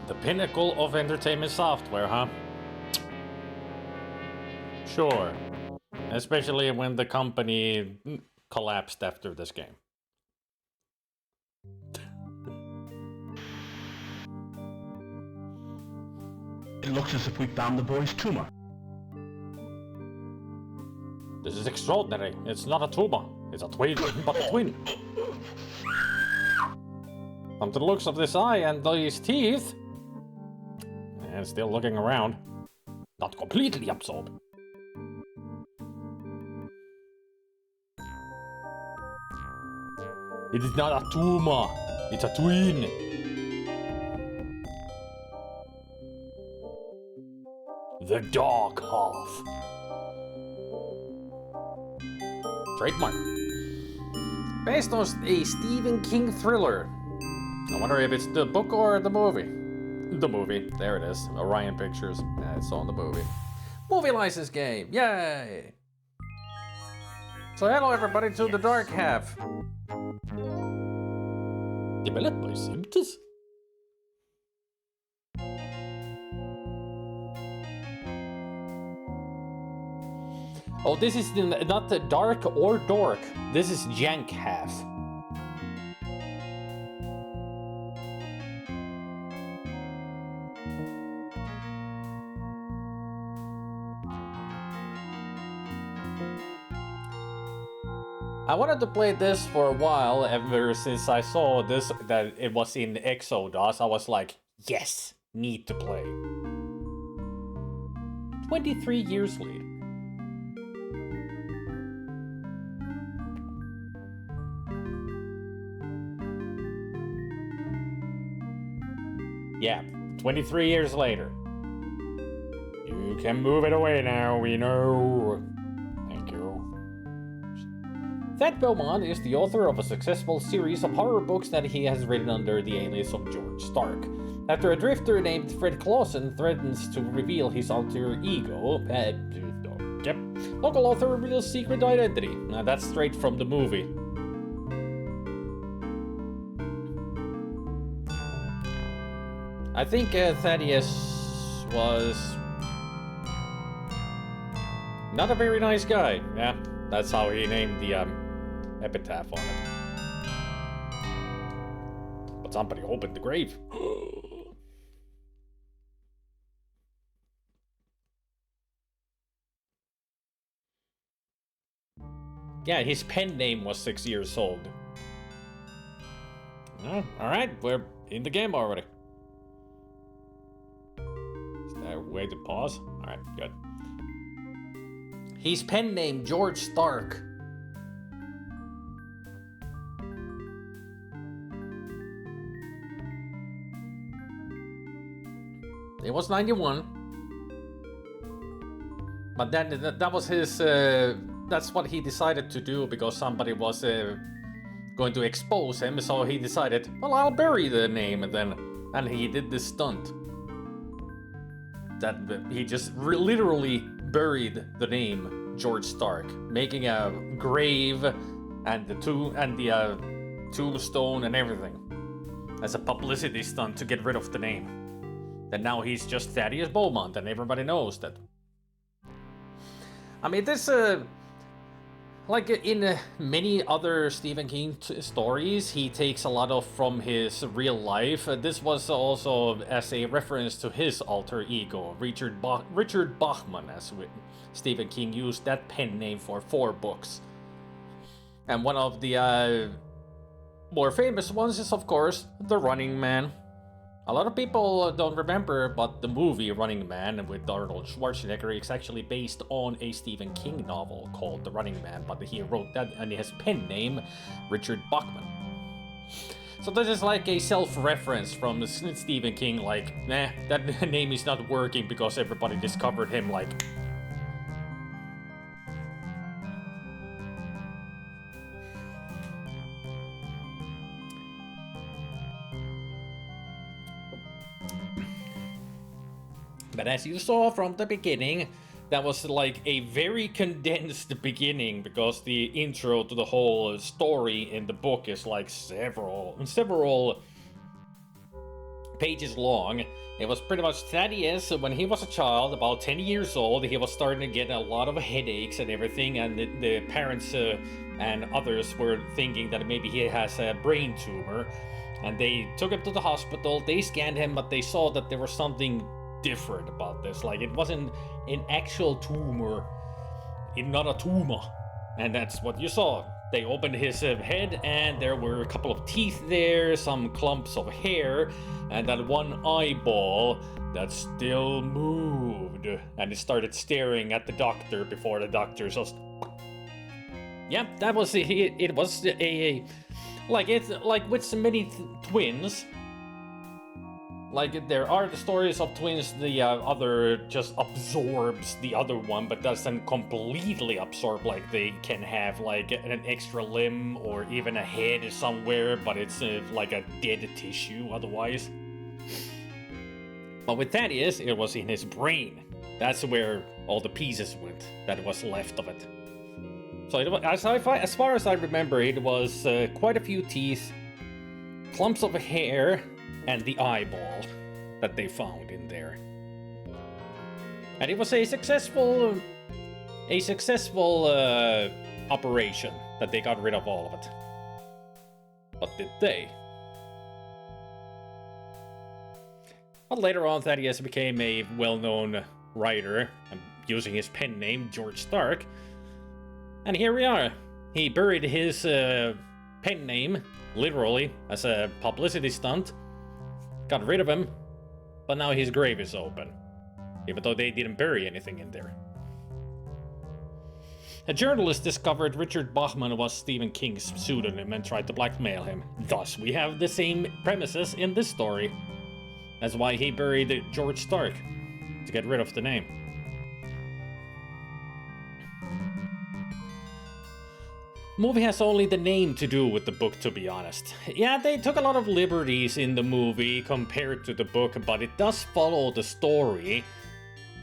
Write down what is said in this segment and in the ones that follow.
The pinnacle of entertainment software, huh? Sure. Especially when the company collapsed after this game. It looks as if we found the boy's tumor. This is extraordinary. It's not a tumor. It's a twin, but a twin. From the looks of this eye and these teeth, and still looking around, not completely absorbed. It is not a tumor. It's a twin. The dark half. Trademark. Based on a Stephen King thriller. I wonder if it's the book or the movie. The movie. There it is. Orion Pictures. Yeah, it's on the movie. Movie license game. Yay! So hello everybody to the dark half. Developed by Symptos. Oh, this is not the dark or dork. This is jank half. I wanted to play this for a while ever since I saw this, that it was in Exodus. I was like, yes, need to play. 23 years later. Yeah, 23 years later. You can move it away now, we know. Thank you. Thad Beaumont is the author of a successful series of horror books that he has written under the alias of George Stark. After a drifter named Fred Clausen threatens to reveal his alter ego, local author reveals secret identity. Now that's straight from the movie. I think Thaddeus was not a very nice guy. Yeah, that's how he named the epitaph on it. But somebody opened the grave. Yeah, his pen name was 6 years old. Oh, alright, we're in the game already. Is there a way to pause? Alright, good. His pen name, George Stark. It was 91. But then that was his, that's what he decided to do because somebody was going to expose him. So he decided, well, I'll bury the name, and he did this stunt. That he just literally buried the name George Stark, making a grave and the tombstone and everything as a publicity stunt to get rid of the name. And now he's just Thaddeus Beaumont, and everybody knows that. I mean, this like in many other Stephen King stories, he takes a lot of from his real life. This was also as a reference to his alter ego, Richard Bachman, as Stephen King used that pen name for 4 books. And one of the more famous ones is, of course, The Running Man. A lot of people don't remember, but the movie Running Man with Arnold Schwarzenegger is actually based on a Stephen King novel called The Running Man, but he wrote that and his pen name, Richard Bachman. So this is like a self-reference from Stephen King, like, nah, that name is not working because everybody discovered him, like... But as you saw from the beginning, that was like a very condensed beginning because the intro to the whole story in the book is like several pages long. It was pretty much Thaddeus, when he was a child, about 10 years old, he was starting to get a lot of headaches and everything, and the parents and others were thinking that maybe he has a brain tumor. And they took him to the hospital, they scanned him, but they saw that there was something different about this. Like, it wasn't an actual tumor, not a tumor. And that's what you saw. They opened his head, and there were a couple of teeth there, some clumps of hair, and that one eyeball that still moved. And it started staring at the doctor before the doctor just... Yep, that was it was a like, it's like with so many twins. Like, there are the stories of twins, the other just absorbs the other one, but doesn't completely absorb. Like, they can have, like, an extra limb or even a head somewhere, but it's like a dead tissue otherwise. But with Thaddeus, it was in his brain. That's where all the pieces went, that was left of it. So, as far as I remember, it was quite a few teeth, clumps of hair, and the eyeball that they found in there. And it was a successful operation that they got rid of all of it. But did they? But later on, Thaddeus became a well-known writer, using his pen name, George Stark. And here we are. He buried his pen name, literally, as a publicity stunt. Got rid of him, but now his grave is open, even though they didn't bury anything in there. A journalist discovered Richard Bachman was Stephen King's pseudonym and tried to blackmail him. Thus, we have the same premises in this story. That's why he buried George Stark, to get rid of the name. Movie has only the name to do with the book, to be honest. Yeah, they took a lot of liberties in the movie compared to the book, but it does follow the story.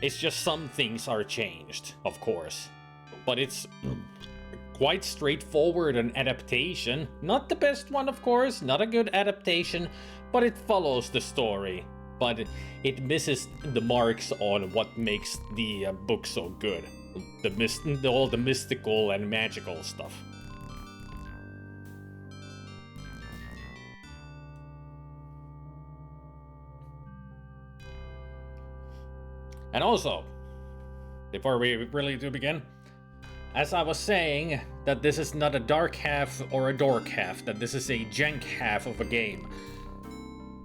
It's just some things are changed, of course. But it's quite straightforward an adaptation. Not the best one, of course, not a good adaptation, but it follows the story. But it misses the marks on what makes the book so good. All the mystical and magical stuff. And also, before we really do begin, as I was saying, that this is not a dark half or a dork half, that this is a jank half of a game.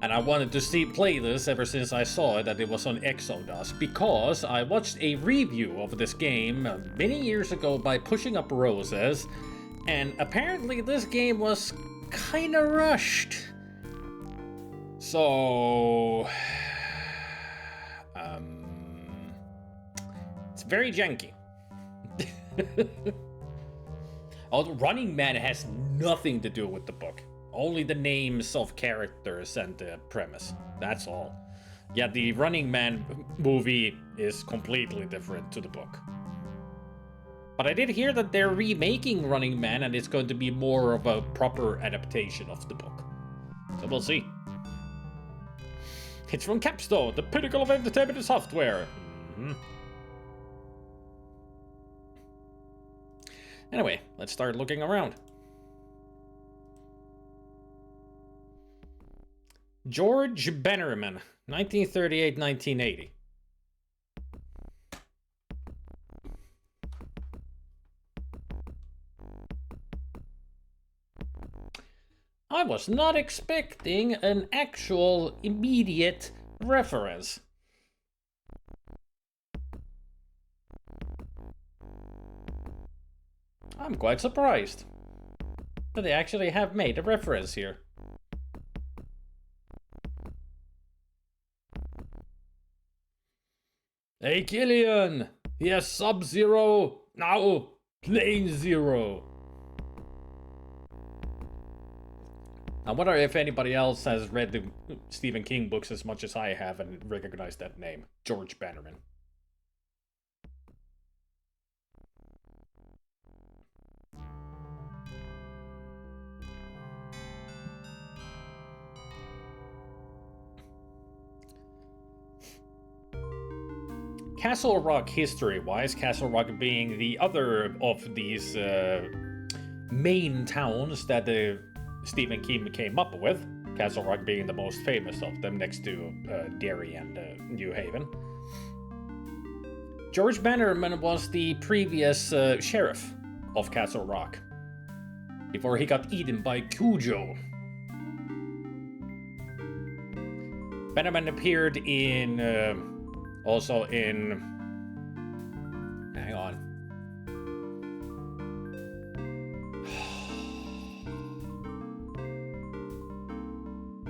And I wanted to play this ever since I saw that it was on Exodus, because I watched a review of this game many years ago by Pushing Up Roses, and apparently this game was kinda rushed. So... it's very janky. Although Running Man has nothing to do with the book. Only the names of characters and the premise. That's all. Yeah, the Running Man movie is completely different to the book. But I did hear that they're remaking Running Man and it's going to be more of a proper adaptation of the book. So we'll see. It's from Capstone, the pinnacle of entertainment software. Anyway, let's start looking around. George Bannerman, 1938-1980. I was not expecting an actual immediate reference. I'm quite surprised that they actually have made a reference here. Hey Killian! Yes, Sub-Zero! Now, Plane Zero! I wonder if anybody else has read the Stephen King books as much as I have and recognized that name. George Bannerman. Castle Rock history-wise, Castle Rock being the other of these main towns that Stephen King came up with, Castle Rock being the most famous of them next to Derry and New Haven. George Bannerman was the previous sheriff of Castle Rock before he got eaten by Cujo. Bannerman appeared in also in, hang on.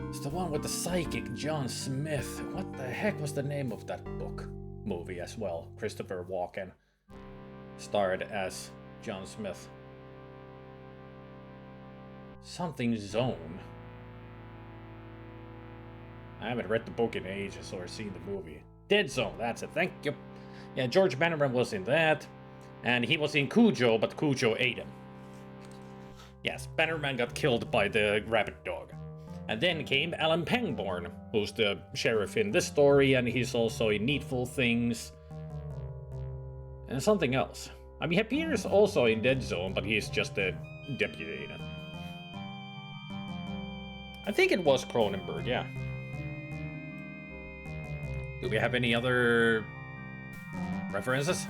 It's the one with the psychic John Smith. What the heck was the name of that book? Movie as well. Christopher Walken starred as John Smith. Something Zone. I haven't read the book in ages or seen the movie. Dead Zone, that's it, thank you. Yeah, George Bannerman was in that. And he was in Cujo, but Cujo ate him. Yes, Bannerman got killed by the rabbit dog. And then came Alan Pangborn, who's the sheriff in this story, and he's also in Needful Things. And something else. I mean, he appears also in Dead Zone, but he's just a deputy in it. I think it was Cronenberg, yeah. Do we have any other references?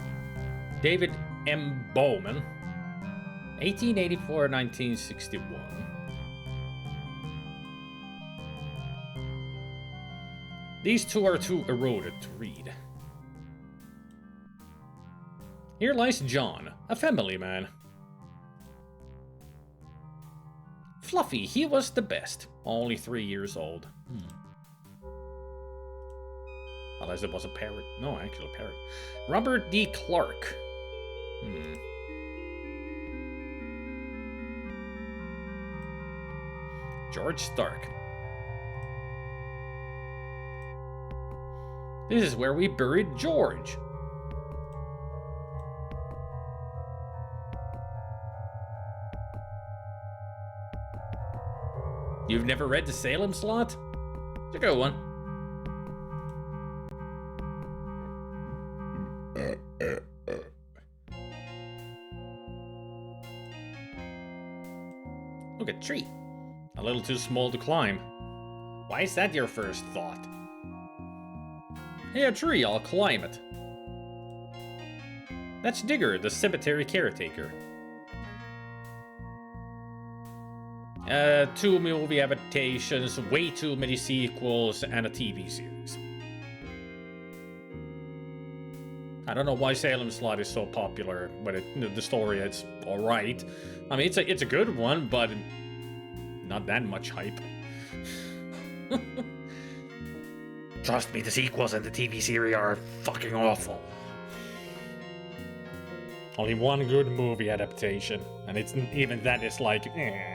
David M. Bowman, 1884-1961. These two are too eroded to read. Here lies John, a family man. Fluffy, he was the best. Only 3 years old. Unless it was a parrot. No, actually a parrot. Robert D. Clark. George Stark. This is where we buried George. You've never read the Salem Slot? It's a good one. Look at tree. A little too small to climb. Why is that your first thought? Hey, a tree, I'll climb it. That's Digger, the cemetery caretaker. 2 movie adaptations, way too many sequels, and a TV series. I don't know why Salem Slot is so popular, but the story, it's alright. I mean, it's a good one, but not that much hype. Trust me, the sequels and the TV series are fucking awful. Only one good movie adaptation, and it's even that is like, eh.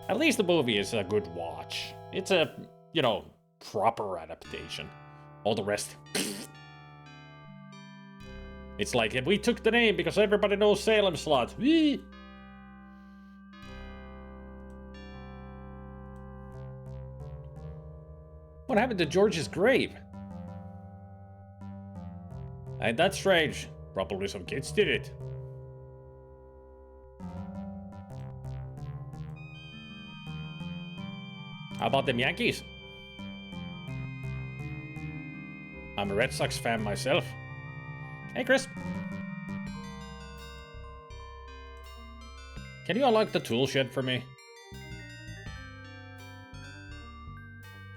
At least the movie is a good watch. It's a, proper adaptation. All the rest. It's like, we took the name because everybody knows Salem Slot. Whee! What happened to George's grave? Ain't that strange? Probably some kids did it. How about them Yankees? I'm a Red Sox fan myself. Hey, Chris. Can you unlock the tool shed for me?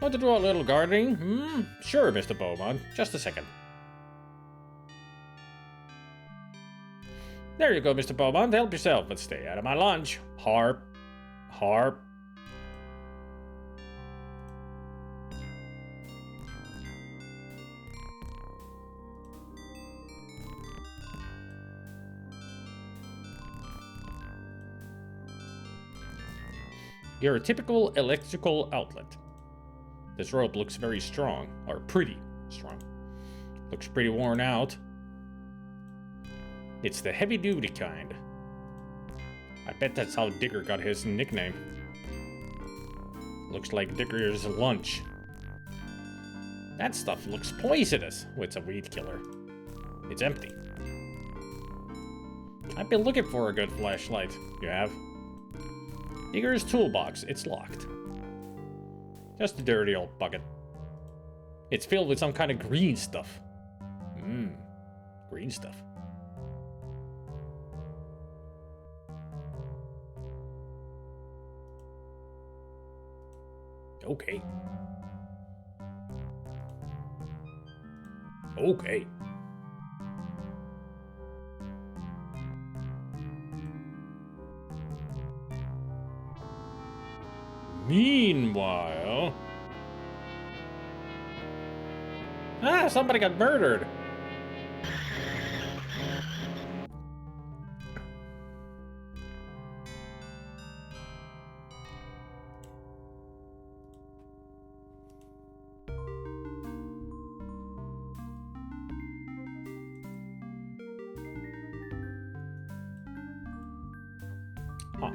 Want to do a little gardening? Sure, Mr. Beaumont. Just a second. There you go, Mr. Beaumont. Help yourself, but stay out of my lunch. Harp. Harp. You're a typical electrical outlet. This rope looks very strong, or pretty strong. Looks pretty worn out. It's the heavy-duty kind. I bet that's how Digger got his nickname. Looks like Digger's lunch. That stuff looks poisonous. Oh, it's a weed killer. It's empty. I've been looking for a good flashlight. You have? Digger's toolbox. It's locked. Just a dirty old bucket. It's filled with some kind of green stuff. Green stuff. Okay. Okay. Meanwhile... Ah, somebody got murdered. Huh.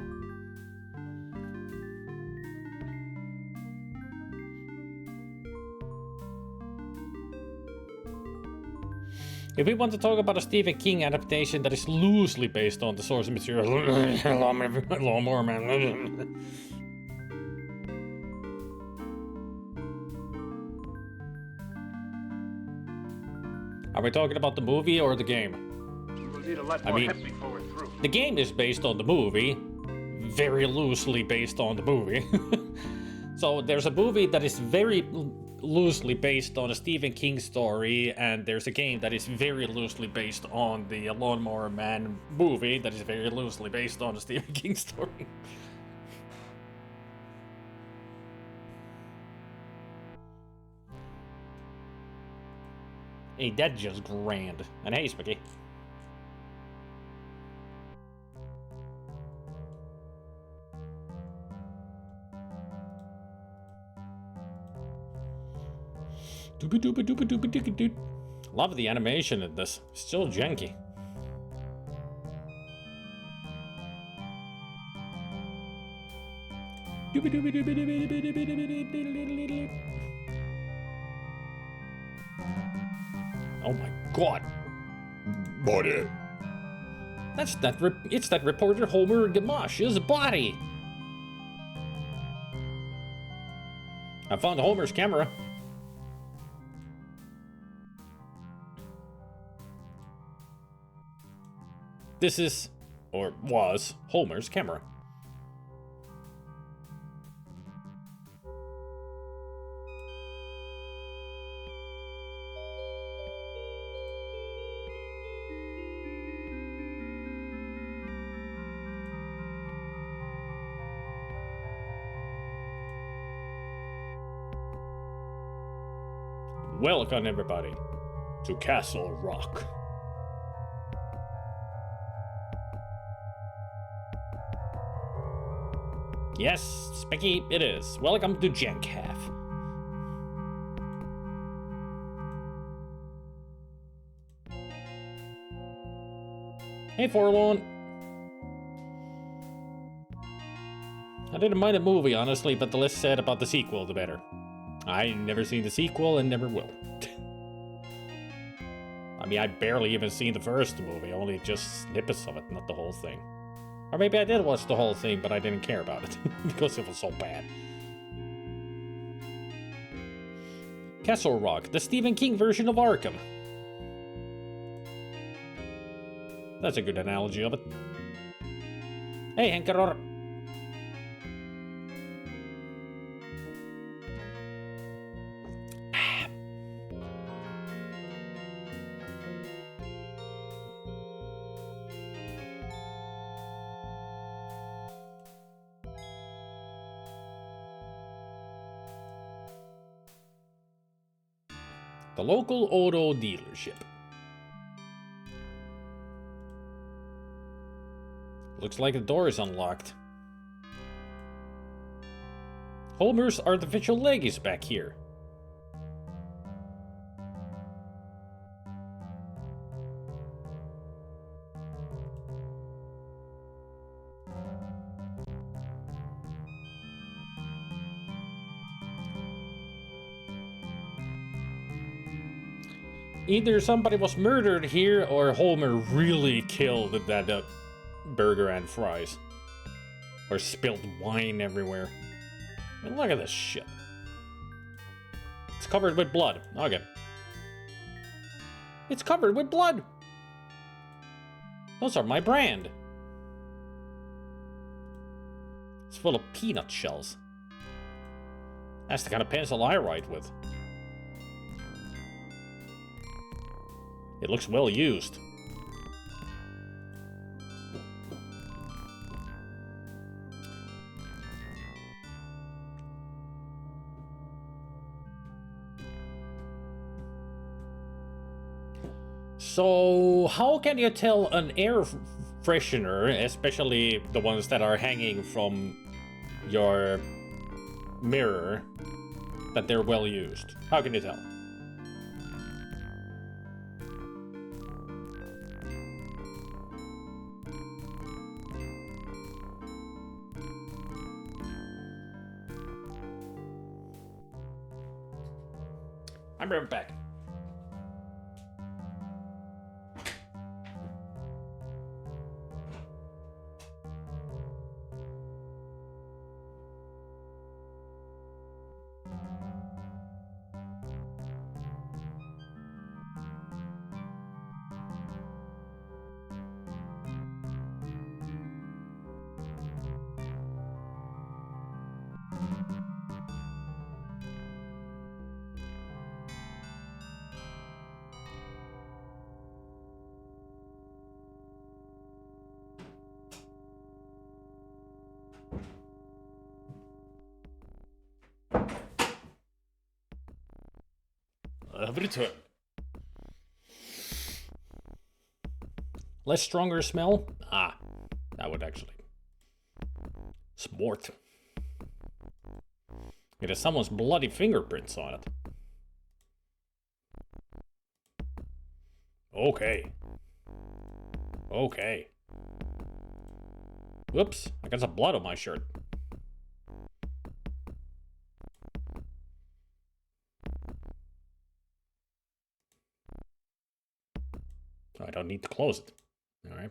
If we want to talk about a Stephen King adaptation that is loosely based on the source material, Lawnmower Man. Are we talking about the movie or the game? We'll need a lot more hemp before we're through. The game is based on the movie, very loosely based on the movie. So there's a movie that is very loosely based on a Stephen King story, and there's a game that is very loosely based on the Lawnmower Man movie that is very loosely based on a Stephen King story. Hey, that's just grand. And hey, Spicky. Love the animation in this. Still janky. Oh my god. Body. It's that reporter Homer Gamache's body. I found Homer's camera. This is, or was, Homer's camera. Welcome, everybody, to Castle Rock. Yes, Specky, it is. Welcome to Jankhalf. Hey, Forlorn. I didn't mind the movie, honestly, but the less said about the sequel, the better. I never seen the sequel and never will. I mean, I barely even seen the first movie, only just snippets of it, not the whole thing. Or maybe I did watch the whole thing, but I didn't care about it, because it was so bad. Castle Rock, the Stephen King version of Arkham. That's a good analogy of it. Hey, Henkaror. The local auto dealership. Looks like the door is unlocked. Homer's artificial leg is back here. Either somebody was murdered here or Homer really killed that burger and fries. Or spilled wine everywhere. I mean, look at this shit. It's covered with blood. Okay. It's covered with blood. Those are my brand. It's full of peanut shells. That's the kind of pencil I write with. It looks well used. So, how can you tell an air freshener, especially the ones that are hanging from your mirror, that they're well used? How can you tell? I'm right back. I've returned. Less stronger smell? Ah, that would actually. Smort. It has someone's bloody fingerprints on it. Okay. Okay. Whoops, I got some blood on my shirt. I don't need to close it. All right.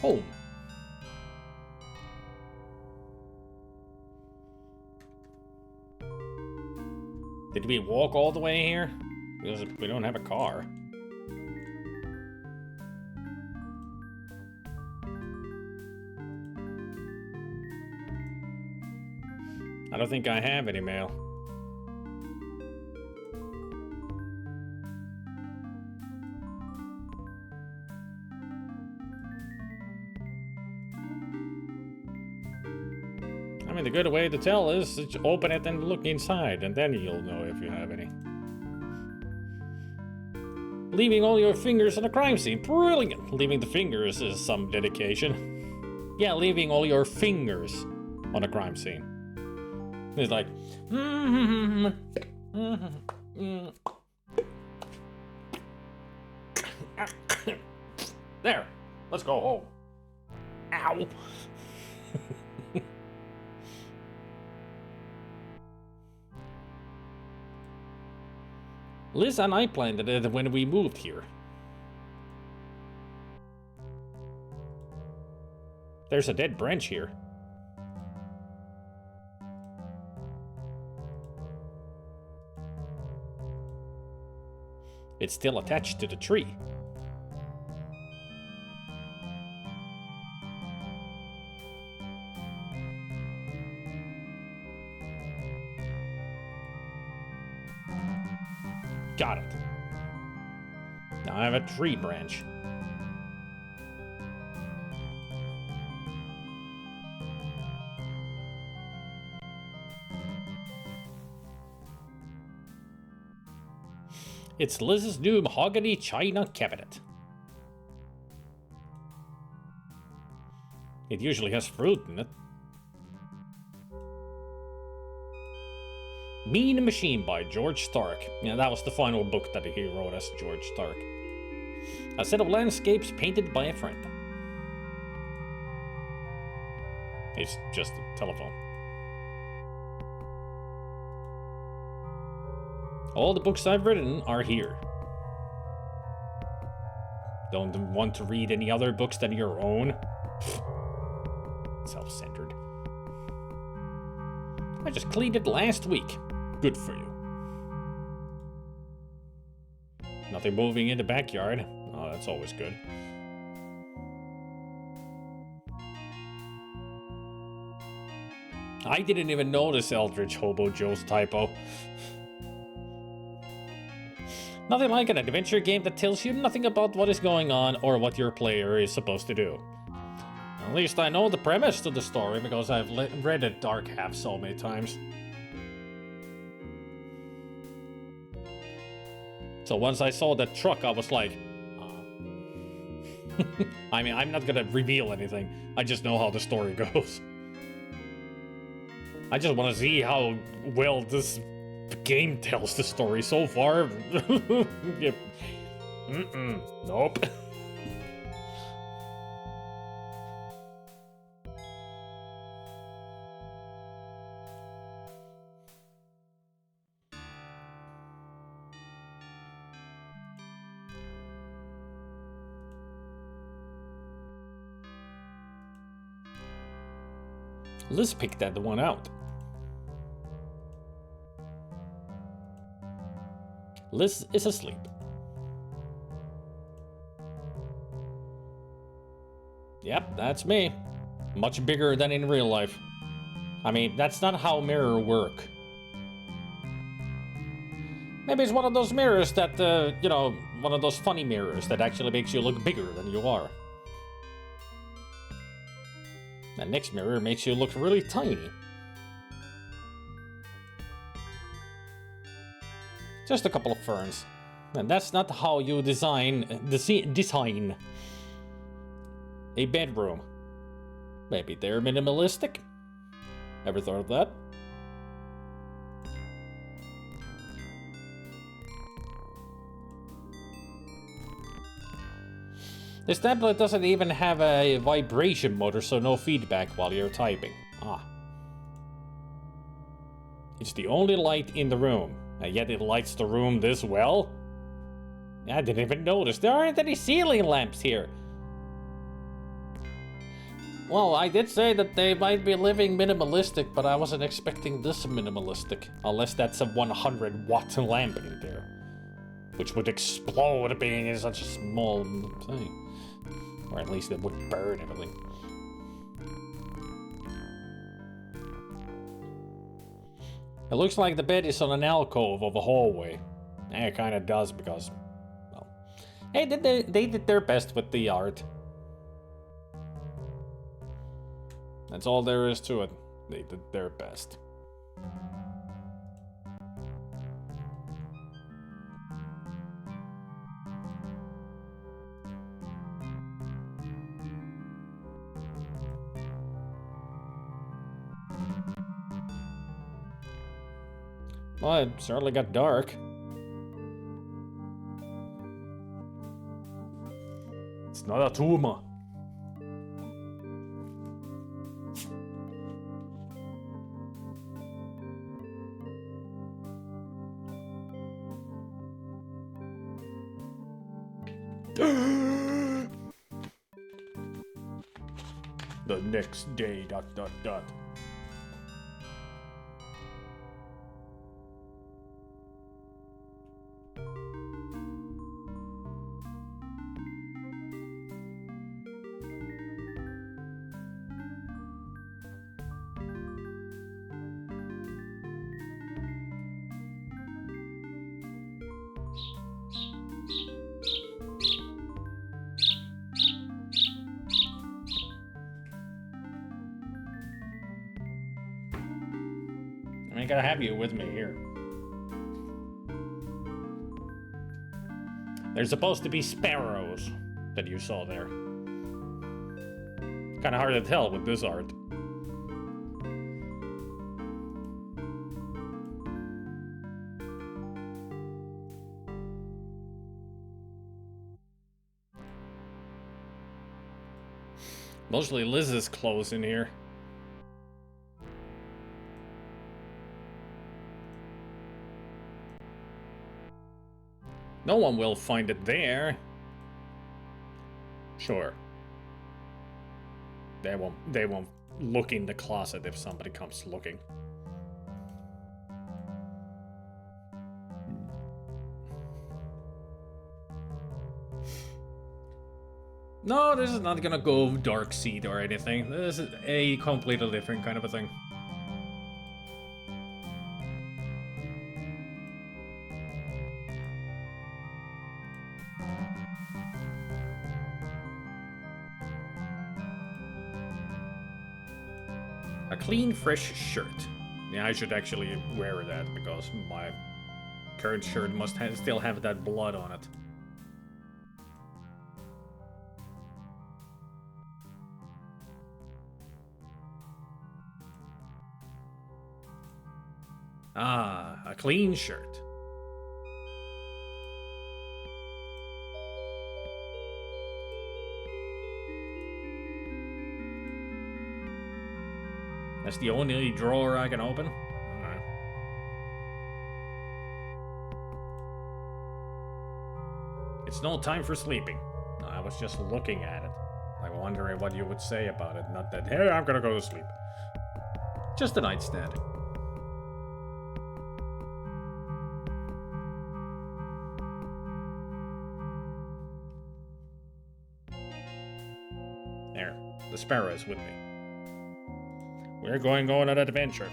Home. Did we walk all the way here? Because we don't have a car. I don't think I have any mail. I mean, the good way to tell is to open it and look inside, and then you'll know if you have any. Leaving all your fingers on a crime scene. Brilliant! Leaving the fingers is some dedication. Yeah, leaving all your fingers on a crime scene. It's like... There! Let's go home. Ow! Liz and I planned it when we moved here. There's a dead branch here. It's still attached to the tree. Got it. Now I have a tree branch. It's Liz's new mahogany china cabinet. It usually has fruit in it. Mean Machine by George Stark. Yeah, that was the final book that he wrote as George Stark. A set of landscapes painted by a friend. It's just a telephone. All the books I've written are here. Don't want to read any other books than your own? Self-centered. I just cleaned it last week. Good for you. Nothing moving in the backyard. Oh, that's always good. I didn't even notice Eldritch Hobo Joe's typo. Nothing like an adventure game that tells you nothing about what is going on or what your player is supposed to do. At least I know the premise to the story because I've read it Dark Half so many times. So once I saw that truck, I was like, I mean, I'm not gonna reveal anything. I just know how the story goes. I just want to see how well this game tells the story so far. Yep. Nope. Liz picked that one out. Liz is asleep. Yep, that's me. Much bigger than in real life. I mean, that's not how mirrors work. Maybe it's one of those mirrors that, you know, one of those funny mirrors that actually makes you look bigger than you are. The next mirror makes you look really tiny. Just a couple of ferns. And that's not how you design a bedroom. Maybe they're minimalistic? Ever thought of that? This tablet doesn't even have a vibration motor, so no feedback while you're typing. Ah. It's the only light in the room, and yet it lights the room this well? I didn't even notice. There aren't any ceiling lamps here. Well, I did say that they might be living minimalistic, but I wasn't expecting this minimalistic. Unless that's a 100-watt lamp in there. Which would explode being in such a small thing. Or at least it would burn everything. It looks like the bed is on an alcove of a hallway. And it kinda does because, well... Hey, they did their best with the art. That's all there is to it. They did their best. Well, it certainly got dark. It's not a tumor. The next day, ... I ain't gonna have you with me here. There's supposed to be sparrows that you saw there. Kinda hard to tell with this art. Mostly Liz's clothes in here. No one will find it there. Sure. They won't look in the closet if somebody comes looking. No, this is not gonna go dark seed or anything. This is a completely different kind of a thing. A clean, fresh shirt. Yeah, I should actually wear that because my current shirt must still have that blood on it. Ah, a clean shirt. That's the only drawer I can open? Alright. It's no time for sleeping. I was just looking at it. Like wondering what you would say about it. Not that, hey, I'm gonna go to sleep. Just a nightstand. There, the sparrow is with me. We're going on an adventure.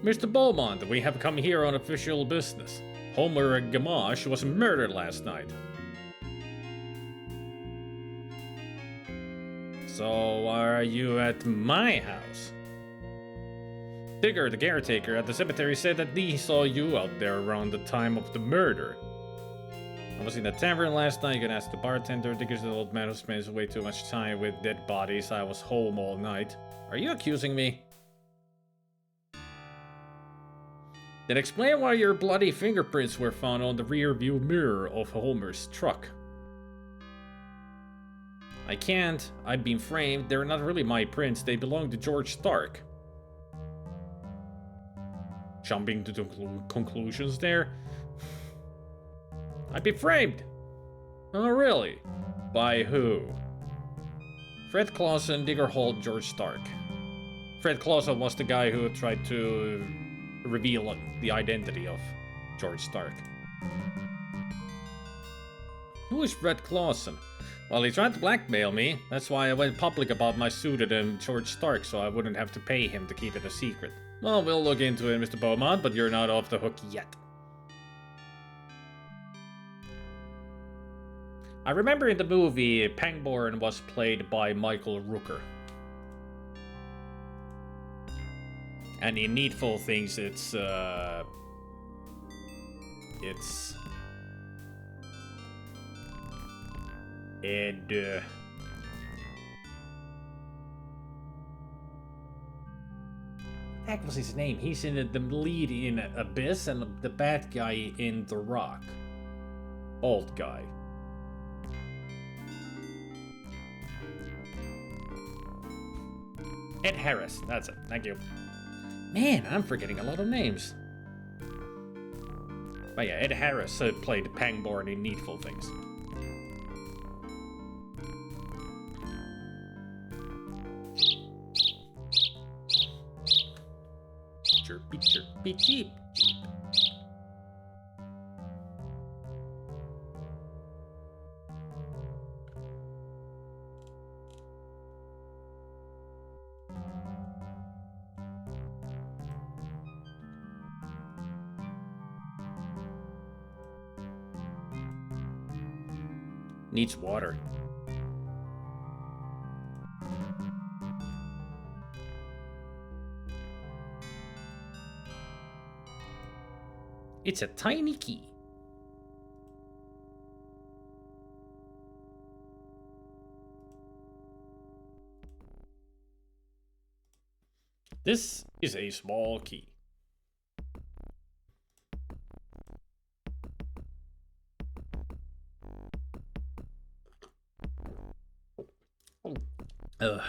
Mr. Beaumont, we have come here on official business. Homer Gamache was murdered last night. So, are you at my house? Digger, the caretaker at the cemetery, said that he saw you out there around the time of the murder. I was in the tavern last night. You can ask the bartender. Digger's the old man who spends way too much time with dead bodies. I was home all night. Are you accusing me? Then explain why your bloody fingerprints were found on the rear view mirror of Homer's truck. I can't. I've been framed. They're not really my prints. They belong to George Stark. Jumping to conclusions there. I've been framed. Oh, really? By who? Fred Clausen, Digger Holt, George Stark. Fred Clausen was the guy who tried to reveal the identity of George Stark. Who is Fred Clausen? Well, he tried to blackmail me. That's why I went public about my suit and George Stark, so I wouldn't have to pay him to keep it a secret. Well, we'll look into it, Mr. Beaumont, but you're not off the hook yet. I remember in the movie, Pangborn was played by Michael Rooker. And in Needful Things, it's Ed... What the heck was his name? He's in the lead in Abyss and the bad guy in The Rock. Old guy. Ed Harris, that's it. Thank you. Man, I'm forgetting a lot of names. But yeah, Ed Harris played Pangborn in Needful Things. Chirpy, chirpy, cheep, cheep. Needs water. It's a tiny key. This is a small key. Ugh.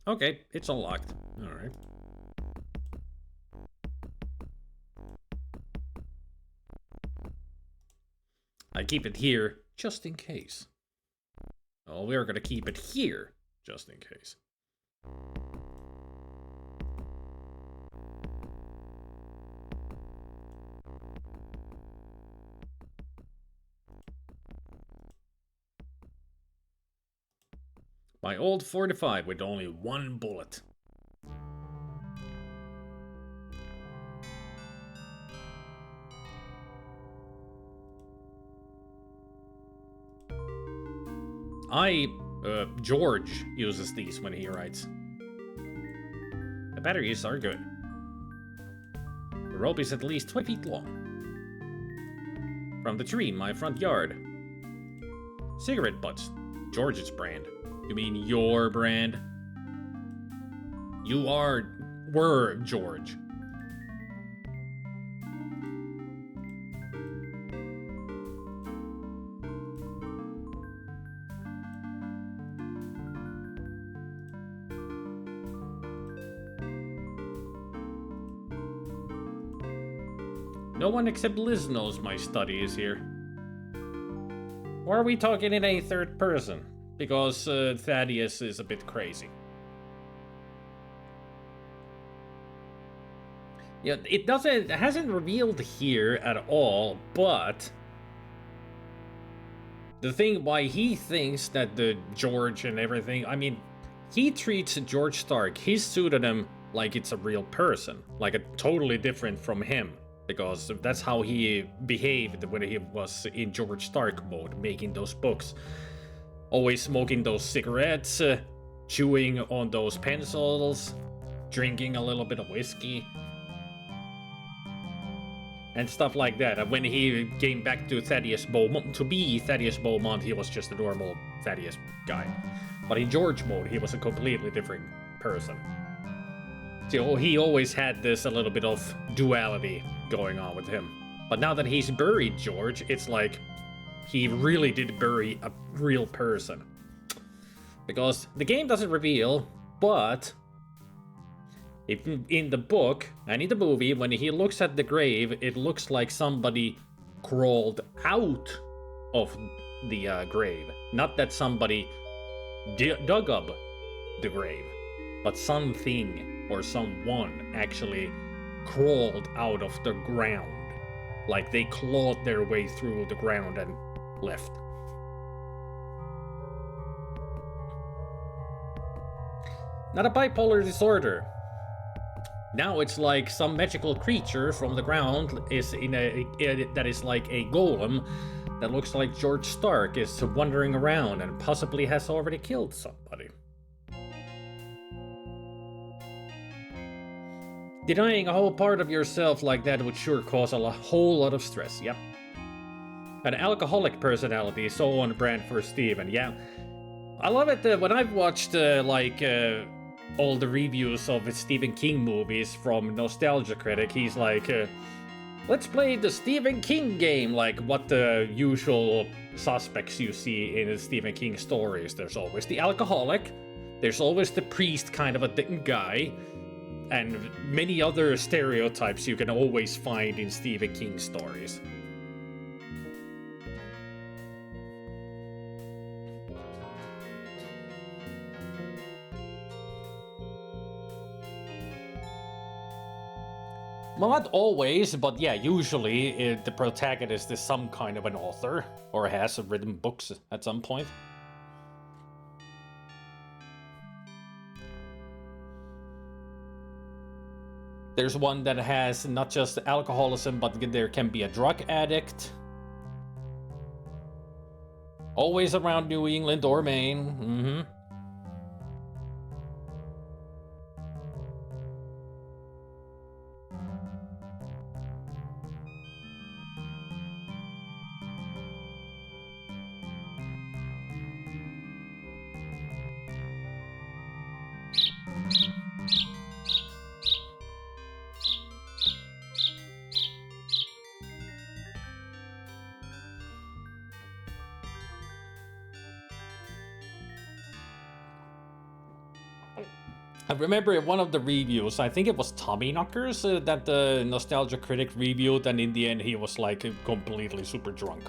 Okay, it's unlocked. Alright. I keep it here just in case. Oh, we're gonna keep it here just in case. My old 45 with only one bullet. George uses these when he writes. The batteries are good. The rope is at least 20 feet long. From the tree in my front yard. Cigarette butts. George's brand. You mean your brand? You were George. No one except Liz knows my study is here. Or are we talking in a third person? Because Thaddeus is a bit crazy. Yeah, it hasn't revealed here at all, but the thing why he thinks that the George and everything, I mean, he treats George Stark, his pseudonym, like it's a real person, like a totally different from him. Because that's how he behaved when he was in George Stark mode, making those books. Always smoking those cigarettes, chewing on those pencils, drinking a little bit of whiskey, and stuff like that. And when he came back to Thaddeus Beaumont, to be Thaddeus Beaumont, he was just a normal Thaddeus guy. But in George mode, he was a completely different person. So he always had this a little bit of duality going on with him. But now that he's buried George, it's like he really did bury a real person. Because the game doesn't reveal, but if in the book and in the movie, when he looks at the grave, it looks like somebody crawled out of the grave. Not that somebody dug up the grave, but something or someone actually crawled out of the ground. Like they clawed their way through the ground and left. Not a bipolar disorder. Now it's like some magical creature from the ground is that is like a golem that looks like George Stark is wandering around and possibly has already killed somebody. Denying a whole part of yourself like that would sure cause a whole lot of stress, yep. An alcoholic personality, so on brand for Steven, yeah. I love it when I've watched all the reviews of Stephen King movies from Nostalgia Critic, he's like, let's play the Stephen King game, like what the usual suspects you see in Stephen King stories. There's always the alcoholic, there's always the priest kind of a guy, and many other stereotypes you can always find in Stephen King stories. Well, not always, but yeah, usually the protagonist is some kind of an author, or has written books at some point. There's one that has not just alcoholism, but there can be a drug addict. Always around New England or Maine. I remember in one of the reviews, I think it was Tommy Knockers, that the Nostalgia Critic reviewed, and in the end he was like completely super drunk.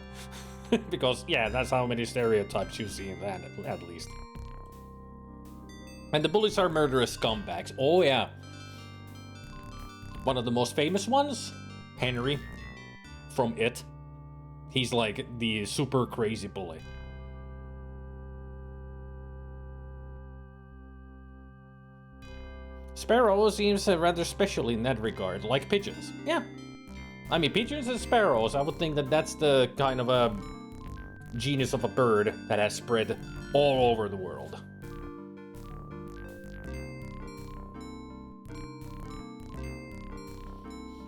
Because, yeah, that's how many stereotypes you see in that, at least. And the bullies are murderous scumbags. Oh, yeah. One of the most famous ones, Henry, from It. He's like the super crazy bully. Sparrow seems rather special in that regard, like pigeons. Yeah. I mean, pigeons and sparrows, I would think that that's the kind of a genus of a bird that has spread all over the world.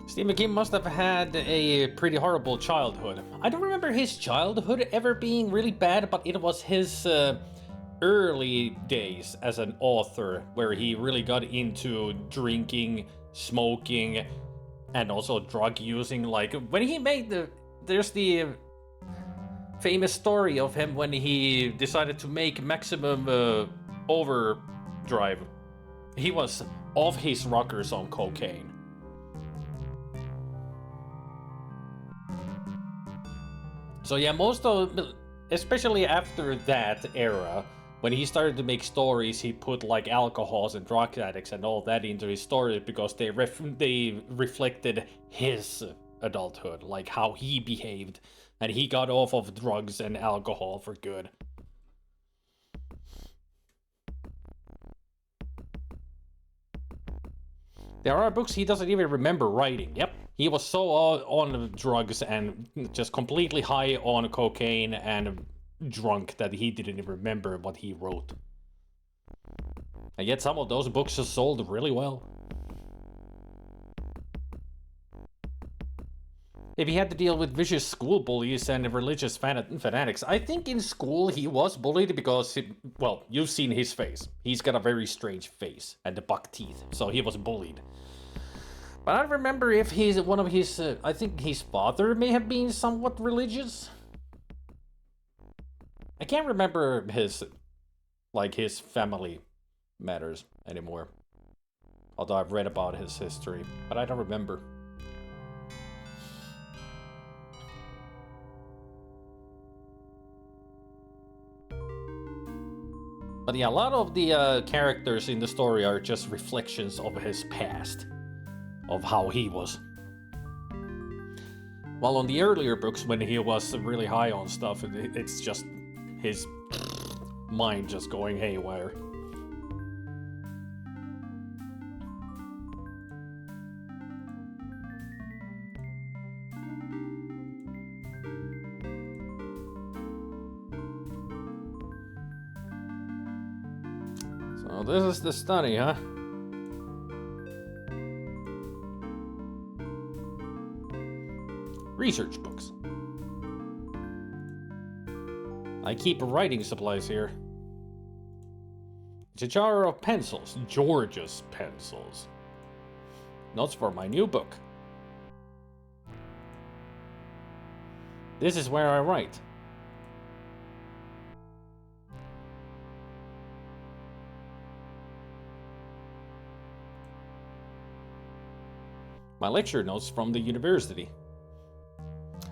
Stephen King must have had a pretty horrible childhood. I don't remember his childhood ever being really bad, but it was his early days as an author where he really got into drinking, smoking, and also drug using. Like when he made there's the famous story of him when he decided to make Maximum Overdrive. He was off his rockers on cocaine. So yeah, especially after that era, when he started to make stories, he put like alcohols and drug addicts and all that into his stories because they reflected his adulthood, like how he behaved, and he got off of drugs and alcohol for good. There are books he doesn't even remember writing. Yep. He was so on drugs and just completely high on cocaine and drunk that he didn't even remember what he wrote. And yet some of those books just sold really well. If he had to deal with vicious school bullies and religious fanatics, I think in school he was bullied because, well, you've seen his face. He's got a very strange face and the buck teeth, so he was bullied. But I don't remember if he's one of his, I think his father may have been somewhat religious. I can't remember his family matters anymore. Although I've read about his history, but I don't remember. But yeah, a lot of the characters in the story are just reflections of his past, of how he was. While on the earlier books, when he was really high on stuff, it's just his mind just going haywire. So this is the study, huh? Research books. I keep writing supplies here. It's a jar of pencils, George's pencils. Notes for my new book. This is where I write. My lecture notes from the university.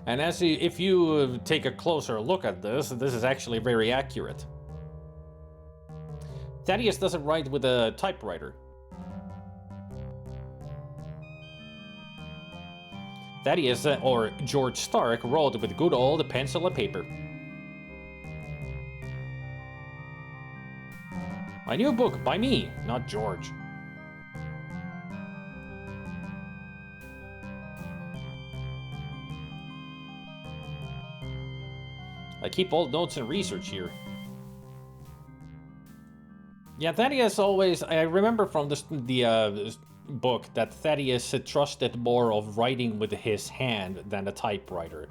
And if you take a closer look at this is actually very accurate. Thaddeus doesn't write with a typewriter. Thaddeus, or George Stark, wrote with good old pencil and paper. My new book, by me, not George. I keep old notes and research here. Yeah, Thaddeus always... I remember from the book that Thaddeus trusted more of writing with his hand than a typewriter.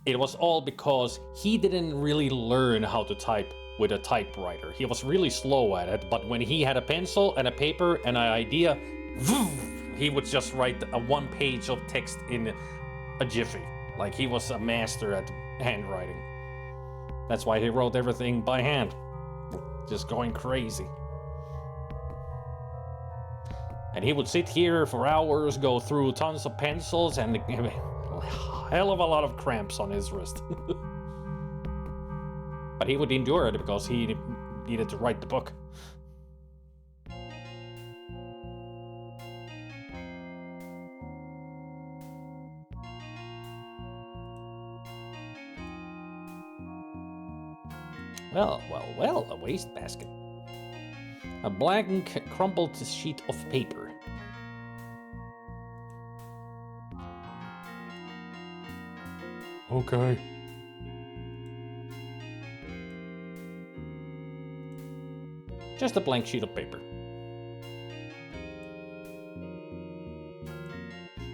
It was all because he didn't really learn how to type with a typewriter. He was really slow at it, but when he had a pencil and a paper and an idea, he would just write a 1 page of text in a jiffy. Like he was a master at handwriting. That's why he wrote everything by hand. Just going crazy. And he would sit here for hours, go through tons of pencils, and a hell of a lot of cramps on his wrist. But he would endure it because he needed to write the book. Well, a wastebasket. A blank, crumpled sheet of paper. Okay. Just a blank sheet of paper.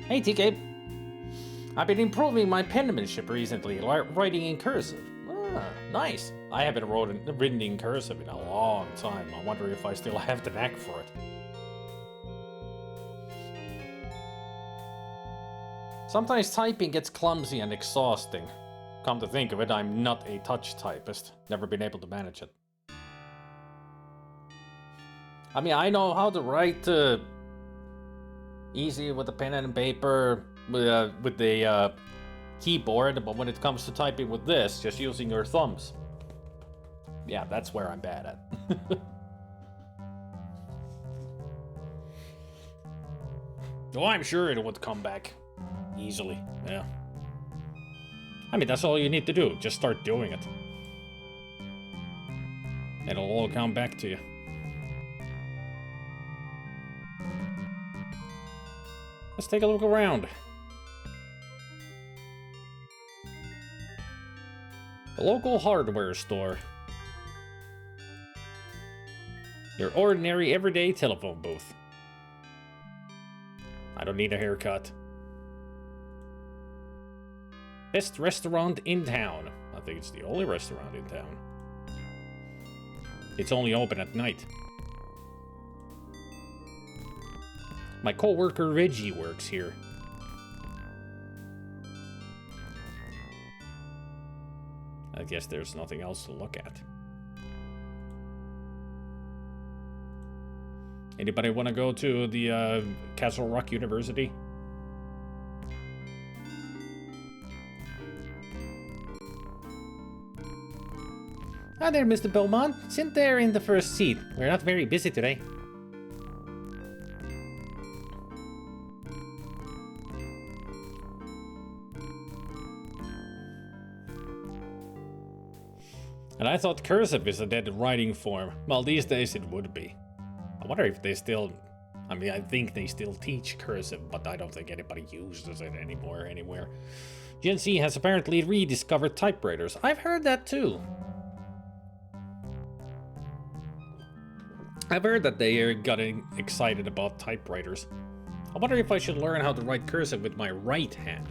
Hey, TK. I've been improving my penmanship recently, writing in cursive. Ah, nice. I haven't written in cursive in a long time. I wonder if I still have the knack for it. Sometimes typing gets clumsy and exhausting. Come to think of it, I'm not a touch typist. Never been able to manage it. I mean, I know how to write easy with a pen and paper, with the keyboard, but when it comes to typing with this, just using your thumbs. Yeah, that's where I'm bad at. Oh, I'm sure it would come back easily, yeah. I mean, that's all you need to do, just start doing it. It'll all come back to you. Let's take a look around. A local hardware store. Your ordinary, everyday telephone booth. I don't need a haircut. Best restaurant in town. I think it's the only restaurant in town. It's only open at night. My coworker Reggie works here. I guess there's nothing else to look at. Anybody want to go to the Castle Rock University? Hi there, Mr. Beaumont. Sit there in the first seat. We're not very busy today. And I thought cursive is a dead writing form. Well, these days it would be. I wonder if they still... I mean, I think they still teach cursive, but I don't think anybody uses it anymore anywhere. Gen Z has apparently rediscovered typewriters. I've heard that too. I've heard that they are getting excited about typewriters. I wonder if I should learn how to write cursive with my right hand,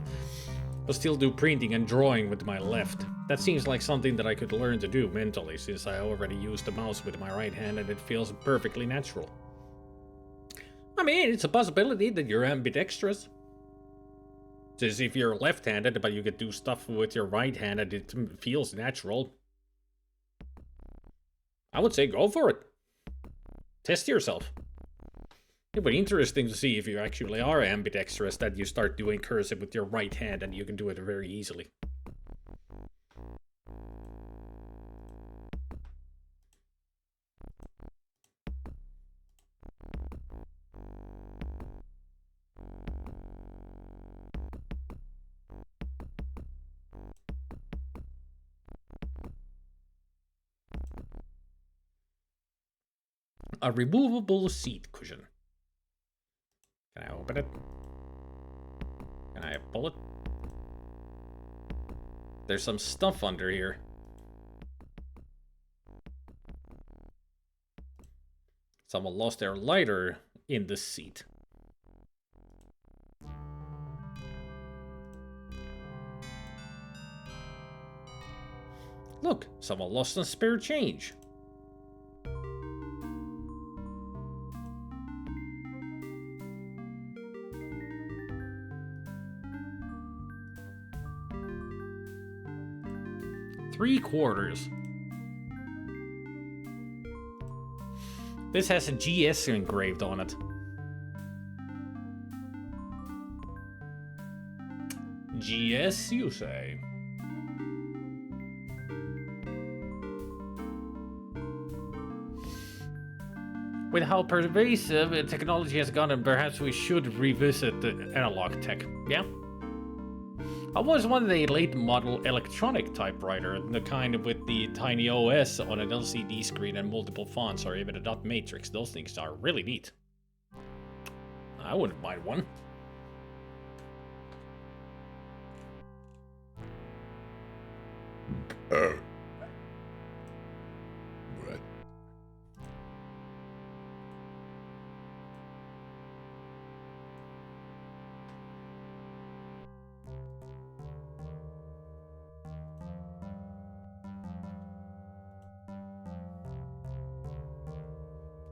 but still do printing and drawing with my left. That seems like something that I could learn to do mentally, since I already use the mouse with my right hand and it feels perfectly natural. I mean, it's a possibility that you're ambidextrous. Since if you're left-handed, but you can do stuff with your right hand and it feels natural, I would say go for it. Test yourself. It would be interesting to see if you actually are ambidextrous, that you start doing cursive with your right hand and you can do it very easily. A removable seat cushion. Can I open it? Can I pull it? There's some stuff under here. Someone lost their lighter in the seat. Look, someone lost some spare change. $3/4. This has a GS engraved on it. GS, you say? With how pervasive technology has gotten, perhaps we should revisit the analog tech, yeah? I was one of the late model electronic typewriter, the kind with the tiny OS on an LCD screen and multiple fonts or even a dot matrix. Those things are really neat. I wouldn't mind one.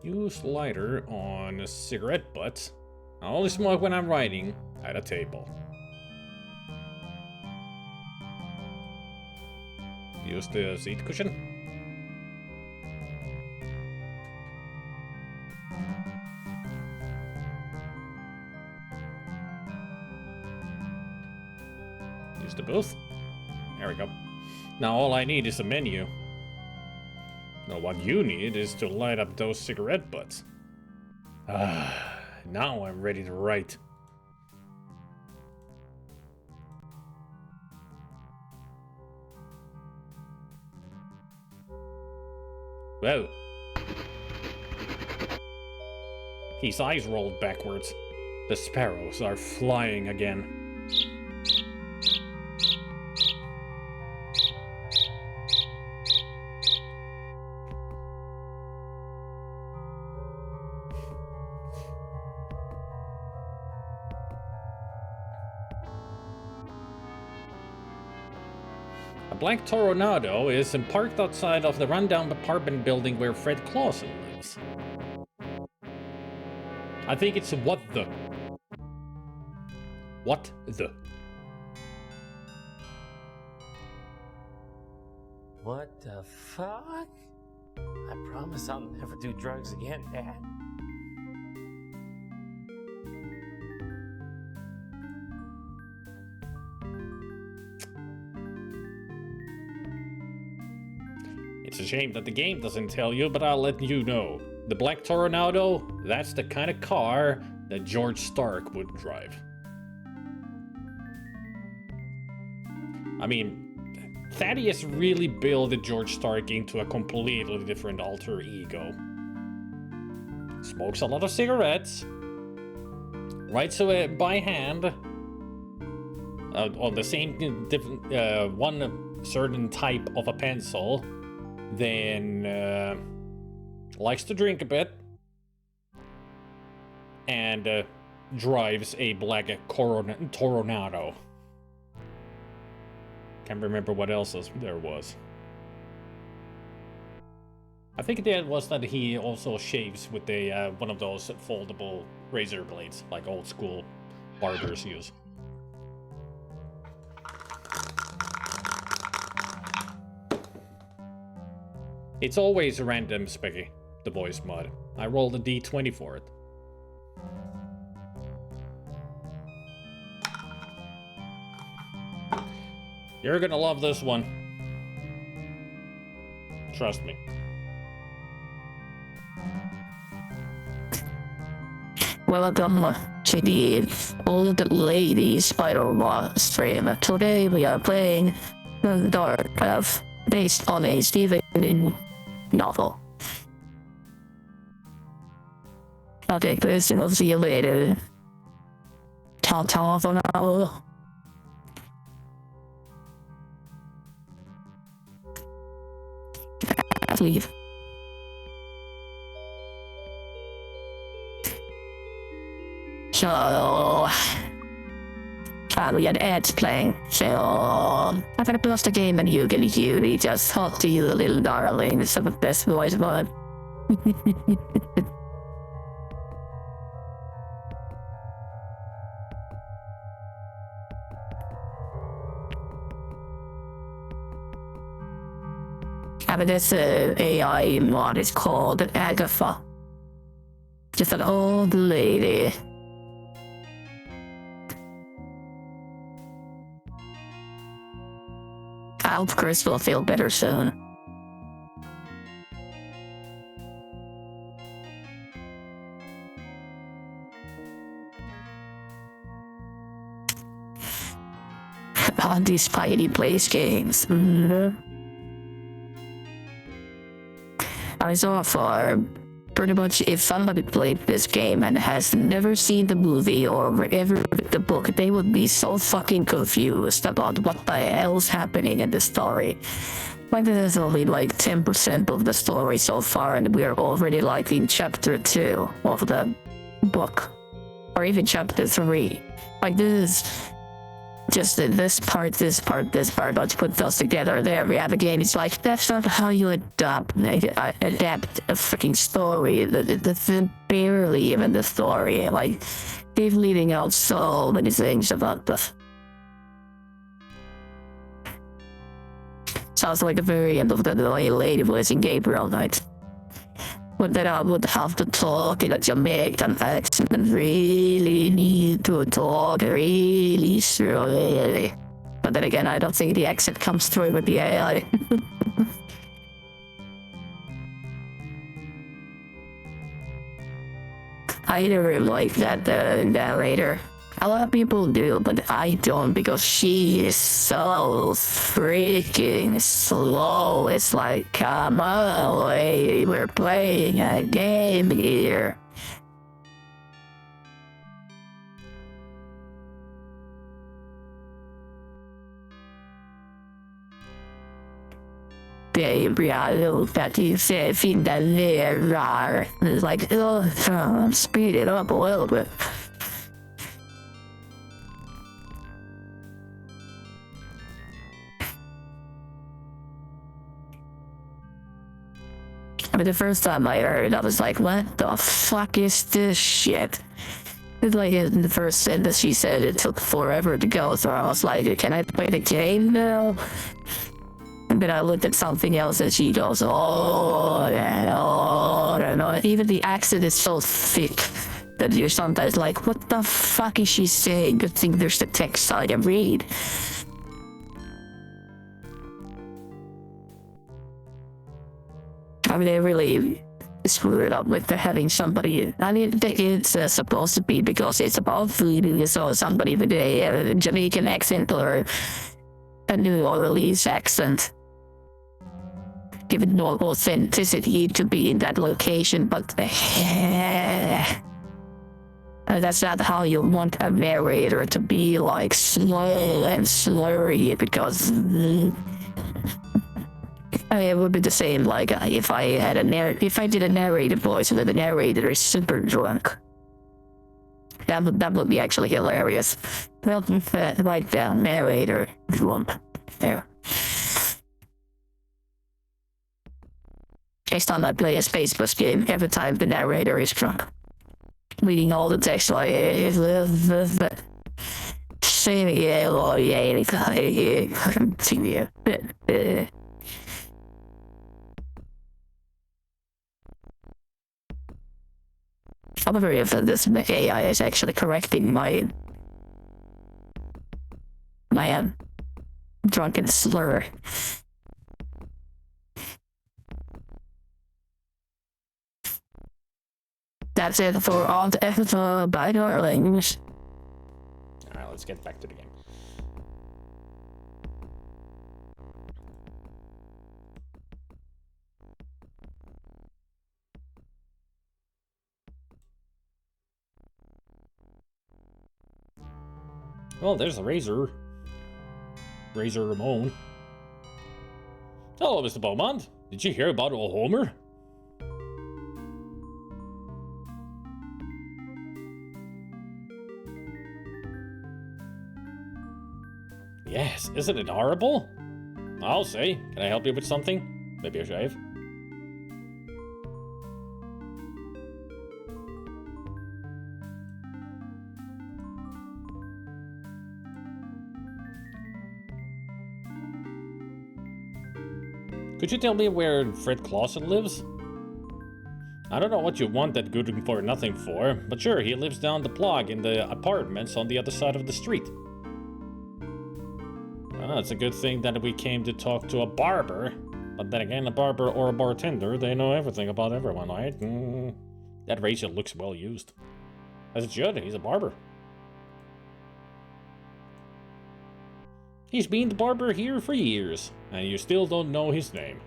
Use lighter on cigarette butts. I only smoke when I'm writing at a table. Use the seat cushion. Use the booth. There we go. Now all I need is a menu. Now what you need is to light up those cigarette butts. Now I'm ready to write. Whoa. His eyes rolled backwards. The sparrows are flying again. Black Toronado is parked outside of the rundown apartment building where Fred Clausen lives. I think it's what the. What the. What the fuck? I promise I'll never do drugs again, Dad. It's a shame that the game doesn't tell you, but I'll let you know. The Black Toronado, that's the kind of car that George Stark would drive. I mean, Thaddeus really built George Stark into a completely different alter ego. Smokes a lot of cigarettes. Writes by hand. On the same one certain type of a pencil. Then likes to drink a bit and drives a black Toronado. Can't remember what else there was. I think it was that he also shaves with a one of those foldable razor blades, like old school barbers use. It's always random, Specky, the voice mod. I rolled a d20 for it. You're gonna love this one. Trust me. Welcome to the Old Lady Spider-Man stream. Today we are playing The Dark Path, based on a Stephen King novel. I'll take this and we'll see you later. Ta-ta for now. Leave. So, we had ads playing, so I'm gonna post a game and you can usually just talk to you little darling. It's the best voice mod. But this AI mod is called Agatha. Just an old lady. I hope Chris will feel better soon. On these Spidey plays games. I so far, pretty much if somebody played this game and has never seen the movie or ever read the book, they would be so fucking confused about what the hell's happening in the story. Like, this is only like 10% of the story so far, and we're already like in chapter 2 of the book. Or even chapter 3. Like, this is just this part, let's put those together. There we have a game. It's like, that's not how you adapt a freaking story. That's barely even the story. Like, they're leaving out so many things about this. Sounds like the very end of the Lady Voice in Gabriel Knight. But then I would have to talk in a Jamaican accent and really need to talk really slowly. But then again, I don't think the accent comes through with the AI. I never like that narrator. A lot of people do, but I don't because she is so freaking slow. It's like, come on, we're playing a game here. Baby, I know that you said finna lära. It's like, speed it up a little bit. I mean, the first time I heard, I was like, what the fuck is this shit? It's like in the first sentence she said it took forever to go, so I was like, can I play the game now? And then I looked at something else and she goes, oh, even the accent is so thick that you're sometimes like, what the fuck is she saying? Good thing there's the text I can read. I mean, they really screwed it up with having somebody. I mean, it's supposed to be because it's about food, so somebody with a Jamaican accent or a New Orleans accent. Give it more authenticity to be in that location, but that's not how you want a narrator to be, like slow and slurry, because it would be the same like if I had if I did a narrated voice and the narrator is super drunk. That would be actually hilarious. Well, like the narrator drunk. There. Next time I play a Spacebush game, every time the narrator is drunk, reading all the text like saying I'm very offended this AI is actually correcting my drunken slur. That's it for all the episode by Darlings. Alright, let's get back to the game. Well, there's the Razor. Razor Ramon. Hello, Mr. Beaumont. Did you hear about old Homer? Yes, isn't it horrible? I'll say. Can I help you with something? Maybe a shave? Could you tell me where Fred Clausen lives? I don't know what you want that good for nothing for, but sure, he lives down the block in the apartments on the other side of the street. Well, it's a good thing that we came to talk to a barber. But then again, a barber or a bartender, they know everything about everyone, right? That razor looks well used. As it should, he's a barber. He's been the barber here for years, and you still don't know his name.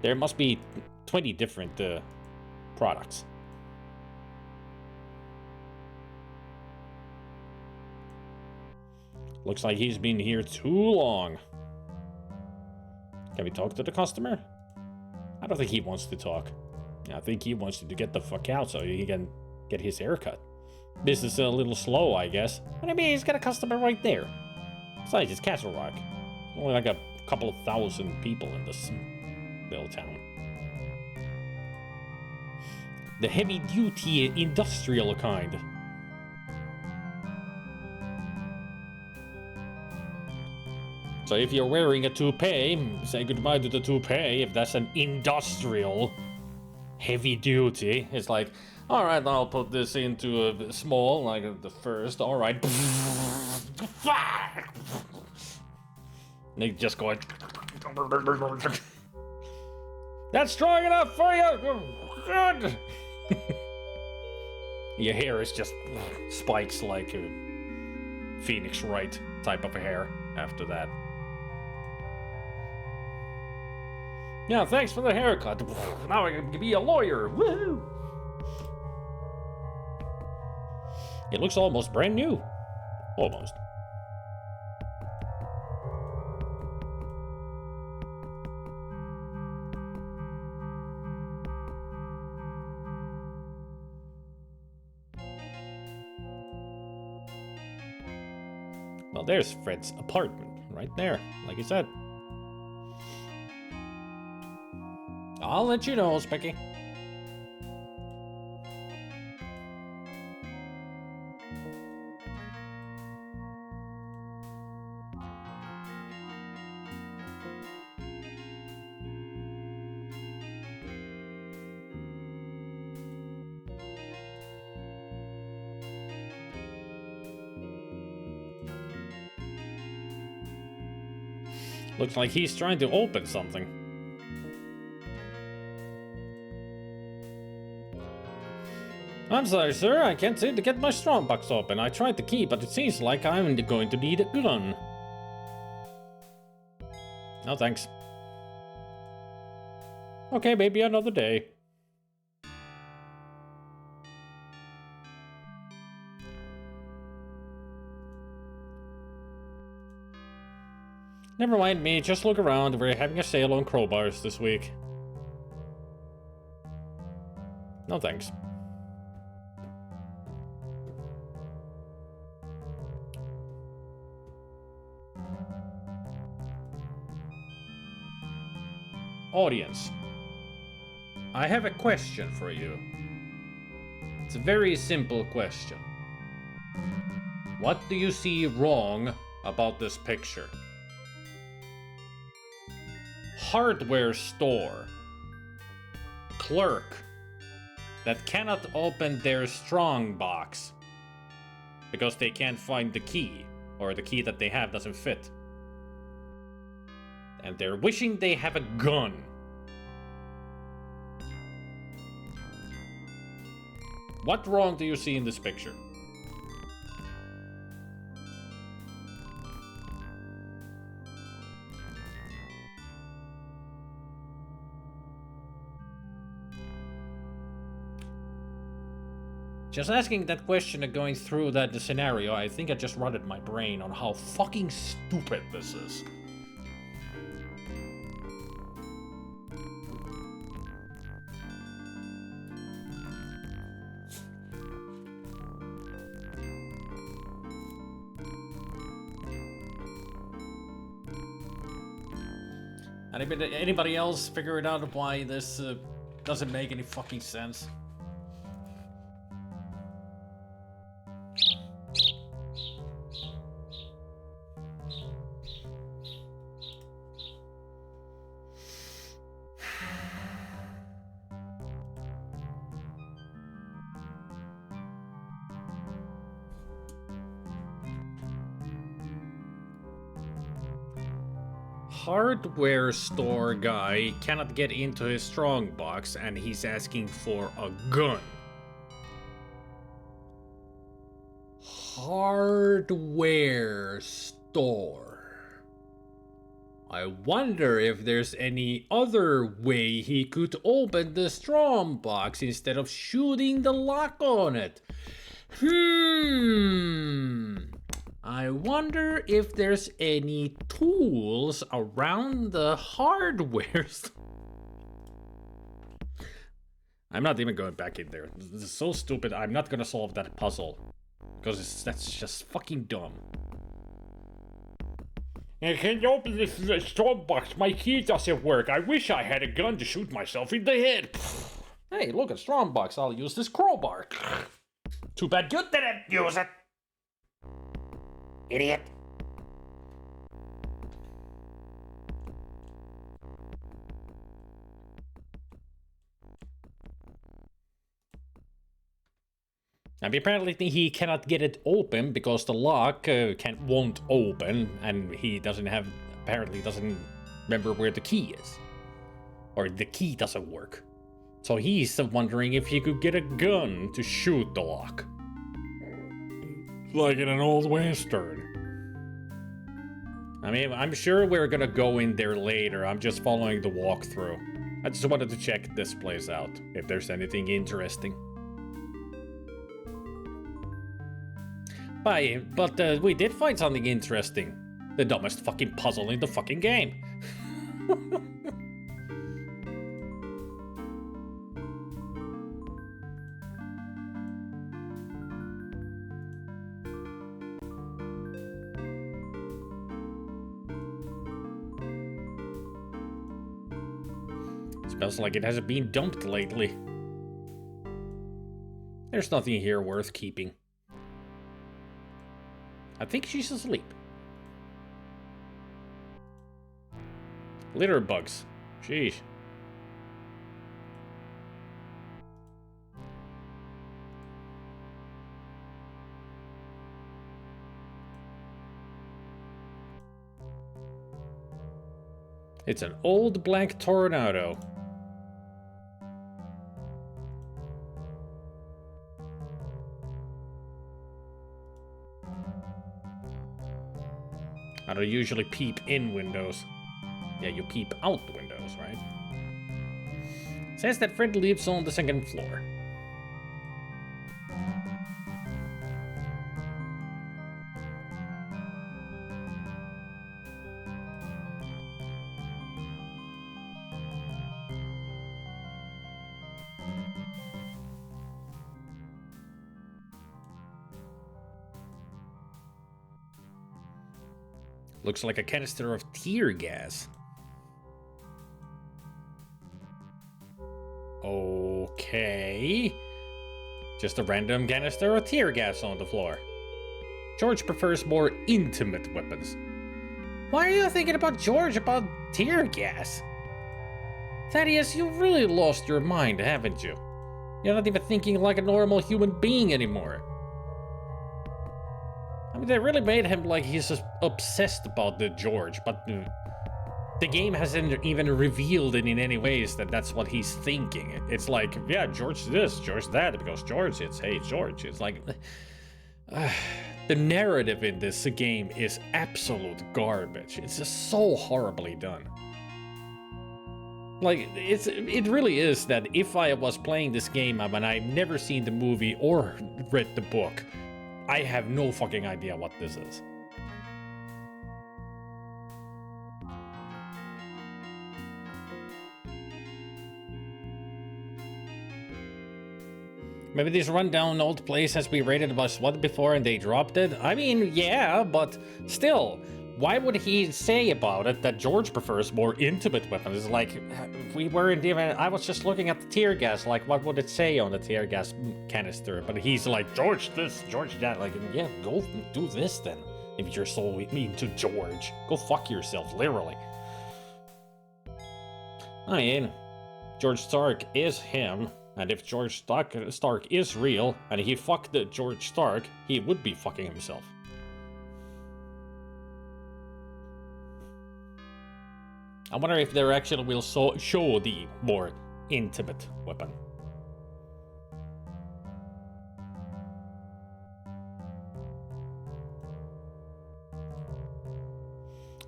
There must be 20 different products. Looks like he's been here too long. Can we talk to the customer? I don't think he wants to talk. I think he wants you to get the fuck out so he can get his haircut. Business is a little slow, I guess. But I mean, he's got a customer right there. Besides, it's Castle Rock. Only like a couple of thousand people in this little town. The heavy-duty industrial kind. So if you're wearing a toupee, say goodbye to the toupee if that's an industrial heavy duty. It's like, all right, I'll put this into a small, like the first, all right. They just go, that's strong enough for you. Good. Your hair is just spikes like a Phoenix Wright type of hair after that. Yeah, thanks for the haircut. Now I can be a lawyer. Woohoo! It looks almost brand new. Almost. Well, there's Fred's apartment right there, like he said. I'll let you know, Specky. Looks like he's trying to open something. I'm sorry, sir. I can't seem to get my strongbox open. I tried the key, but it seems like I'm going to need a gun. No, thanks. Okay, maybe another day. Never mind me, just look around. We're having a sale on crowbars this week. No thanks. Audience, I have a question for you. It's a very simple question. What do you see wrong about this picture? Hardware store. Clerk that cannot open their strong box because they can't find the key, or the key that they have doesn't fit. And they're wishing they have a gun. What wrong do you see in this picture? Just asking that question and going through that scenario, I think I just rotted my brain on how fucking stupid this is. Anybody else figure it out why this doesn't make any fucking sense? hardware store guy cannot get into his strongbox and he's asking for a gun. Hardware store. I wonder if there's any other way he could open the strongbox instead of shooting the lock on it. I wonder if there's any tools around the hardware store. I'm not even going back in there. This is so stupid. I'm not gonna solve that puzzle. Because that's just fucking dumb. Can you open this strongbox? My key doesn't work. I wish I had a gun to shoot myself in the head. Hey, look at strongbox. I'll use this crowbar. Too bad you didn't use it. Idiot. And apparently he cannot get it open because the lock won't open, and he apparently doesn't remember where the key is. Or the key doesn't work. So he's wondering if he could get a gun to shoot the lock. Like in an old western. I mean, I'm sure we're gonna go in there later. I'm just following the walkthrough. I just wanted to check this place out, if there's anything interesting. But we did find something interesting. The dumbest fucking puzzle in the fucking game. Smells like it hasn't been dumped lately. There's nothing here worth keeping. I think she's asleep. Litter bugs. Sheesh. It's an old black tornado. I don't usually peep in windows. Yeah, you peep out the windows, right? Says that Fred lives on the second floor. Looks like a canister of tear gas. Okay. Just a random canister of tear gas on the floor. George prefers more intimate weapons. Why are you thinking about George about tear gas? Thaddeus, you've really lost your mind, haven't you? You're not even thinking like a normal human being anymore. I mean, they really made him like he's just obsessed about the George, but the game hasn't even revealed it in any ways that that's what he's thinking. It's like, yeah, George this, George that, because George, it's, hey, George. It's like, the narrative in this game is absolute garbage. It's just so horribly done. Like, it really is that if I was playing this game and I've never seen the movie or read the book, I have no fucking idea what this is. Maybe this rundown old place has been rated by SWAT before and they dropped it? I mean, yeah, but still, why would he say about it that George prefers more intimate weapons? Like, we weren't even, I was just looking at the tear gas, like, what would it say on the tear gas canister? But he's like, George this, George that, like, yeah, go do this then. If you're so mean to George. Go fuck yourself, literally. I mean, George Stark is him. And if George Stark is real, and he fucked George Stark, he would be fucking himself. I wonder if they actually will show the more intimate weapon.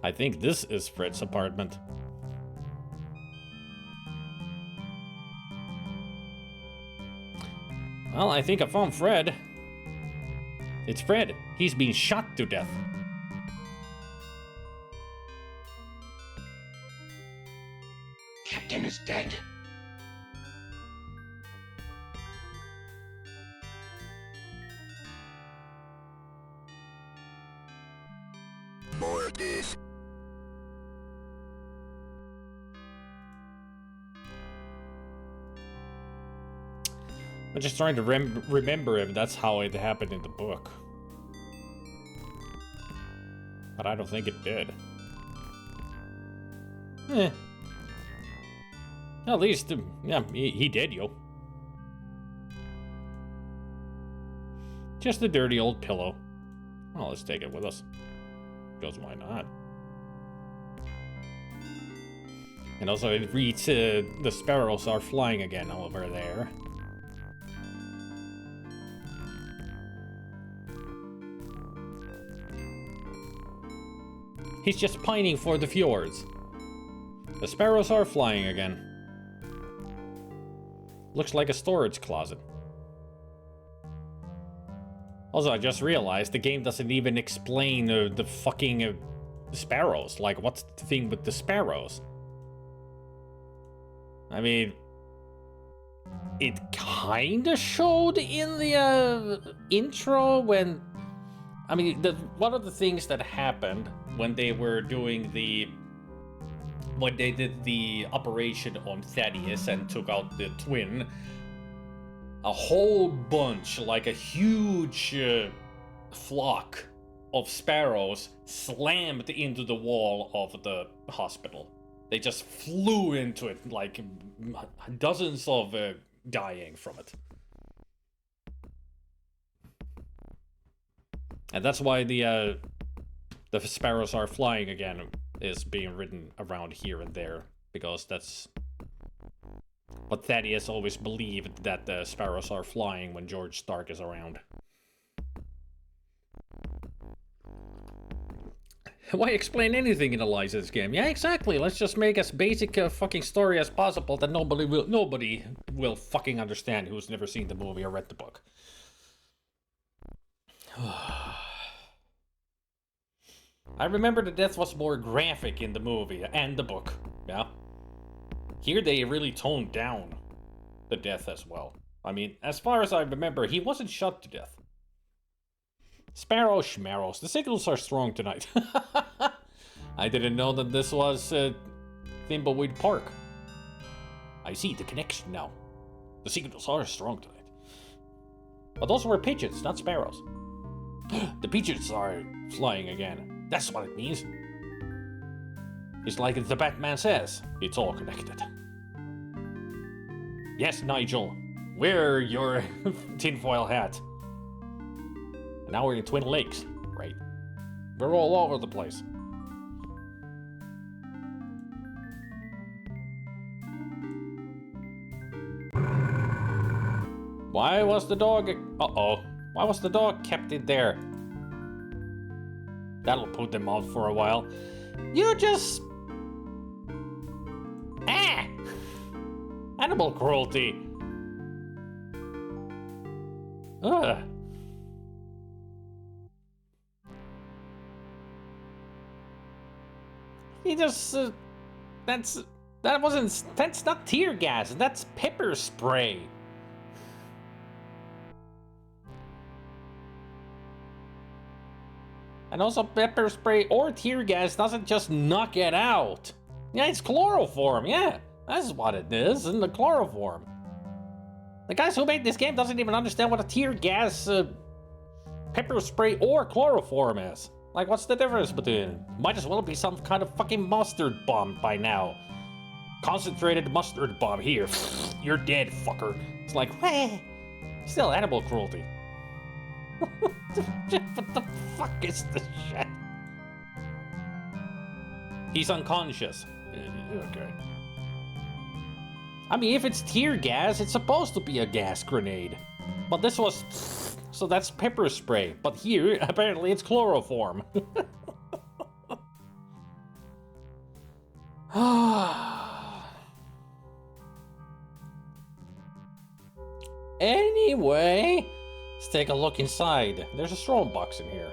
I think this is Fred's apartment. Well, I think I found Fred. It's Fred. He's been shot to death. Captain is dead. More of this. I'm just trying to remember if that's how it happened in the book. But I don't think it did. At least, yeah, he did, yo. Just a dirty old pillow. Well, let's take it with us. Because why not? And also it reads, the sparrows are flying again over there. He's just pining for the fjords. The sparrows are flying again. Looks like a storage closet. Also, I just realized the game doesn't even explain the fucking sparrows. Like, what's the thing with the sparrows? I mean, it kinda showed in the intro when... I mean, one of the things that happened when they were doing when they did the operation on Thaddeus and took out the twin, a whole bunch, like a huge flock of sparrows slammed into the wall of the hospital. They just flew into it, like dozens of dying from it. And that's why the sparrows are flying again is being written around here and there, because that's what Thaddeus always believed, that the sparrows are flying when George Stark is around. Why explain anything in a licensed game? Yeah, exactly. Let's just make as basic a fucking story as possible that nobody will fucking understand who's never seen the movie or read the book. I remember the death was more graphic in the movie and the book, yeah? Here they really toned down the death as well. I mean, as far as I remember, he wasn't shot to death. Sparrow schmarrows, the signals are strong tonight. I didn't know that this was Thimbleweed Park. I see the connection now. The signals are strong tonight. But those were pigeons, not sparrows. The pigeons are flying again. That's what it means. It's like the Batman says, it's all connected. Yes, Nigel, wear your tinfoil hat. Now we're in Twin Lakes, right? We're all over the place. Why was the dog... Uh-oh. Why was the dog kept in there? That'll put them out for a while. You just... Ah! Animal cruelty. Ugh. He just... that's not tear gas. That's pepper spray. And also pepper spray or tear gas doesn't just knock it out. Yeah, it's chloroform, yeah. That's what it is, in the chloroform. The guys who made this game doesn't even understand what a tear gas, pepper spray or chloroform is. Like, what's the difference between? Might as well be some kind of fucking mustard bomb by now. Concentrated mustard bomb here. You're dead, fucker. It's like, still animal cruelty. What the fuck is this shit? He's unconscious. Okay. I mean, if it's tear gas, it's supposed to be a gas grenade. But this was... So that's pepper spray. But here, apparently it's chloroform. Anyway, let's take a look inside. There's a strong box in here.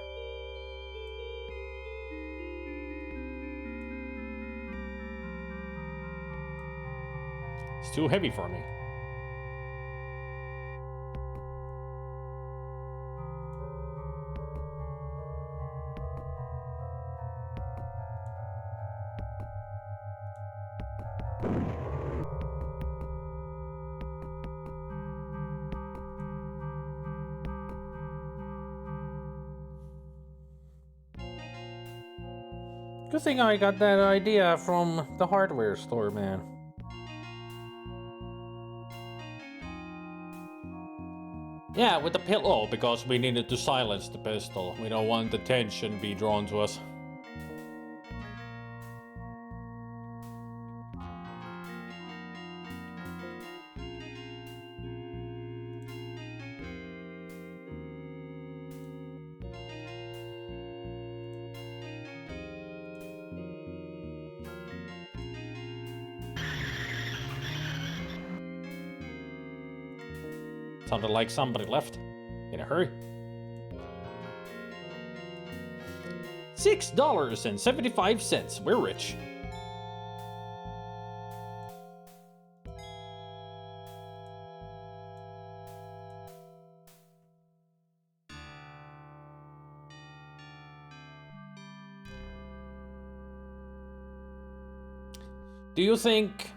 It's too heavy for me. Good thing I got that idea from the hardware store, man. Yeah, with the pillow, because we needed to silence the pistol. We don't want the tension be drawn to us. Sounded like somebody left. In a hurry. $6.75. We're rich. Do you think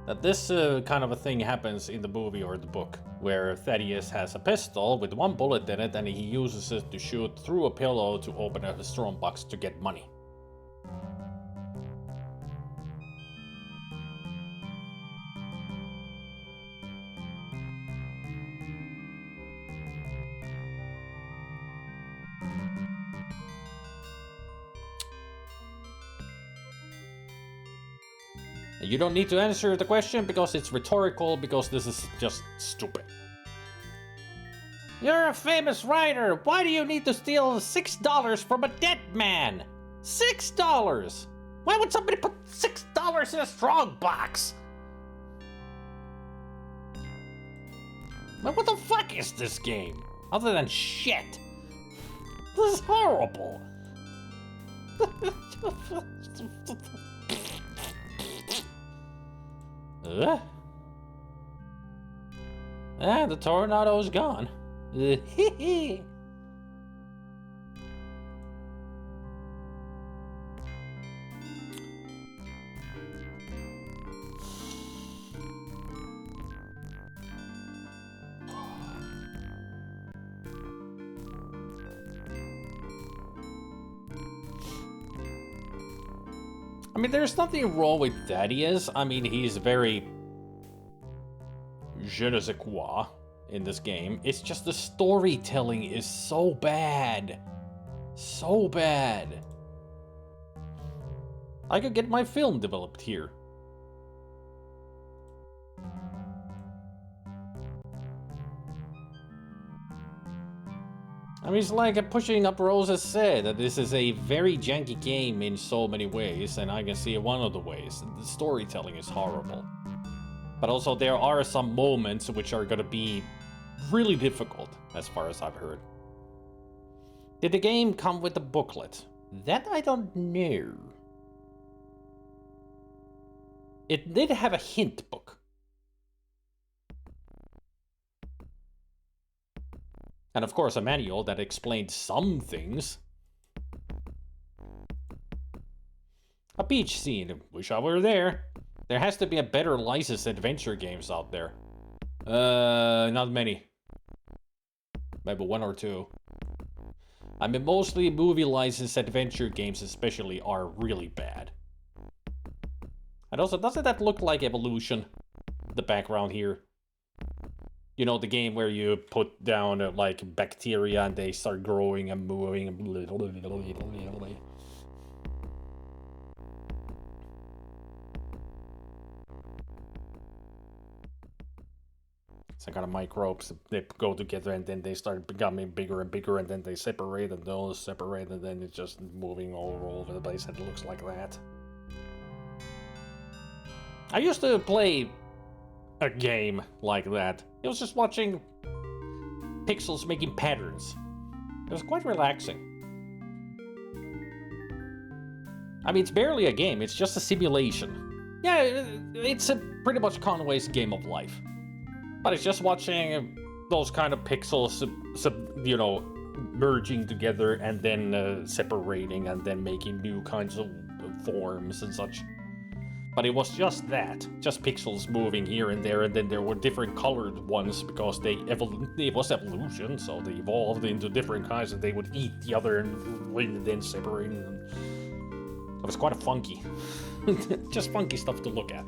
that this kind of a thing happens in the movie or the book, where Thaddeus has a pistol with one bullet in it and he uses it to shoot through a pillow to open a strong box to get money? You don't need to answer the question because it's rhetorical, because this is just stupid. You're a famous writer. Why do you need to steal $6 from a dead man? $6! Why would somebody put $6 in a strong box? Like, what the fuck is this game? Other than shit. This is horrible. The tornado's gone. I mean, there's nothing wrong with Thaddeus. I mean, he's very je ne sais quoi in this game. It's just the storytelling is so bad. So bad. I could get my film developed here. I mean, it's like Pushing Up Roses said, that this is a very janky game in so many ways, and I can see one of the ways. The storytelling is horrible. But also there are some moments which are gonna be really difficult, as far as I've heard. Did the game come with a booklet? That I don't know. It did have a hint book. And of course a manual that explained some things. A beach scene. Wish I were there. There has to be a better licensed adventure games out there. Not many. Maybe one or two. I mean, mostly movie licensed adventure games especially are really bad. And also, doesn't that look like Evolution? The background here. You know, the game where you put down like bacteria and they start growing and moving. some kind of microbes. They go together and then they start becoming bigger and bigger, and then they separate, and those separate, and then it's just moving all over the place, and it looks like that. I used to play a game like that. It was just watching pixels making patterns. It was quite relaxing. I mean, it's barely a game, it's just a simulation. Yeah, it's a pretty much Conway's game of life. But it's just watching those kind of pixels, you know, merging together and then separating and then making new kinds of forms and such. But it was just that, just pixels moving here and there, and then there were different colored ones because it was evolution, so they evolved into different kinds, and they would eat the other and then separate. It was quite funky, just funky stuff to look at.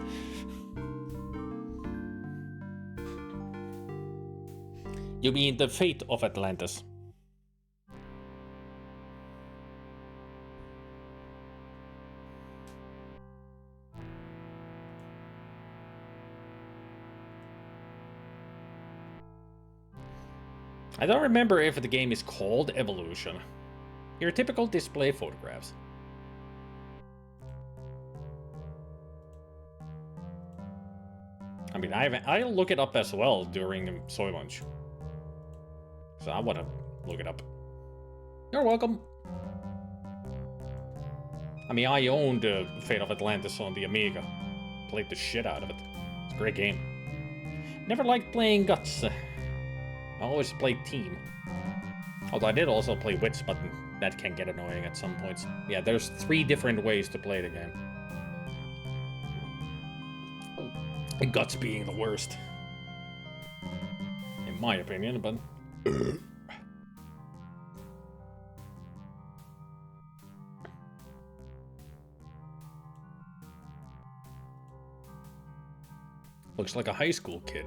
You mean the fate of Atlantis? I don't remember if the game is called Evolution. Your typical display photographs. I mean, I'll look it up as well during Soy Lunch. So I want to look it up. You're welcome. I mean, I owned Fate of Atlantis on the Amiga. Played the shit out of it. It's a great game. Never liked playing Guts. I always played Team. Although I did also play Wits, but that can get annoying at some points. Yeah, there's 3 different ways to play the game. And Guts being the worst. In my opinion, but... Looks like a high school kid.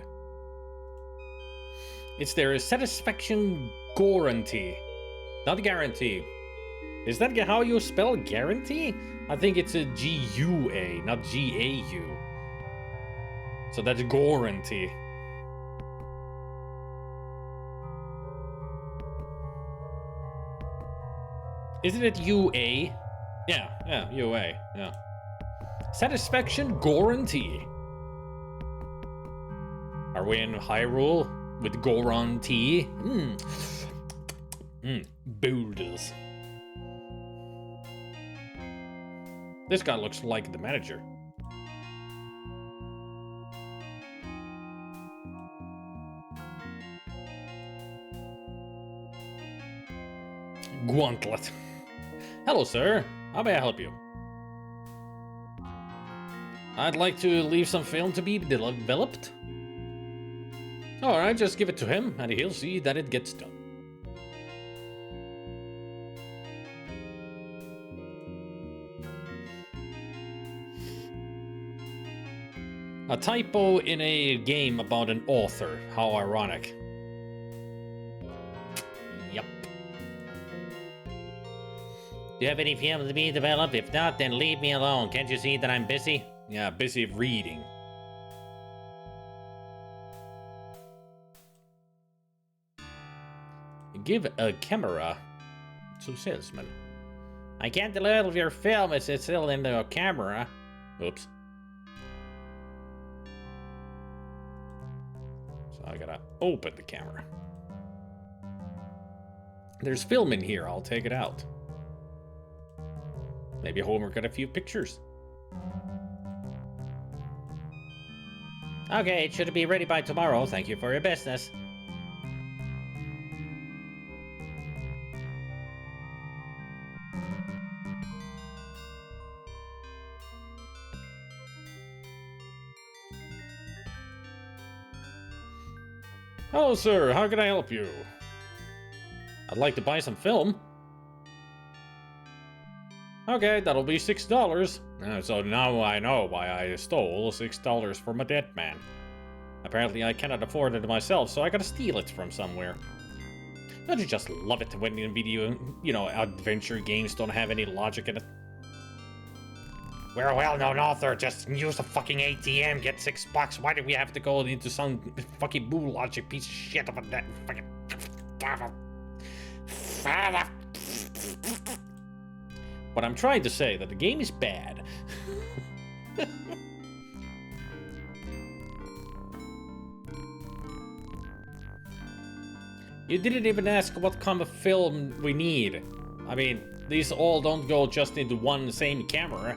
It's their satisfaction guarantee. Not guarantee. Is that how you spell guarantee? I think it's a G-U-A, not G-A-U. So that's guarantee. Isn't it UA? Yeah, UA, yeah. Satisfaction guarantee. Are we in Hyrule with guarantee? Boulders. This guy looks like the manager. Gauntlet. Hello, sir. How may I help you? I'd like to leave some film to be developed. Alright, just give it to him, and he'll see that it gets done. A typo in a game about an author. How ironic. Yep. Do you have any film to be developed? If not, then leave me alone. Can't you see that I'm busy? Yeah, busy reading. Give a camera to salesman. I can't develop your film as it's still in the camera. Oops. So I gotta open the camera. There's film in here, I'll take it out. Maybe Homer got a few pictures. Okay, it should be ready by tomorrow. Thank you for your business. Hello, sir. How can I help you? I'd like to buy some film. Okay, that'll be $6. So now I know why I stole $6 from a dead man. Apparently I cannot afford it myself, so I gotta steal it from somewhere. Don't you just love it when video, adventure games don't have any logic in it? We're a well-known author. Just use the fucking ATM, get $6. Why do we have to go into some fucking Boo Logic piece of shit of a that fucking... But I'm trying to say that the game is bad. You didn't even ask what kind of film we need. I mean, these all don't go just into one same camera.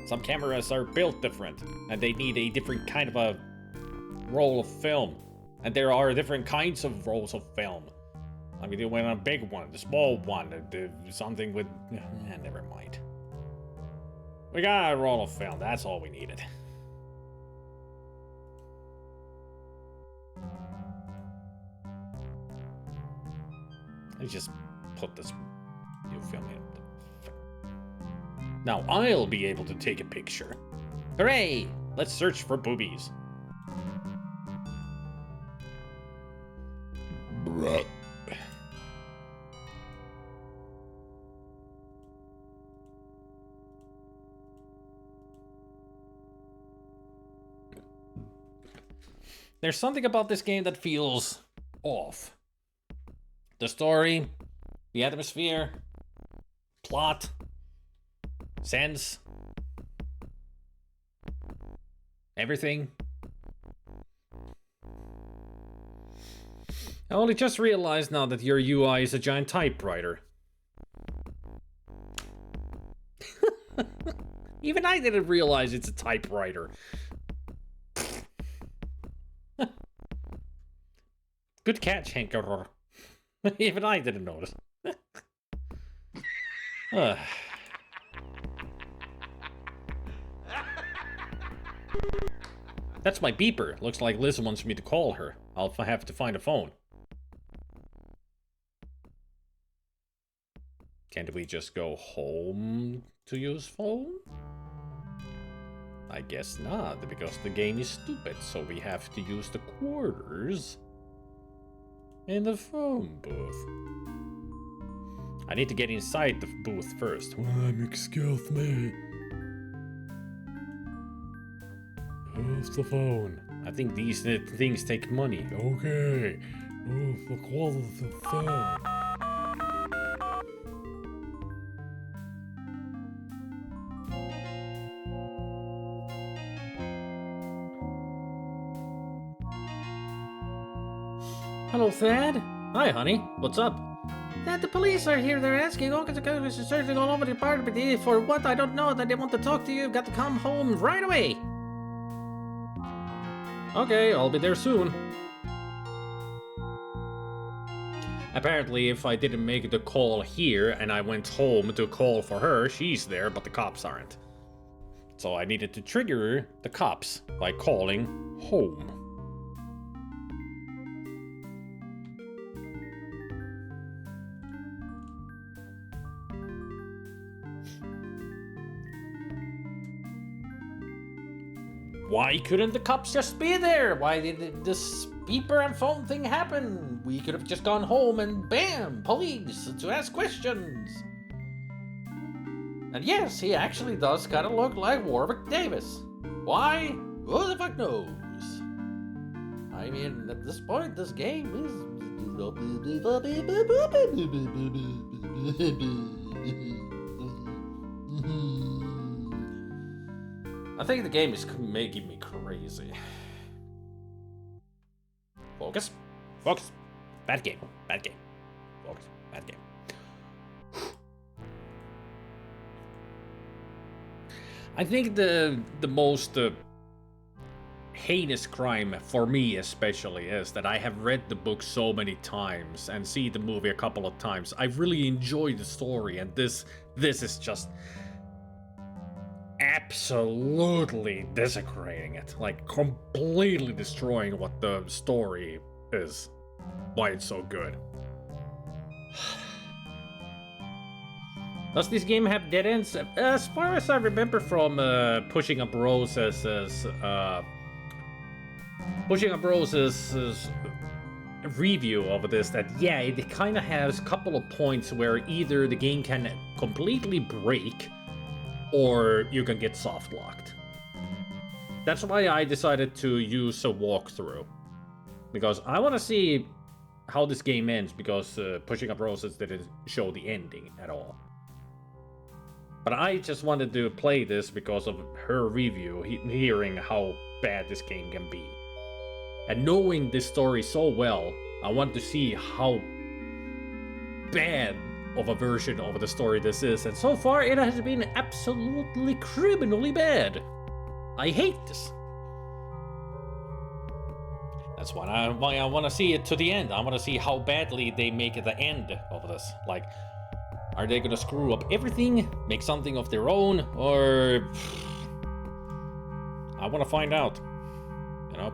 Some cameras are built different, and they need a different kind of a roll of film. And there are different kinds of rolls of film. I mean, they went on a big one, the small one, something with... never mind. We got a roll of film, that's all we needed. Let's just put this new film in. Now I'll be able to take a picture. Hooray! Let's search for boobies. Bruh. There's something about this game that feels off. The story, the atmosphere, plot, sense, everything. I only just realized now that your UI is a giant typewriter. Even I didn't realize it's a typewriter. Good catch, Hanker. Even I didn't notice. That's my beeper. Looks like Liz wants me to call her. I'll have to find a phone. Can't we just go home to use phone? I guess not, because the game is stupid, so we have to use the quarters in the phone booth. I need to get inside the booth first. Excuse me. Who's the phone? I think these things take money. Okay. Who's the quality of the phone? Hello, Thad. Hi, honey. What's up? Thad, the police are here. They're asking all kinds of questions, searching all over the apartment. For what? I don't know. That they want to talk to you. You've got to come home right away. Okay, I'll be there soon. Apparently, if I didn't make the call here and I went home to call for her, she's there, but the cops aren't. So I needed to trigger the cops by calling home. Why couldn't the cops just be there? Why did this beeper and phone thing happen? We could have just gone home and bam, police to ask questions. And yes, he actually does kind of look like Warwick Davis. Why? Who the fuck knows? I mean, at this point, this game is... I think the game is making me crazy. Focus. Focus. Bad game. Bad game. Focus. Bad game. I think the most heinous crime for me especially is that I have read the book so many times and see the movie a couple of times. I really enjoy the story, and this is just absolutely desecrating it, like completely destroying what the story is, why it's so good. Does this game have dead ends? As far as I remember from Pushing Up Roses' review of this, that yeah, it kind of has a couple of points where either the game can completely break, or you can get soft locked. That's why I decided to use a walkthrough, because I want to see how this game ends, because Pushing Up Roses didn't show the ending at all. But I just wanted to play this because of her review, hearing how bad this game can be. And knowing this story so well, I want to see how bad of a version of the story this is. And so far, it has been absolutely criminally bad. I hate this. That's why I want to see it to the end. I want to see how badly they make the end of this. Like, are they gonna screw up everything, make something of their own, or... I want to find out, you know?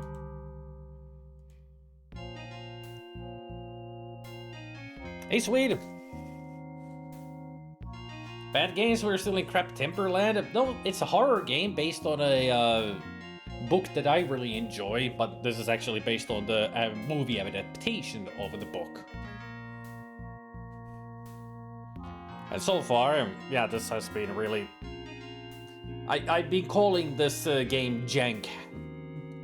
Hey, Swede! Bad games were still in crap Timberland? No, it's a horror game based on a book that I really enjoy, but this is actually based on the movie adaptation of the book. And so far, yeah, this has been really... I've been calling this game jank.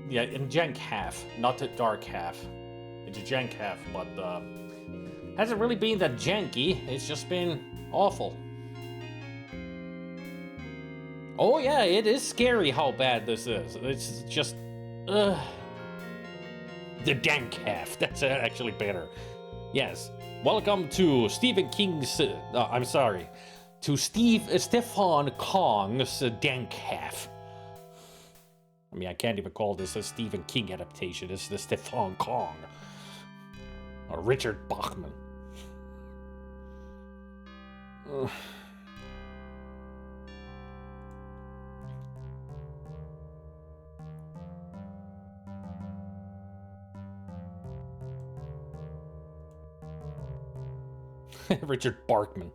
Yeah, in jank half, not the dark half. It's a jank half, but hasn't really been that janky. It's just been awful. Oh yeah, it is scary how bad this is. It's just... the dank half. That's actually better. Yes. Welcome to Stephen King's... I'm sorry. To Stefan Kong's dank half. I mean, I can't even call this a Stephen King adaptation. It's the Stefan Kong. Or Richard Bachman. Richard Barkman.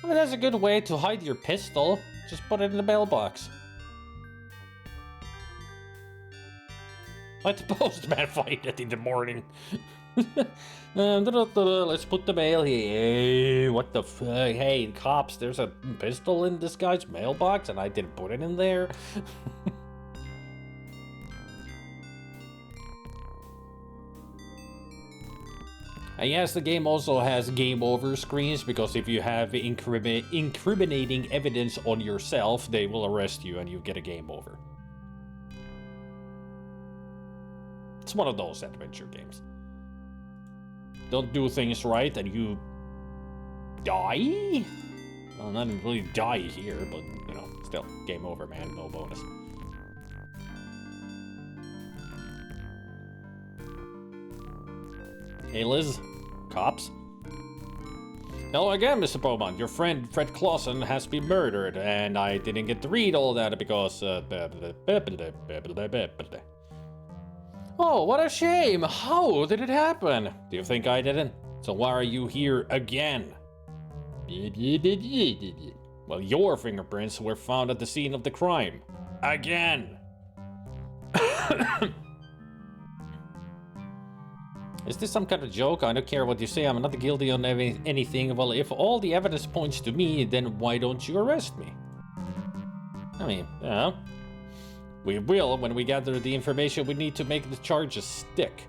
I mean, that's a good way to hide your pistol. Just put it in the mailbox. Let the postman find it in the morning. Let's put the mail here. Hey, what the fuck? Hey, cops, there's a pistol in this guy's mailbox and I didn't put it in there. And yes, the game also has game over screens, because if you have incriminating evidence on yourself, they will arrest you and you get a game over. It's one of those adventure games. Don't do things right and you die? Well, not really die here, but, you know, still, game over, man, no bonus. Hey, Liz. Cops? Hello again, Mr. Bowman. Your friend Fred Clausen has been murdered, and I didn't get to read all that because... Oh, what a shame! How did it happen? Do you think I didn't? So why are you here again? Well, your fingerprints were found at the scene of the crime. Again! Is this some kind of joke? I don't care what you say, I'm not guilty on anything. Well, if all the evidence points to me, then why don't you arrest me? I mean, yeah. We will when we gather the information we need to make the charges stick.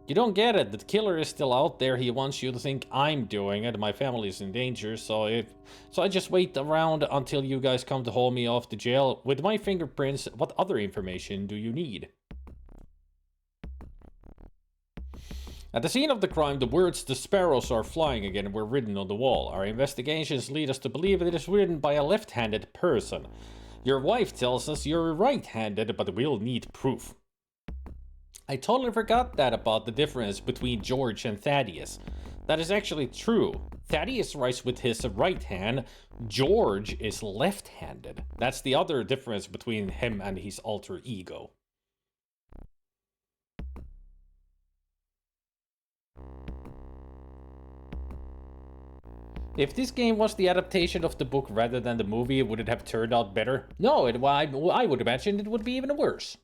You don't get it. The killer is still out there. He wants you to think I'm doing it. My family's in danger, so I just wait around until you guys come to haul me off to jail. With my fingerprints, what other information do you need? At the scene of the crime, the words "the sparrows are flying again" were written on the wall. Our investigations lead us to believe it is written by a left-handed person. Your wife tells us you're right-handed, but we'll need proof. I totally forgot that about the difference between George and Thaddeus. That is actually true. Thaddeus writes with his right hand. George is left-handed. That's the other difference between him and his alter ego. If this game was the adaptation of the book rather than the movie, would it have turned out better? No, I would imagine it would be even worse.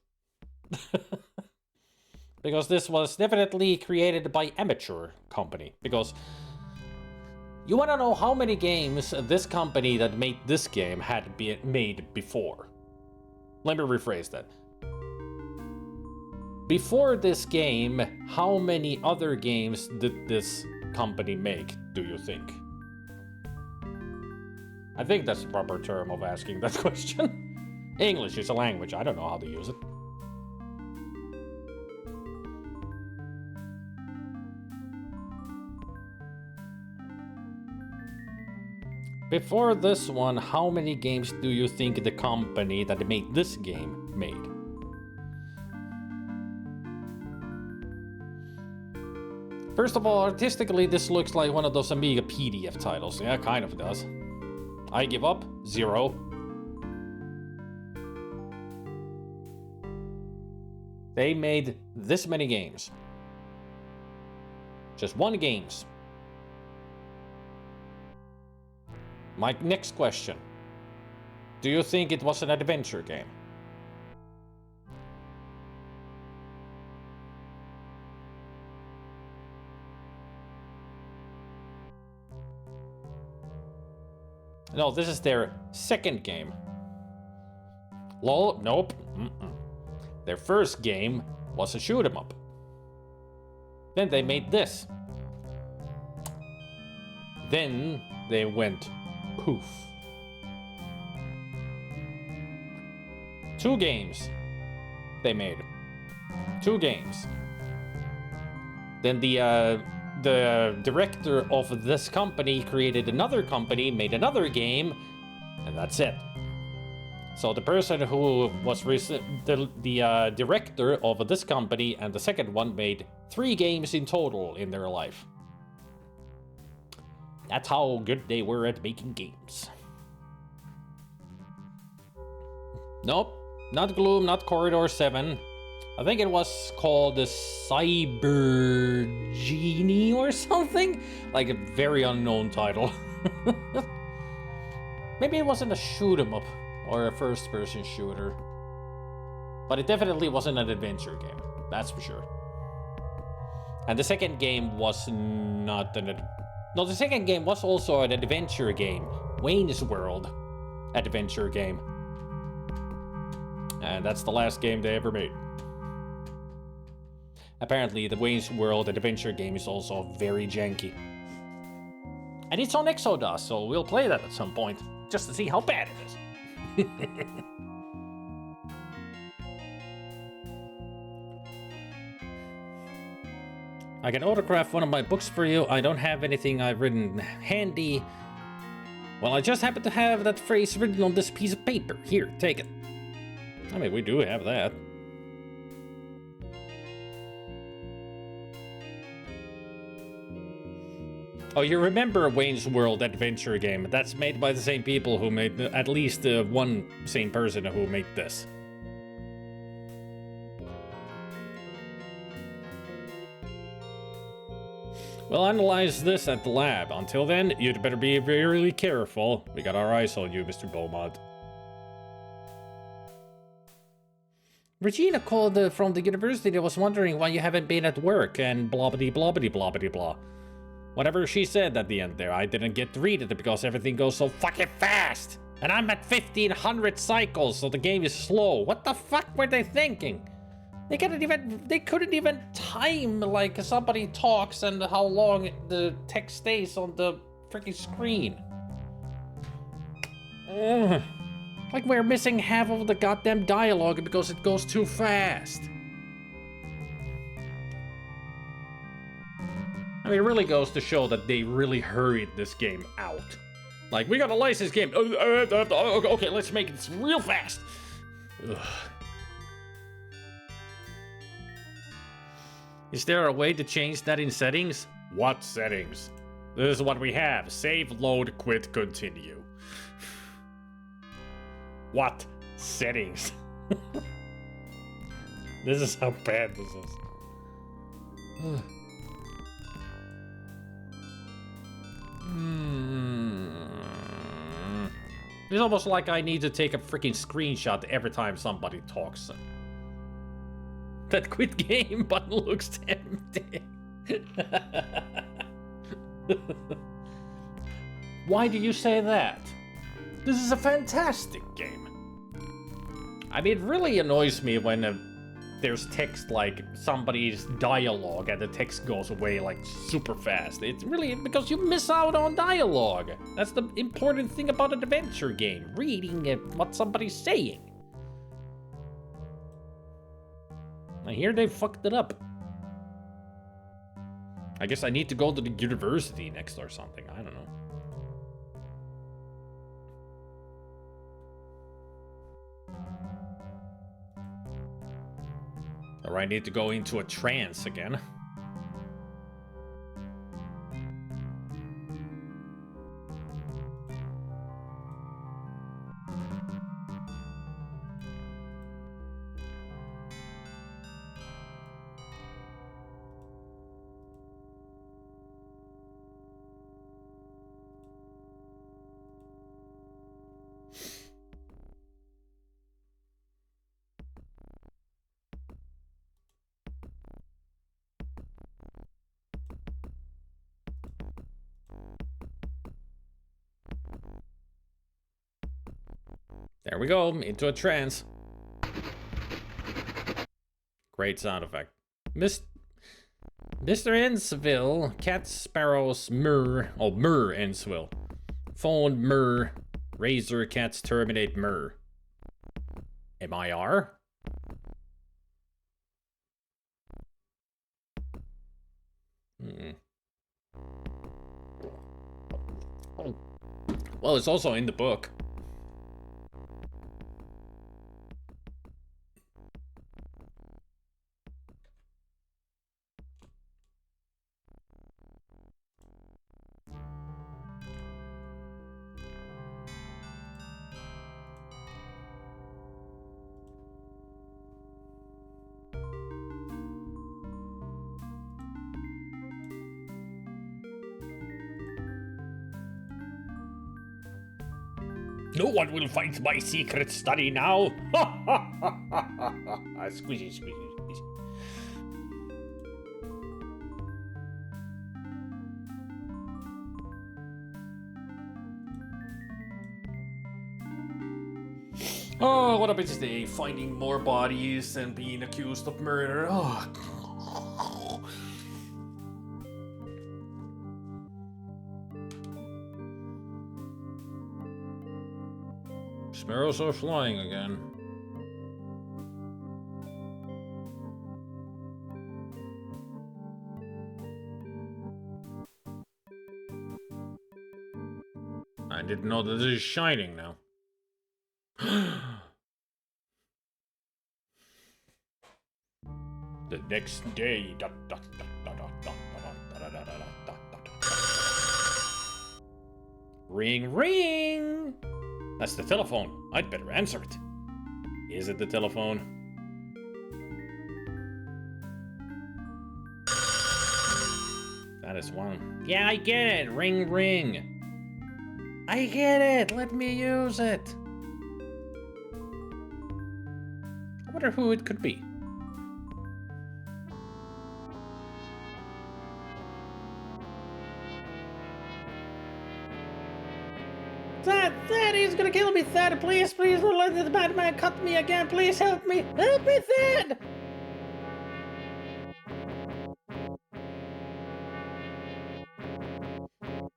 Because this was definitely created by amateur company. Because you want to know how many games this company that made this game had been made before. Let me rephrase that. Before this game, how many other games did this company make, do you think? I think that's the proper term of asking that question. English is a language, I don't know how to use it. Before this one, how many games do you think the company that made this game made? First of all, artistically, this looks like one of those Amiga PDF titles. Yeah, kind of does. I give up. 0. They made this many games. Just 1 games. My next question. Do you think it was an adventure game? No, this is their second game. Lol, nope. Their first game was a shoot 'em up. Then they made this. Then they went poof. 2 games they made. 2 games. Then the director of this company created another company, made another game, and that's it. So the person who was the director of this company and the second one made 3 games in total in their life. That's how good they were at making games. Nope, not Gloom, not Corridor 7. I think it was called the Cyber Genie or something? Like a very unknown title. Maybe it wasn't a shoot 'em up or a first-person shooter. But it definitely wasn't an adventure game, that's for sure. And the second game was not No, the second game was also an adventure game. Wayne's World adventure game. And that's the last game they ever made. Apparently, the Wayne's World adventure game is also very janky. And it's on Exodus, so we'll play that at some point, just to see how bad it is. I can autograph one of my books for you. I don't have anything I've written handy. Well, I just happen to have that phrase written on this piece of paper. Here, take it. I mean, we do have that. Oh, you remember Wayne's World adventure game? That's made by the same people who made, at least one same person who made this. We'll analyze this at the lab. Until then, you'd better be really careful. We got our eyes on you, Mr. Beaumont. Regina called from the university that was wondering why you haven't been at work and blobbity blobbity blobbity blah. Whatever she said at the end there, I didn't get to read it because everything goes so fucking fast. And I'm at 1500 cycles, so the game is slow. What the fuck were they thinking? They couldn't even time like somebody talks and how long the text stays on the freaking screen. Like we're missing half of the goddamn dialogue because it goes too fast. I mean, it really goes to show that they really hurried this game out. Like, we got a licensed game. Okay, let's make it real fast. Ugh. Is there a way to change that in settings? What settings? This is what we have. Save, load, quit, continue. What settings? This is how bad this is. It's almost like I need to take a freaking screenshot every time somebody talks. That quit game button looks tempting. Why do you say that? This is a fantastic game. I mean, it really annoys me when there's text like somebody's dialogue and the text goes away like super fast. It's really because you miss out on dialogue. That's the important thing about an adventure game, reading what somebody's saying. I hear they fucked it up. I guess I need to go to the university next or something, I don't know. Or I need to go into a trance again. There we go, into a trance. Great sound effect. Mr. Ensville, Cat Sparrow's Murr Ensville. Phone Murr, Razor Cats Terminate Murr. MIR? Well, it's also in the book. No one will find my secret study now. Squeezy, squeezy, squeezy. Oh, what a bitch day. Finding more bodies and being accused of murder. Oh. Sparrows are flying again. I didn't know that it is shining now. The next day. Ring, ring! That's the telephone. I'd better answer it. Is it the telephone? That is one. Yeah, I get it. Ring, ring. I get it. Let me use it. I wonder who it could be. Thad, he's gonna kill me, Thad. Please, please, don't let the bad man cut me again. Please help me. Help me, Thad!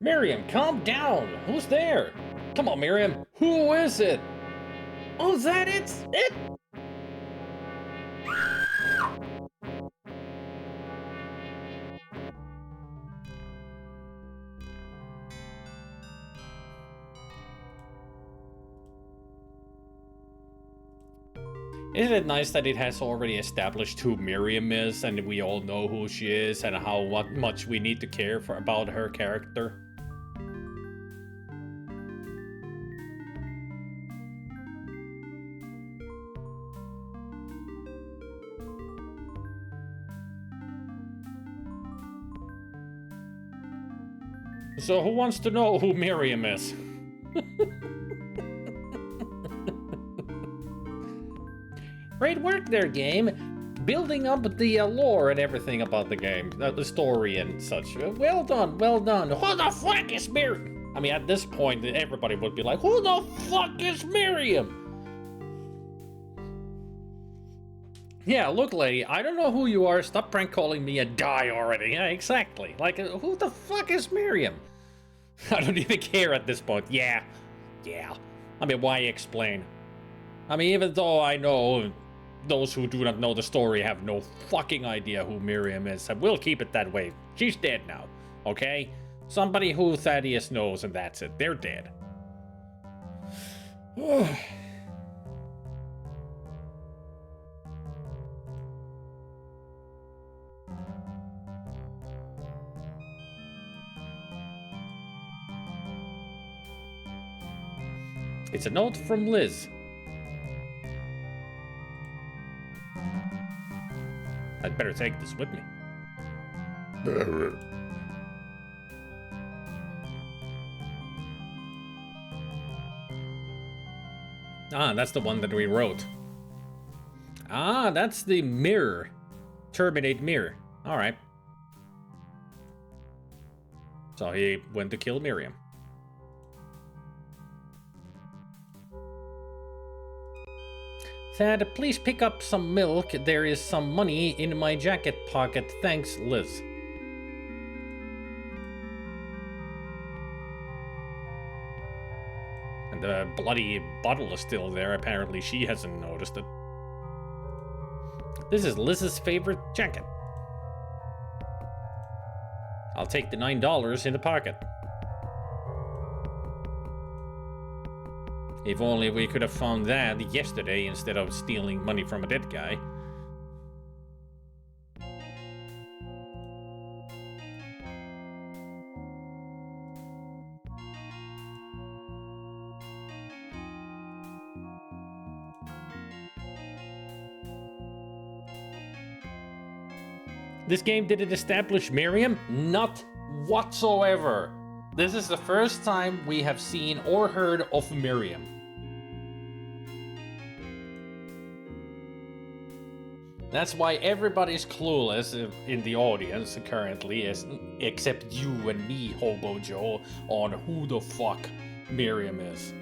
Miriam, calm down. Who's there? Come on, Miriam. Who is it? Oh, Thad, it's it. Isn't it nice that it has already established who Miriam is, and we all know who she is, and how much we need to care for about her character? So who wants to know who Miriam is? Great work there, game. Building up the lore and everything about the game, the story and such. Well done, well done. Who the fuck is Miriam? I mean, at this point, everybody would be like, who the fuck is Miriam? Yeah, look, lady, I don't know who you are. Stop prank calling me and die already. Yeah, exactly. Like, who the fuck is Miriam? I don't even care at this point. Yeah. I mean, why explain? I mean, even though I know those who do not know the story have no fucking idea who Miriam is, I will keep it that way. She's dead now, okay? Somebody who Thaddeus knows, and that's it. They're dead. It's a note from Liz. I'd better take this with me. Ah, that's the one that we wrote. Ah, that's the mirror. Terminate mirror. Alright. So he went to kill Miriam. Thad, please pick up some milk. There is some money in my jacket pocket. Thanks, Liz. And the bloody bottle is still there. Apparently she hasn't noticed it. This is Liz's favorite jacket. I'll take the $9 in the pocket. If only we could have found that yesterday instead of stealing money from a dead guy. This game didn't establish Miriam? Not whatsoever. This is the first time we have seen or heard of Miriam. That's why everybody's clueless in the audience currently, except you and me, Hobo Joe, on who the fuck Miriam is.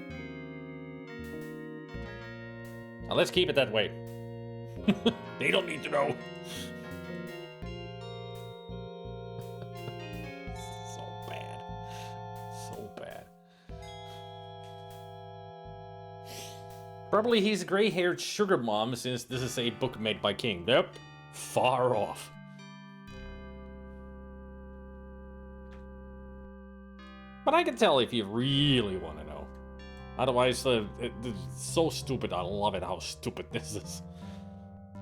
Now let's keep it that way. They don't need to know. Probably he's a gray-haired sugar mom since this is a book made by King. Yep, far off. But I can tell if you really want to know. Otherwise, it's so stupid. I love it how stupid this is.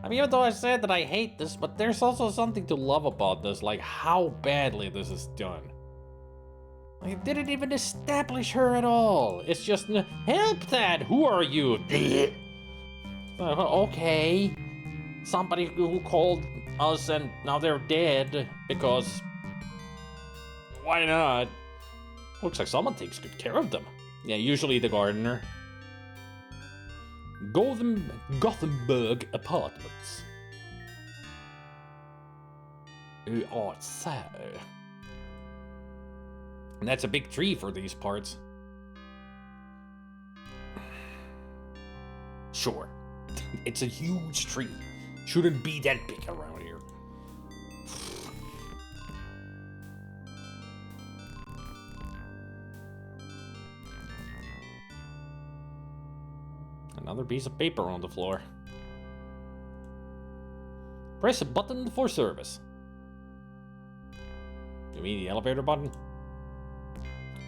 I mean, even though I said that I hate this, but there's also something to love about this, like how badly this is done. It didn't even establish her at all. It's just, help Thad, who are you? Okay. Somebody who called us and now they're dead because... Why not? Looks like someone takes good care of them. Yeah, usually the gardener. Gothenburg Apartments. Oh, so... And that's a big tree for these parts. Sure. It's a huge tree. Shouldn't be that big around here. Another piece of paper on the floor. Press a button for service. You mean the elevator button?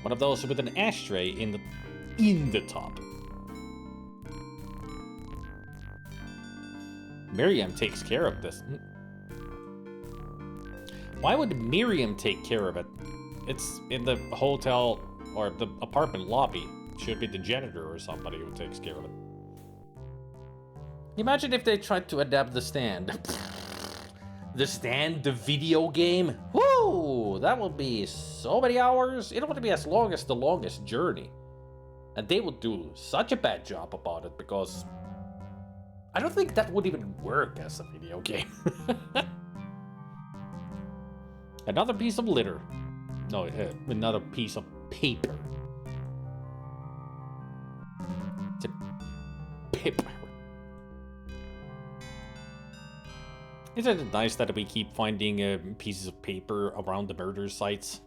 One of those with an ashtray in the top. Miriam takes care of this. Why would Miriam take care of it? It's in the hotel or the apartment lobby. Should be the janitor or somebody who takes care of it. Imagine if they tried to adapt the stand. The Stand, the video game. Woo! That will be so many hours. It would be as long as The Longest Journey. And they would do such a bad job about it because I don't think that would even work as a video game. Another piece of litter. No, another piece of paper. It's a paper. Isn't it nice that we keep finding pieces of paper around the murder sites?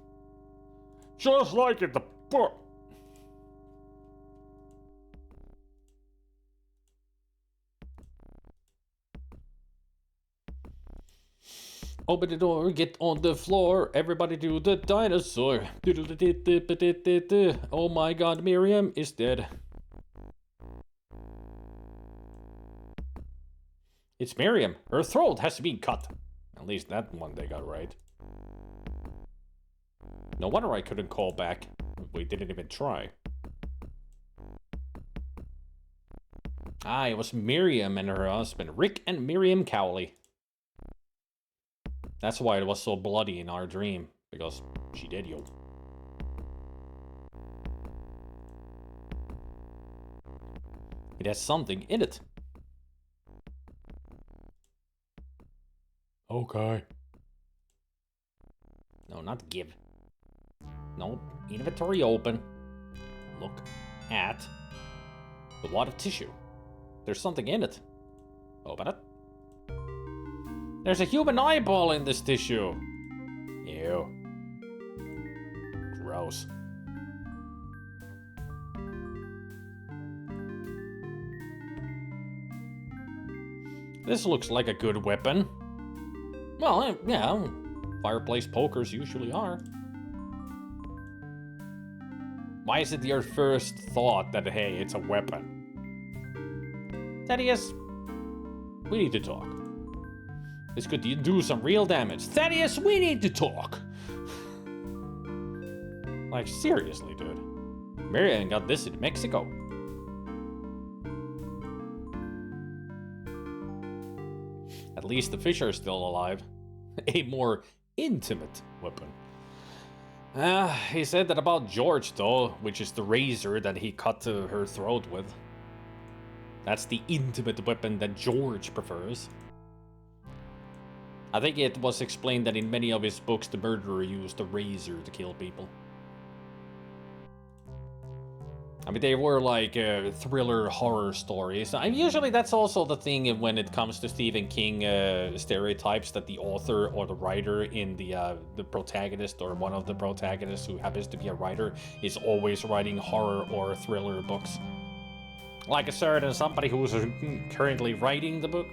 Just like in the book. Open the door, get on the floor, everybody do the dinosaur. Oh my god, Miriam is dead. It's Miriam. Her throat has been cut. At least that one they got right. No wonder I couldn't call back. We didn't even try. Ah, it was Miriam and her husband, Rick and Miriam Cowley. That's why it was so bloody in our dream, because she did, yo. It has something in it. Okay. No, not give. No, inventory open. Look at the wad of tissue. There's something in it. Open it. There's a human eyeball in this tissue. Ew. Gross. This looks like a good weapon. Well, yeah, fireplace pokers usually are. Why is it your first thought that, hey, it's a weapon? Thaddeus, we need to talk. This could do some real damage. Thaddeus, we need to talk! Like, seriously, dude. Marianne got this in Mexico. At least the fish are still alive. A more intimate weapon. He said that about George, though, which is the razor that he cut her throat with. That's the intimate weapon that George prefers. I think it was explained that in many of his books, the murderer used a razor to kill people. I mean, they were like thriller horror stories. I mean, usually that's also the thing when it comes to Stephen King stereotypes, that the author or the writer in the protagonist or one of the protagonists who happens to be a writer is always writing horror or thriller books. Like a certain somebody who's currently writing the book.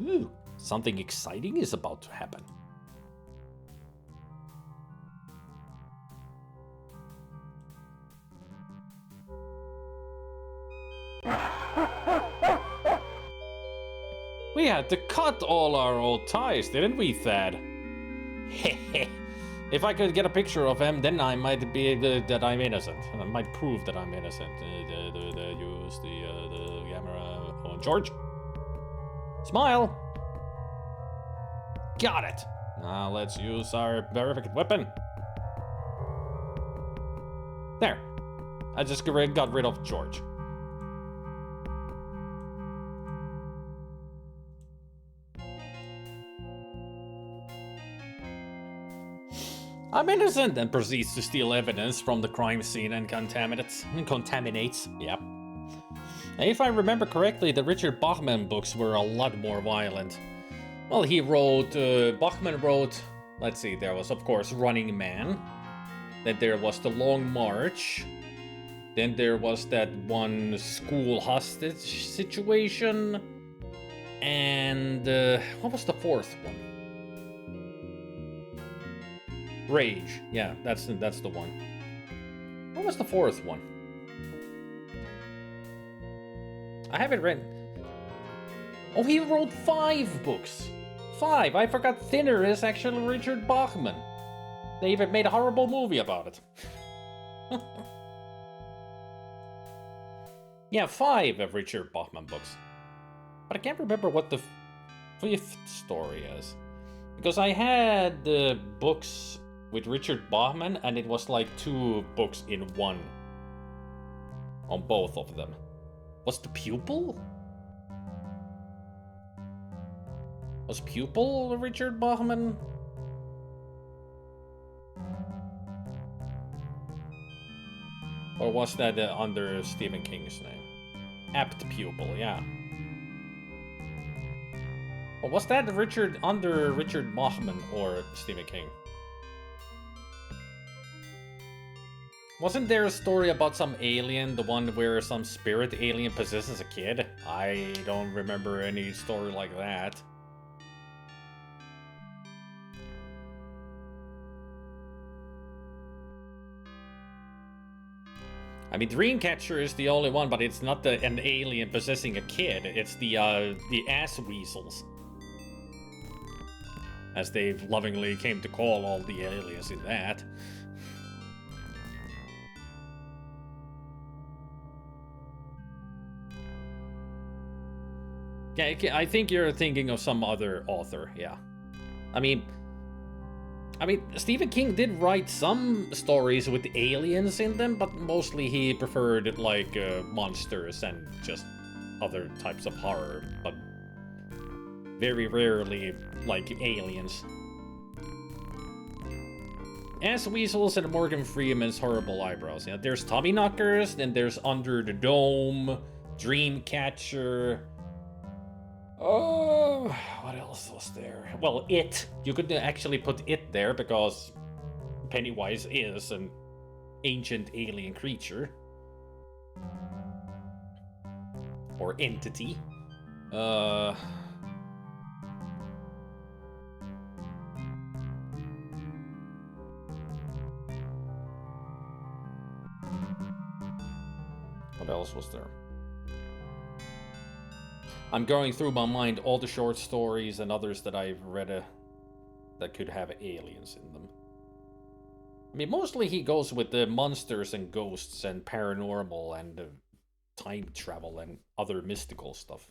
Ooh, something exciting is about to happen. We had to cut all our old ties, didn't we, Thad? If I could get a picture of him, then I might be that I'm innocent. I might prove that I'm innocent. Use the camera on George. Smile. Got it. Now let's use our perfect weapon. There. I just got rid of George. I'm innocent, and proceeds to steal evidence from the crime scene and contaminates. Yep. If I remember correctly, the Richard Bachman books were a lot more violent. Well, he wrote, Bachman wrote, let's see, there was, of course, Running Man. Then there was The Long March. Then there was that one school hostage situation. And, what was the fourth one? Rage. Yeah, that's the one. What was the fourth one? I have it written. Oh, he wrote 5 books. 5. I forgot Thinner is actually Richard Bachman. They even made a horrible movie about it. Yeah, 5 of Richard Bachman books. But I can't remember what the 5th story is. Because I had the books with Richard Bachman, and it was like 2 books in one. On both of them. Was the Pupil? Was Pupil Richard Bachman? Or was that under Stephen King's name? Apt Pupil, yeah. Or was that under Richard Bachman or Stephen King? Wasn't there a story about some alien, the one where some spirit alien possesses a kid? I don't remember any story like that. I mean, Dreamcatcher is the only one, but it's not an alien possessing a kid. It's the ass weasels, as they lovingly came to call all the aliens in that. Yeah, I think you're thinking of some other author. Yeah, I mean, Stephen King did write some stories with aliens in them, but mostly he preferred, like, monsters and just other types of horror, but very rarely, like, aliens. Ass Weasels and Morgan Freeman's horrible eyebrows. Yeah, there's Tommyknockers, then there's Under the Dome, Dreamcatcher. Oh, what else was there? Well, It. You could actually put It there because Pennywise is an ancient alien creature. Or entity. What else was there? I'm going through my mind all the short stories and others that I've read that could have aliens in them. I mean, mostly he goes with the monsters and ghosts and paranormal and time travel and other mystical stuff.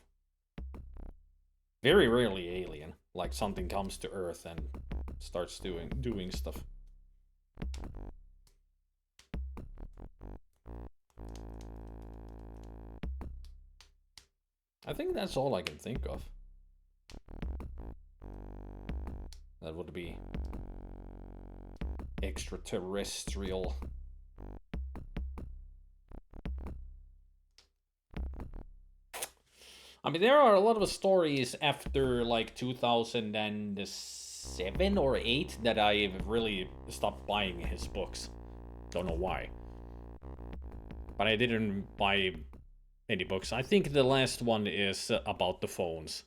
Very rarely alien, like something comes to Earth and starts doing stuff. I think that's all I can think of. That would be extraterrestrial. I mean, there are a lot of stories after like 2007 or 8 that I've really stopped buying his books. Don't know why. But I didn't buy any books. I think the last one is about the phones.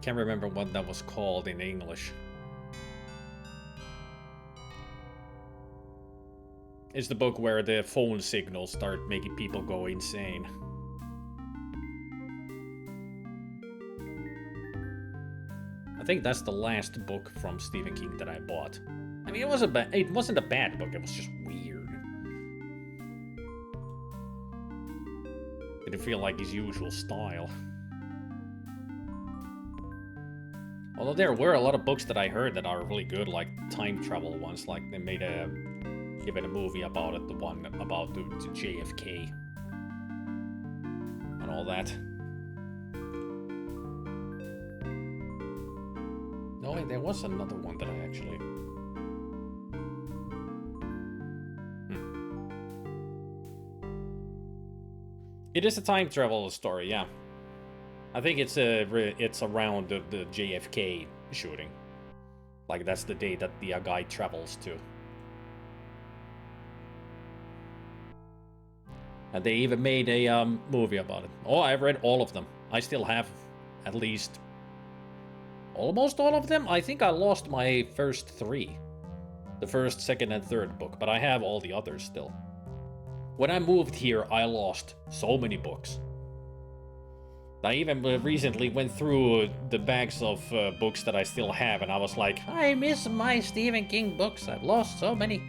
Can't remember what that was called in English. It's the book where the phone signals start making people go insane. I think that's the last book from Stephen King that I bought. I mean, it wasn't a bad book, it was just weird. Didn't feel like his usual style. Although there were a lot of books that I heard that are really good, like time travel ones, like they made given a movie about it, the one about the JFK and all that. No, wait, there was another one that I actually... It is a time travel story, yeah. I think it's around the JFK shooting. Like, that's the day that the guy travels to. And they even made a movie about it. Oh, I've read all of them. I still have at least almost all of them. I think I lost my first 3. The first, second, and third book, but I have all the others still. When I moved here, I lost so many books. I even recently went through the bags of books that I still have, and I was like, I miss my Stephen King books. I've lost so many.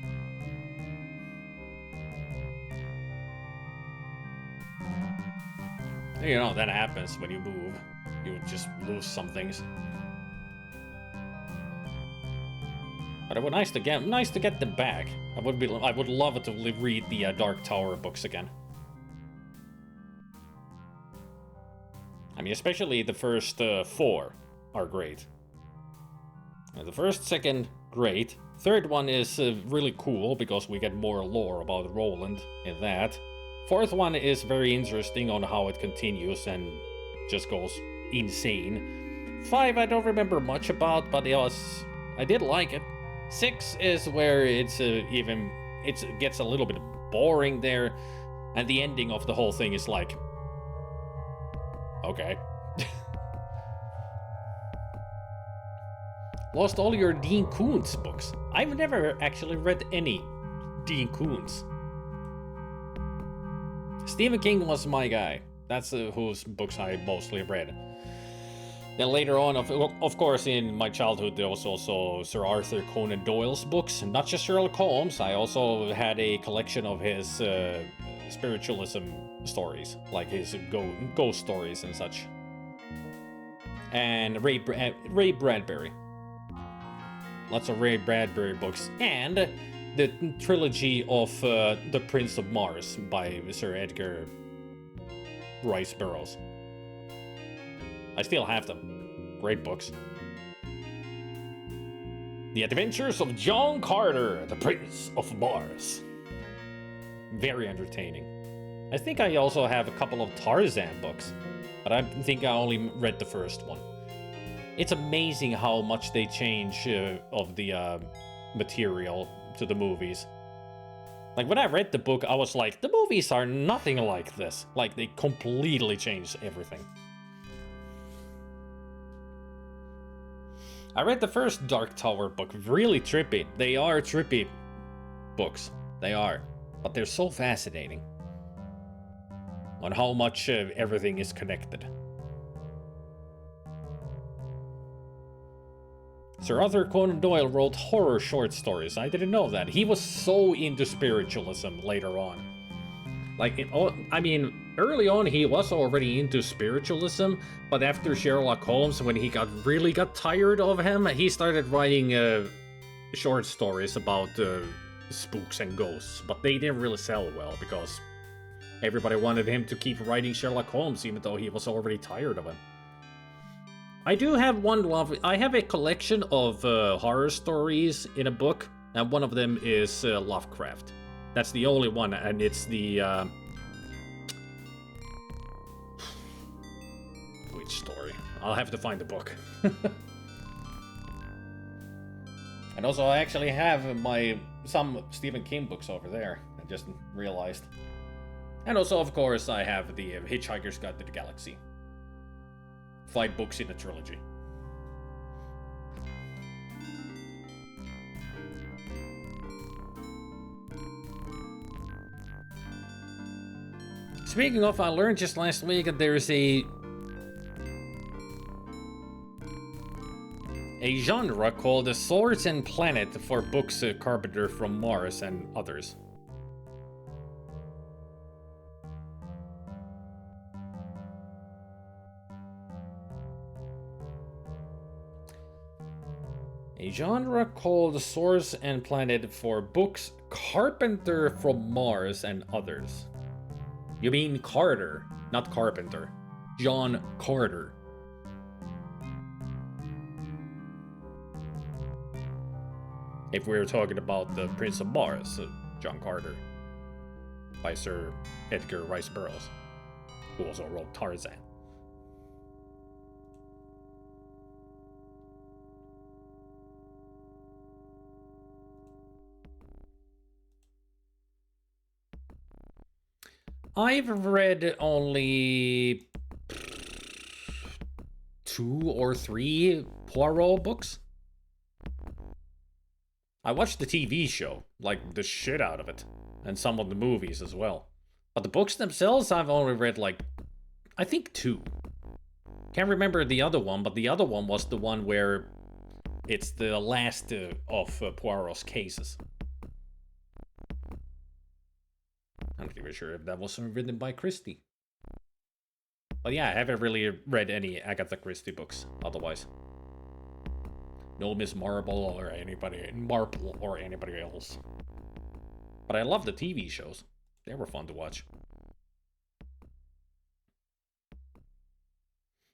You know, that happens when you move. You just lose some things. But it would nice to get them back. I would love to read the Dark Tower books again. I mean, especially the first 4 are great. The first, second, great. Third one is really cool because we get more lore about Roland in that. Fourth one is very interesting on how it continues and just goes insane. 5 I don't remember much about, but I did like it. 6 is where it gets a little bit boring there, and the ending of the whole thing is like, okay. Lost all your Dean Koontz books. I've never actually read any Dean Koontz. Stephen King was my guy. That's whose books I mostly read. Then later on, of course, in my childhood, there was also Sir Arthur Conan Doyle's books. Not just Sherlock Holmes, I also had a collection of his spiritualism stories, like his ghost stories and such. And Ray Bradbury. Lots of Ray Bradbury books. And the trilogy of The Prince of Mars by Sir Edgar Rice Burroughs. I still have them. Great books. The Adventures of John Carter, the Prince of Mars. Very entertaining. I think I also have a couple of Tarzan books, but I think I only read the first one. It's amazing how much they change of the material to the movies. Like, when I read the book, I was like, the movies are nothing like this. Like, they completely changed everything. I read the first Dark Tower book, really trippy. They are trippy books, they are. But they're so fascinating on how much everything is connected. Sir Arthur Conan Doyle wrote horror short stories. I didn't know that. He was so into spiritualism later on. Like, I mean, early on he was already into spiritualism, but after Sherlock Holmes, when he really got tired of him, he started writing short stories about spooks and ghosts. But they didn't really sell well because everybody wanted him to keep writing Sherlock Holmes, even though he was already tired of him. I do have I have a collection of horror stories in a book, and one of them is Lovecraft. That's the only one, and it's the which story? I'll have to find the book. And also, I actually have some Stephen King books over there. I just realized. And also, of course, I have the Hitchhiker's Guide to the Galaxy. 5 books in a trilogy. Speaking of, I learned just last week that there's a genre called the Swords and Planet for books Carpenter from Mars and others. A genre called Swords and Planet for books Carpenter from Mars and others. You mean Carter, not Carpenter. John Carter. If we were talking about the Prince of Mars, John Carter, by Sir Edgar Rice Burroughs, who also wrote Tarzan. I've read only 2 or 3 Poirot books. I watched the TV show, like the shit out of it. and some of the movies as well. But the books themselves, I've only read like, I think 2. Can't remember the other one, but the other one was the one where it's the last of Poirot's cases. I'm not even sure if that was written by Christie. But yeah, I haven't really read any Agatha Christie books otherwise. No Miss Marple or anybody else. But I love the TV shows. They were fun to watch.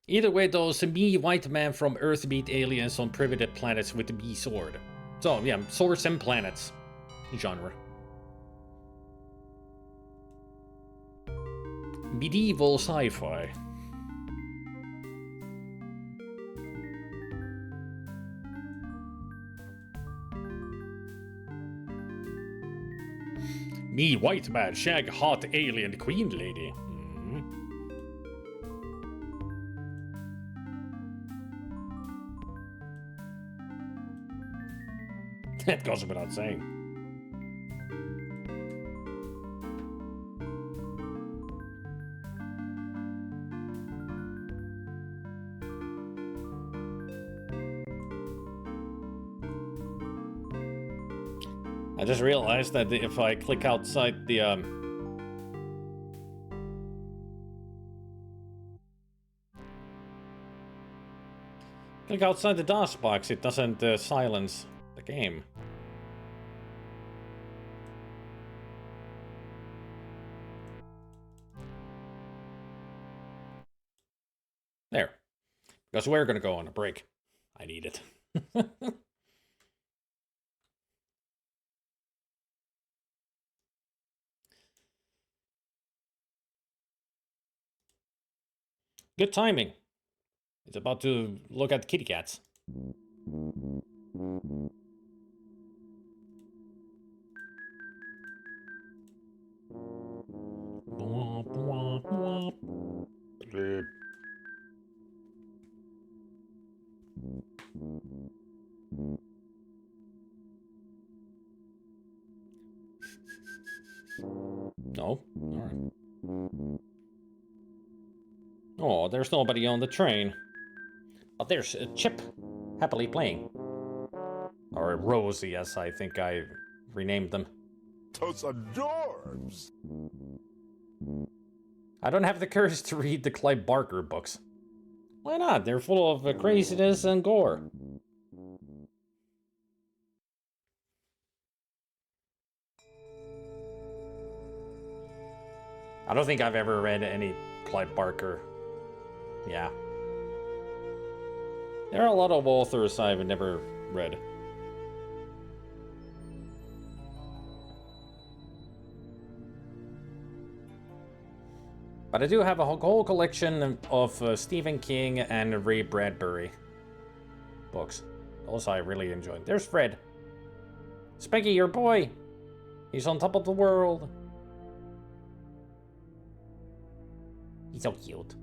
Either way though, me, white man from Earth meet aliens on primitive planets with the B sword. So yeah, swords and planets genre. Medieval sci-fi. Me, white man, shag hot alien queen lady. That goes without saying. I just realized that if I click outside the click outside the DOS box, it doesn't silence the game. There. Because we're gonna go on a break. I need it. Good timing. It's about to look at kitty cats. No? Alright. Oh, there's nobody on the train. But there's Chip, happily playing. Or Rosie, as I think I renamed them. Those adorbs. I don't have the courage to read the Clive Barker books. Why not? They're full of craziness and gore. I don't think I've ever read any Clive Barker. Yeah. There are a lot of authors I've never read. But I do have a whole collection of Stephen King and Ray Bradbury books. Those I really enjoyed. There's Fred. Spanky, your boy. He's on top of the world. He's so cute.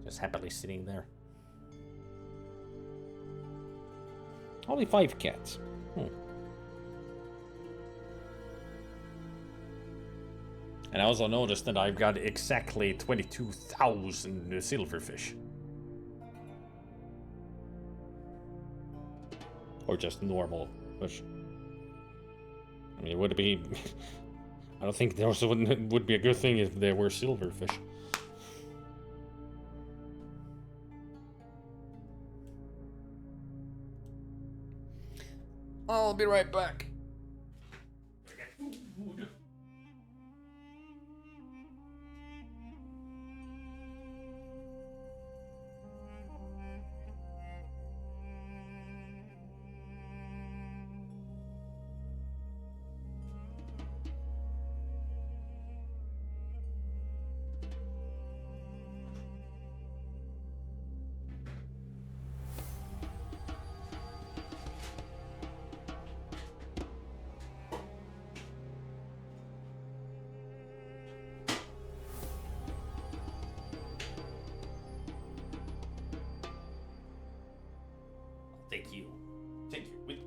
Just happily sitting there. Only 5 cats. And I also noticed that I've got exactly 22,000 silverfish. Or just normal fish. I mean, would it be... I don't think there would be a good thing if there were silverfish. I'll be right back. Thank you. Thank you.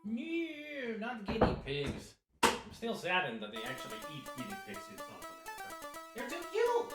No, not guinea pigs. I'm still saddened that they actually eat guinea pigs in South America. They're too cute!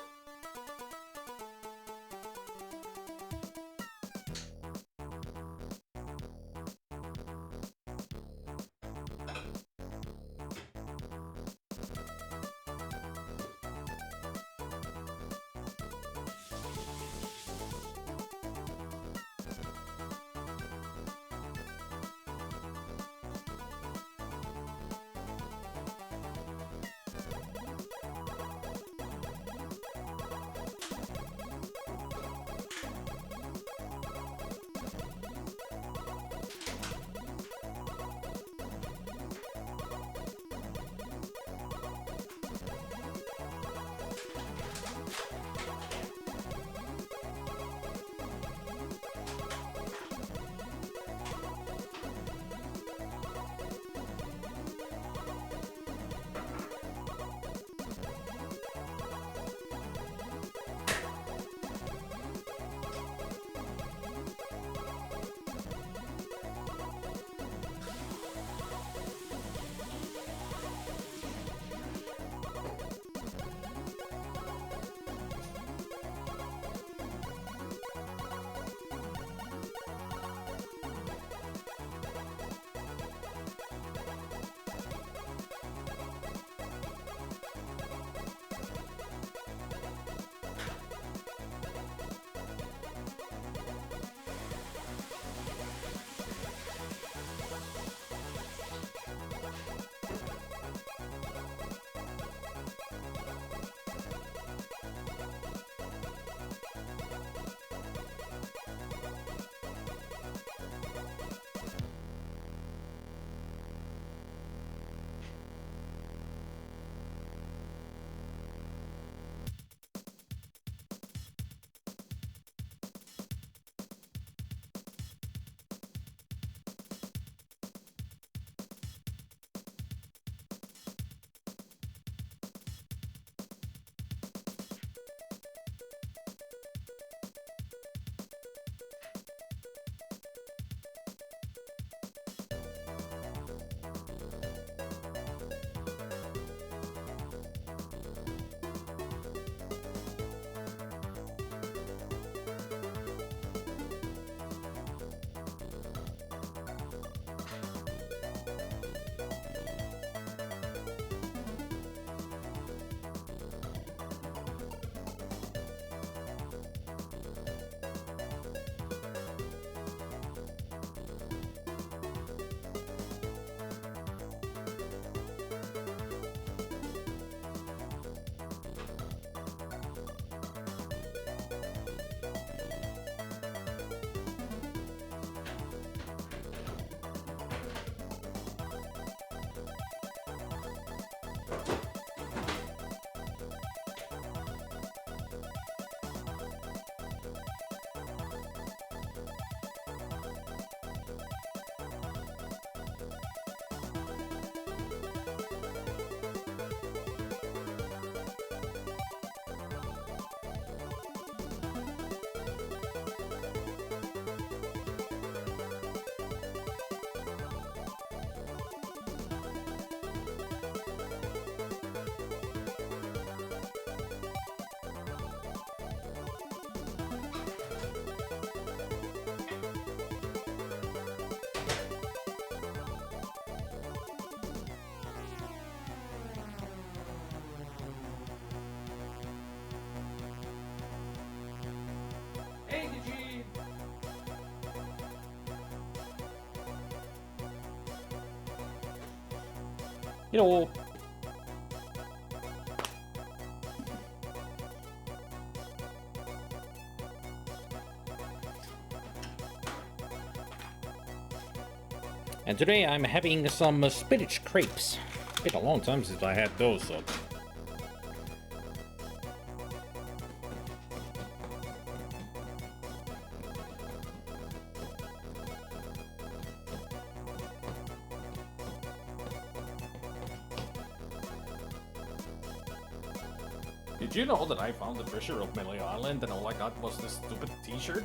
You know. And today I'm having some spinach crepes. Been a long time since I had those, so. Did you know that I found the treasure of Melee Island and all I got was this stupid t-shirt?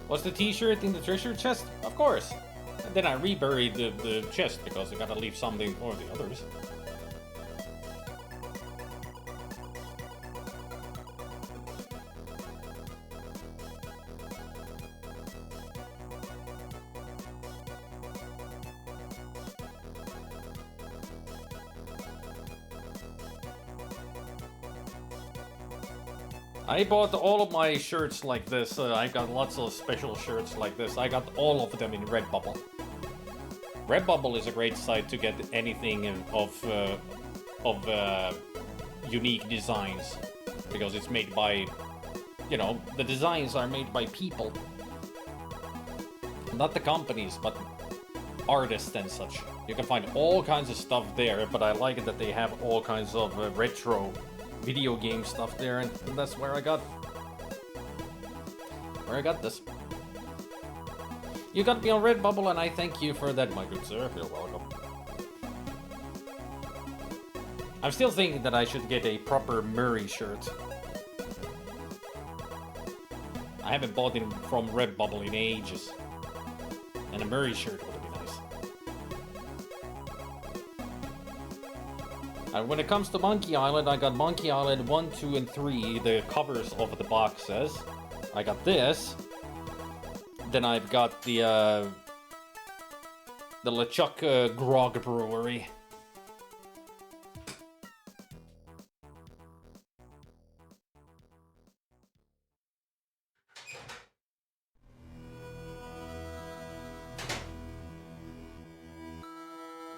Was the t-shirt in the treasure chest? Of course. And then I reburied the chest because I gotta leave something for the others. I bought all of my shirts like this. I got lots of special shirts like this. I got all of them in Redbubble. Redbubble is a great site to get anything of unique designs, because it's made by, you know, the designs are made by people, not the companies, but artists and such. You can find all kinds of stuff there, but I like it that they have all kinds of retro video game stuff there, and that's where I got this. You got me on Redbubble, and I thank you for that, my good sir. You're welcome. I'm still thinking that I should get a proper Murray shirt. I haven't bought it from Redbubble in ages, and a Murray shirt would be nice. And when it comes to Monkey Island, I got Monkey Island 1, 2, and 3, the covers of the boxes. I got this. Then I've got the LeChuck Grog Brewery.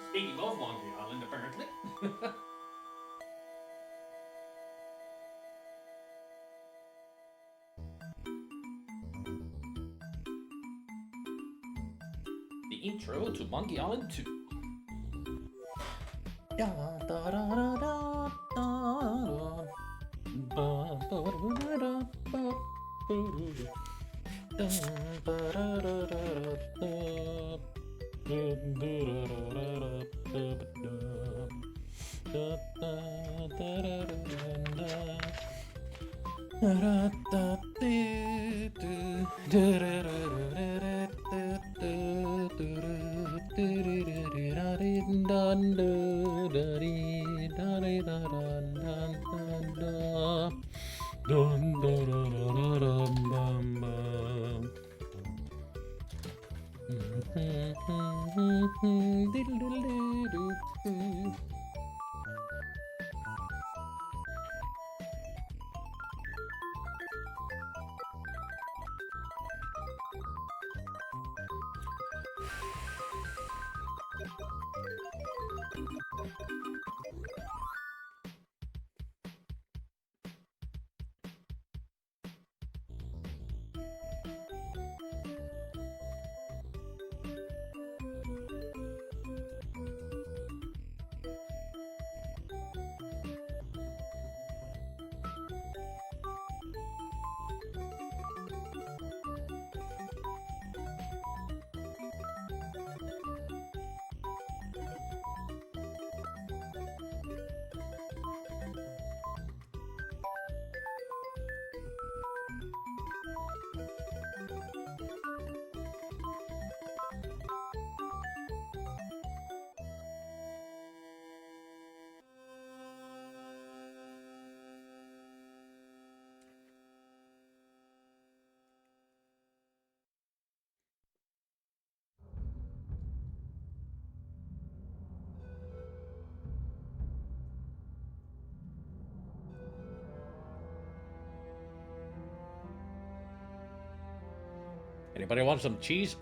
Speaking of Monkey Island, apparently. The intro to Monkey Island 2. Anybody want some cheese?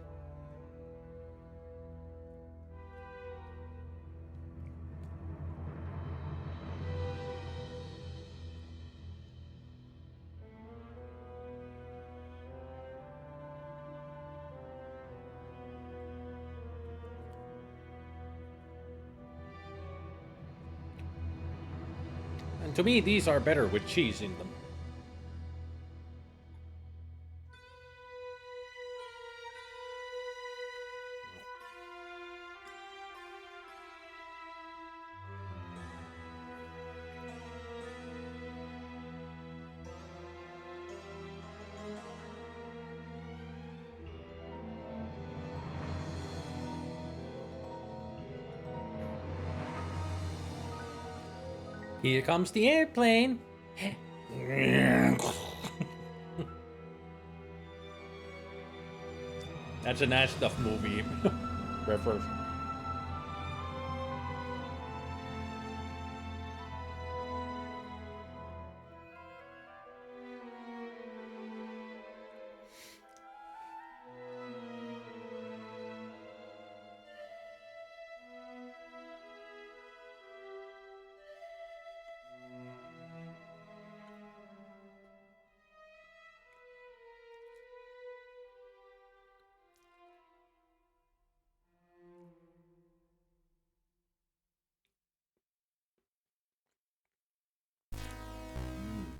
And to me, these are better with cheese in them. Here comes the airplane. That's a nice stuff movie reference.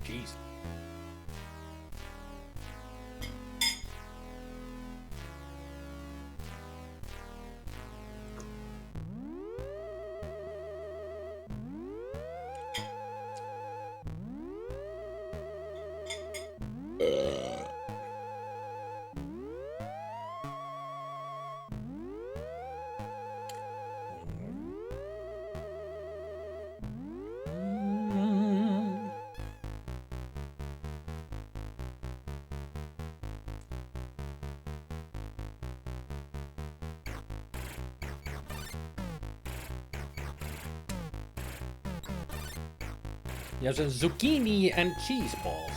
Jeez. There's a zucchini and cheese balls.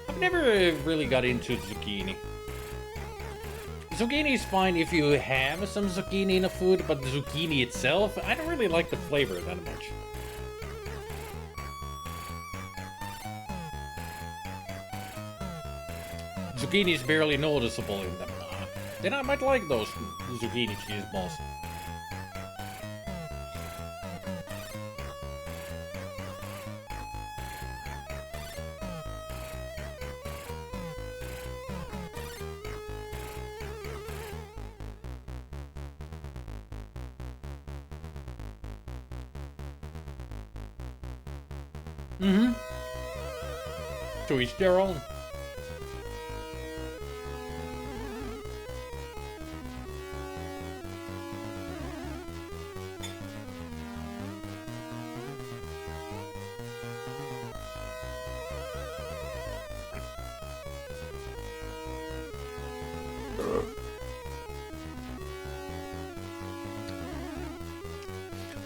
I've never really got into zucchini. Zucchini is fine if you have some zucchini in a food, but the zucchini itself, I don't really like the flavor that much. Zucchini is barely noticeable in them. Then I might like those zucchini cheese balls. Mm-hmm. To each their own.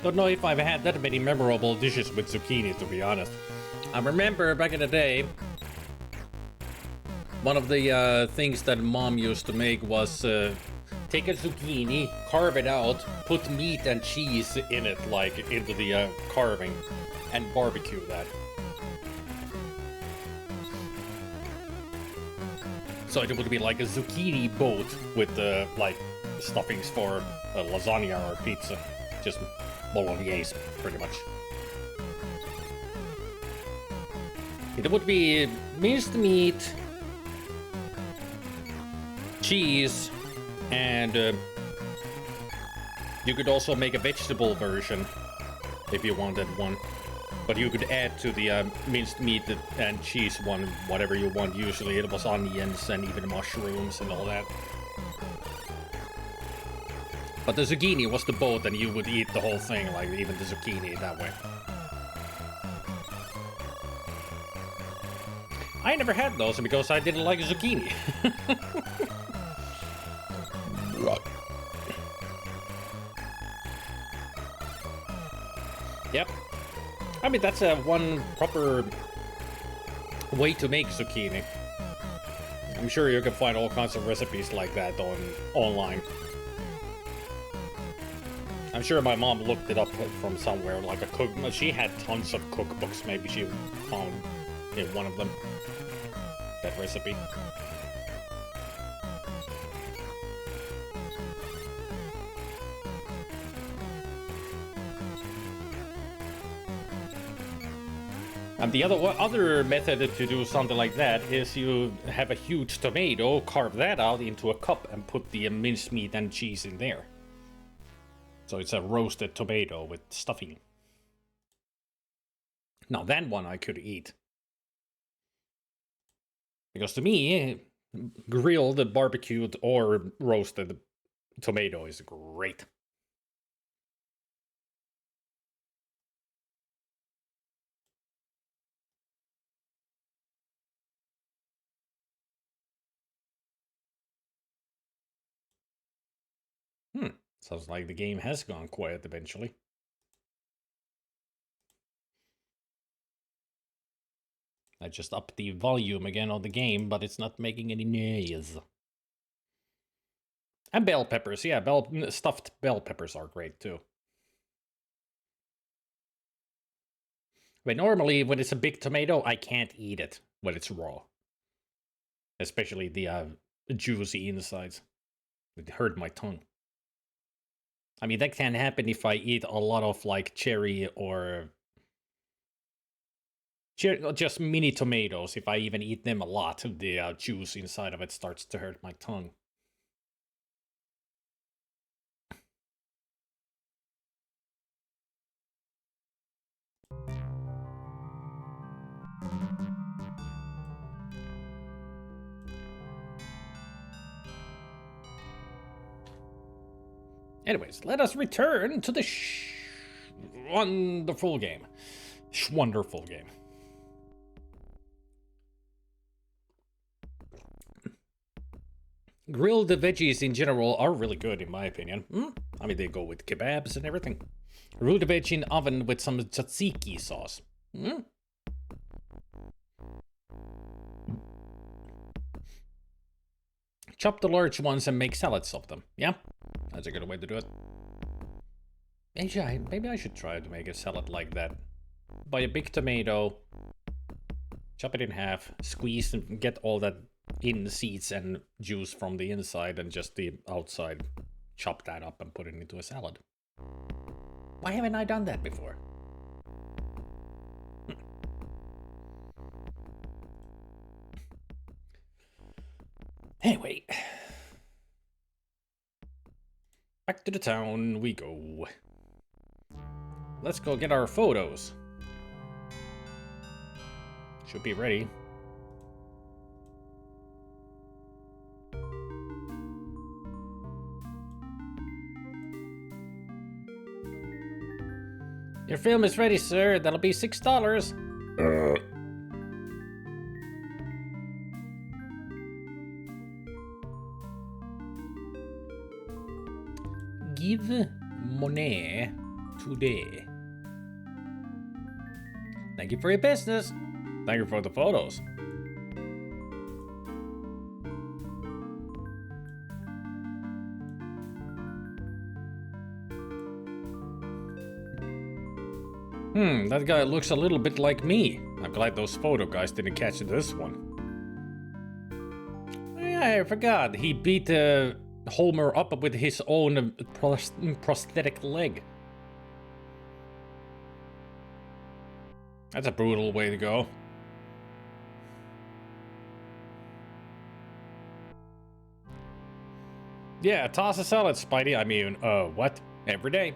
Don't know if I've had that many memorable dishes with zucchini, to be honest. I remember back in the day, one of the things that mom used to make was take a zucchini, carve it out, put meat and cheese in it, like into the carving, and barbecue that. So it would be like a zucchini boat with like stuffings for lasagna or pizza, just bolognese, pretty much. It would be minced meat, cheese, and you could also make a vegetable version if you wanted one. But you could add to the minced meat and cheese one whatever you want. Usually it was onions and even mushrooms and all that. But the zucchini was the boat, and you would eat the whole thing, like even the zucchini that way. I never had those because I didn't like zucchini. Yep. I mean, that's one proper way to make zucchini. I'm sure you can find all kinds of recipes like that online. I'm sure my mom looked it up from somewhere, like a cook. She had tons of cookbooks. Maybe she found in one of them that recipe. And the other method to do something like that is you have a huge tomato, carve that out into a cup, and put the mincemeat and cheese in there. So it's a roasted tomato with stuffing. Now that one I could eat. Because to me, grilled, barbecued, or roasted tomato is great. Sounds like the game has gone quiet eventually. I just upped the volume again on the game, but it's not making any noise. And bell peppers, yeah, stuffed bell peppers are great too. But normally, when it's a big tomato, I can't eat it when it's raw. Especially the juicy insides. It hurt my tongue. I mean, that can happen if I eat a lot of, like, cherry or... just mini tomatoes. If I even eat them a lot, the juice inside of it starts to hurt my tongue. Anyways, let us return to the wonderful game. Wonderful game. Grilled veggies in general are really good, in my opinion. I mean, they go with kebabs and everything. Root veg in oven with some tzatziki sauce. Chop the large ones and make salads of them. Yeah, that's a good way to do it. Maybe I should try to make a salad like that. Buy a big tomato, chop it in half, squeeze and get all that in seeds and juice from the inside, and just the outside. Chop that up and put it into a salad. Why haven't I done that before? Anyway, back to the town we go. Let's go get our photos. Should be ready. Your film is ready, sir. That'll be $6. Give money today. Thank you for your business. Thank you for the photos. That guy looks a little bit like me. I'm glad those photo guys didn't catch this one. Yeah, I forgot. He beat Homer up with his own prosthetic leg. That's a brutal way to go. Yeah, toss a salad, Spidey. I mean, what? Every day.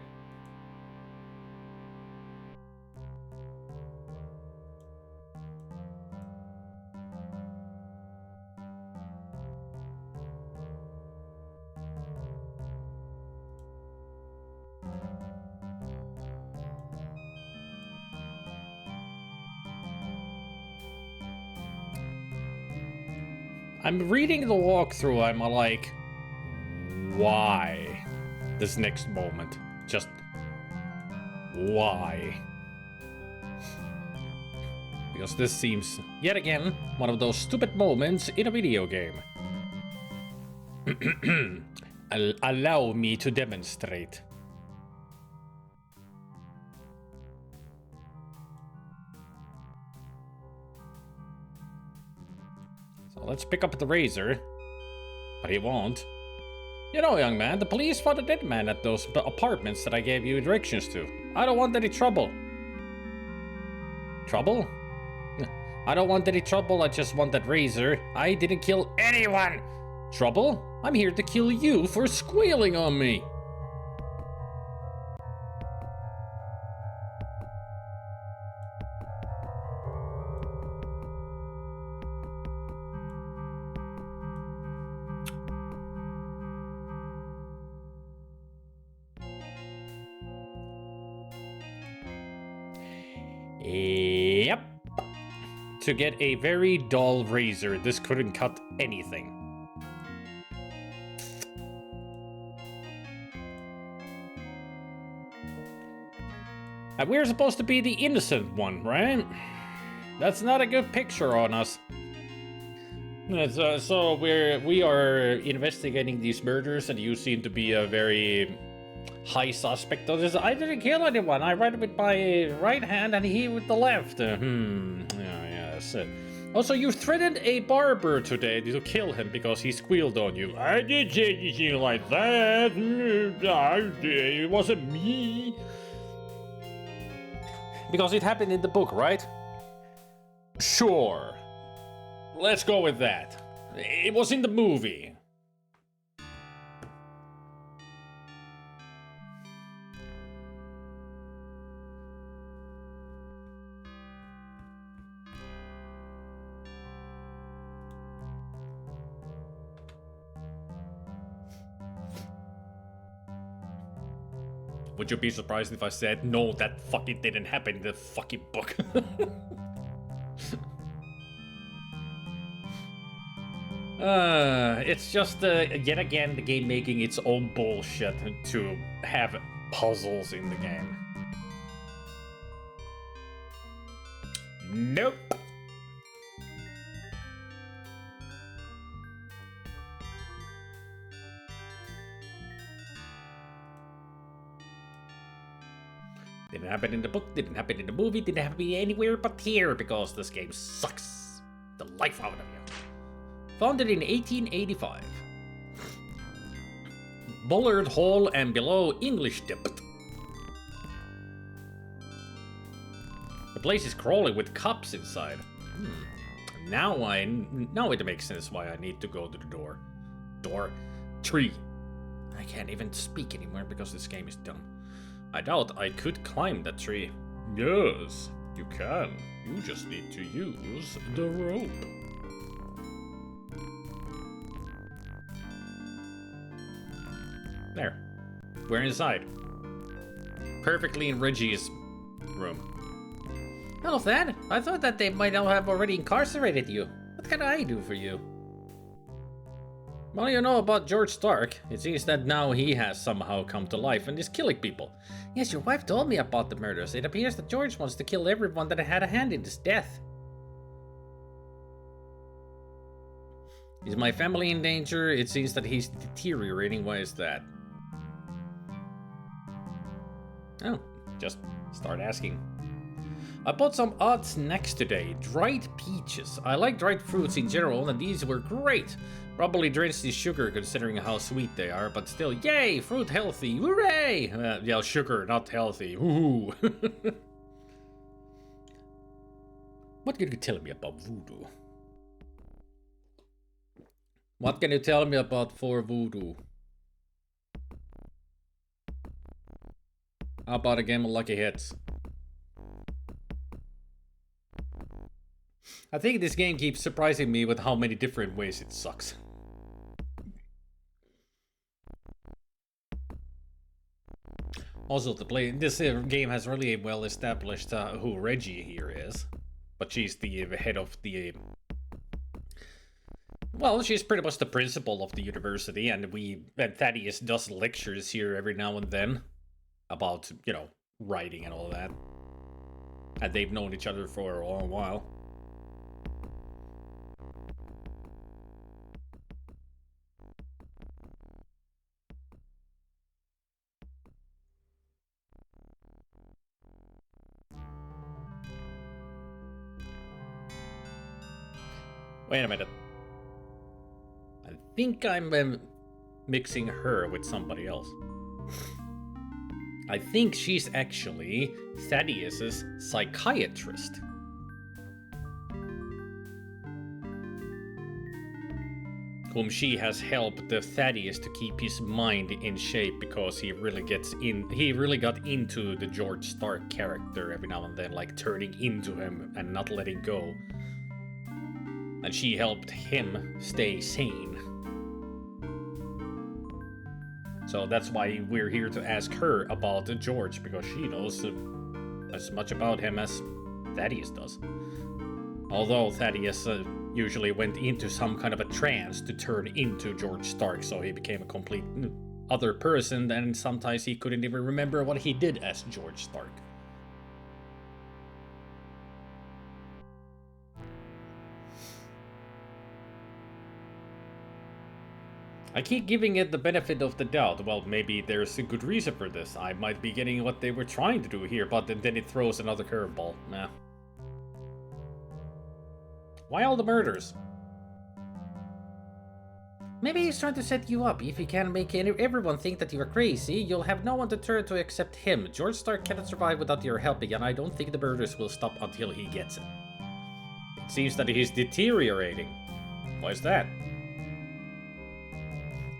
I'm reading the walkthrough, I'm like, why? This next moment. Just why? Because this seems, yet again, one of those stupid moments in a video game. Allow me to demonstrate. So let's pick up the razor. But he won't. You know, young man, the police found a dead man at those apartments that I gave you directions to. I don't want any trouble. Trouble? I don't want any trouble, I just want that razor. I didn't kill anyone! Trouble? I'm here to kill you for squealing on me! Yep. To get a very dull razor, this couldn't cut anything. And we're supposed to be the innocent one, right? That's not a good picture on us. So we are investigating these murders, and you seem to be a very high suspect of this. I didn't kill anyone. I write with my right hand and he with the left. Yes. Also, you threatened a barber today to kill him because he squealed on you. I didn't say anything like that. It wasn't me. Because it happened in the book, right? Sure. Let's go with that. It was in the movie. Would you be surprised if I said, no, that fucking didn't happen in the fucking book? It's just, yet again, the game making its own bullshit to have puzzles in the game. Nope. Didn't happen in the book, didn't happen in the movie, didn't happen anywhere but here because this game sucks the life out of you. Founded in 1885. Bullard Hall and below English dipped. The place is crawling with cops inside. Now it makes sense why I need to go to the door. Tree. I can't even speak anymore because this game is dumb. I doubt I could climb that tree. Yes, you can. You just need to use the rope. There. We're inside. Perfectly in Reggie's room. Hello, Thad. I thought that they might have already incarcerated you. What can I do for you? Well, you know about George Stark. It seems that now he has somehow come to life and is killing people. Yes, your wife told me about the murders. It appears that George wants to kill everyone that had a hand in this death. Is my family in danger? It seems that he's deteriorating. Why is that? Oh, just start asking. I bought some odd snacks today. Dried peaches. I like dried fruits in general, and these were great. Probably drenched in sugar considering how sweet they are, but still, yay! Fruit healthy! Hooray! Yeah, sugar, not healthy. Woohoo! What can you tell me about voodoo? What can you tell me about voodoo? How about a game of lucky hits? I think this game keeps surprising me with how many different ways it sucks. Also, this game has really well established who Reggie here is. But she's the head of the... Well, she's pretty much the principal of the university, and Thaddeus does lectures here every now and then about, you know, writing and all that. And they've known each other for a long while. Wait a minute. I think I'm mixing her with somebody else. I think she's actually Thaddeus's psychiatrist. Whom she has helped Thaddeus to keep his mind in shape because he really got into the George Stark character every now and then, like turning into him and not letting go. And she helped him stay sane. So that's why we're here to ask her about George, because she knows as much about him as Thaddeus does. Although Thaddeus usually went into some kind of a trance to turn into George Stark, so he became a complete other person, and sometimes he couldn't even remember what he did as George Stark. I keep giving it the benefit of the doubt. Well, maybe there's a good reason for this. I might be getting what they were trying to do here, but then it throws another curveball. Nah. Why all the murders? Maybe he's trying to set you up. If he can make everyone think that you're crazy, you'll have no one to turn to except him. George Stark cannot survive without your help, and I don't think the murders will stop until he gets it. It seems that he's deteriorating. Why is that?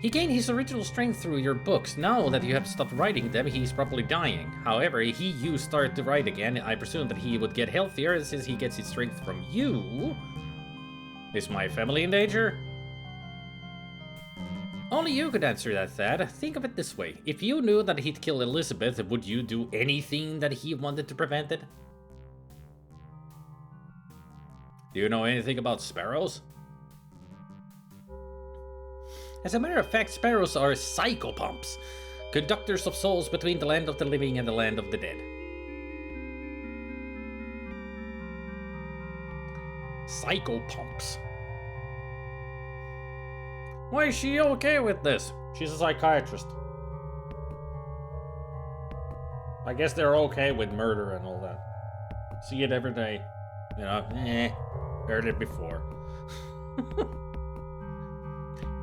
He gained his original strength through your books. Now that you have stopped writing them, he's probably dying. However, you start to write again. I presume that he would get healthier since he gets his strength from you. Is my family in danger? Only you could answer that, Thad. Think of it this way. If you knew that he'd kill Elizabeth, would you do anything that he wanted to prevent it? Do you know anything about sparrows? As a matter of fact, sparrows are psychopomps, conductors of souls between the land of the living and the land of the dead. Psychopomps. Why is she okay with this? She's a psychiatrist. I guess they're okay with murder and all that. See it every day. You know, heard it before.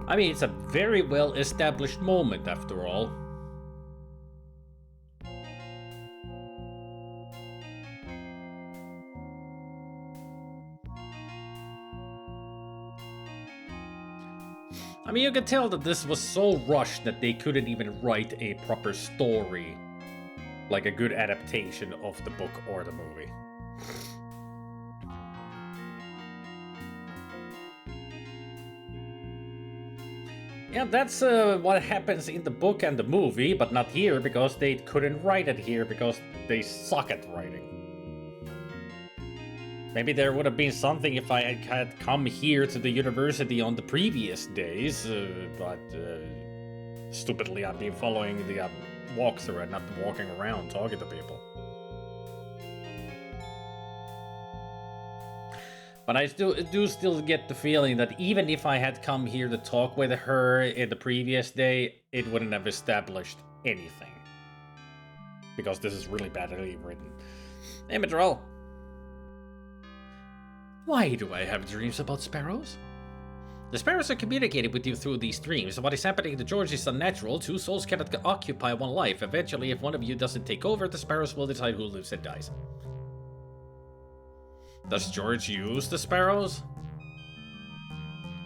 I mean, it's a very well-established moment, after all. I mean, you can tell that this was so rushed that they couldn't even write a proper story, like a good adaptation of the book or the movie. Yeah, that's what happens in the book and the movie, but not here because they couldn't write it here because they suck at writing. Maybe there would have been something if I had come here to the university on the previous days, but stupidly I've been following the walkthrough and not walking around talking to people. But I do still get the feeling that even if I had come here to talk with her in the previous day, it wouldn't have established anything. Because this is really badly written. Hey, Mithril. Why do I have dreams about sparrows? The sparrows are communicating with you through these dreams. What is happening to George is unnatural. Two souls cannot occupy one life. Eventually, if one of you doesn't take over, the sparrows will decide who lives and dies. Does George use the sparrows?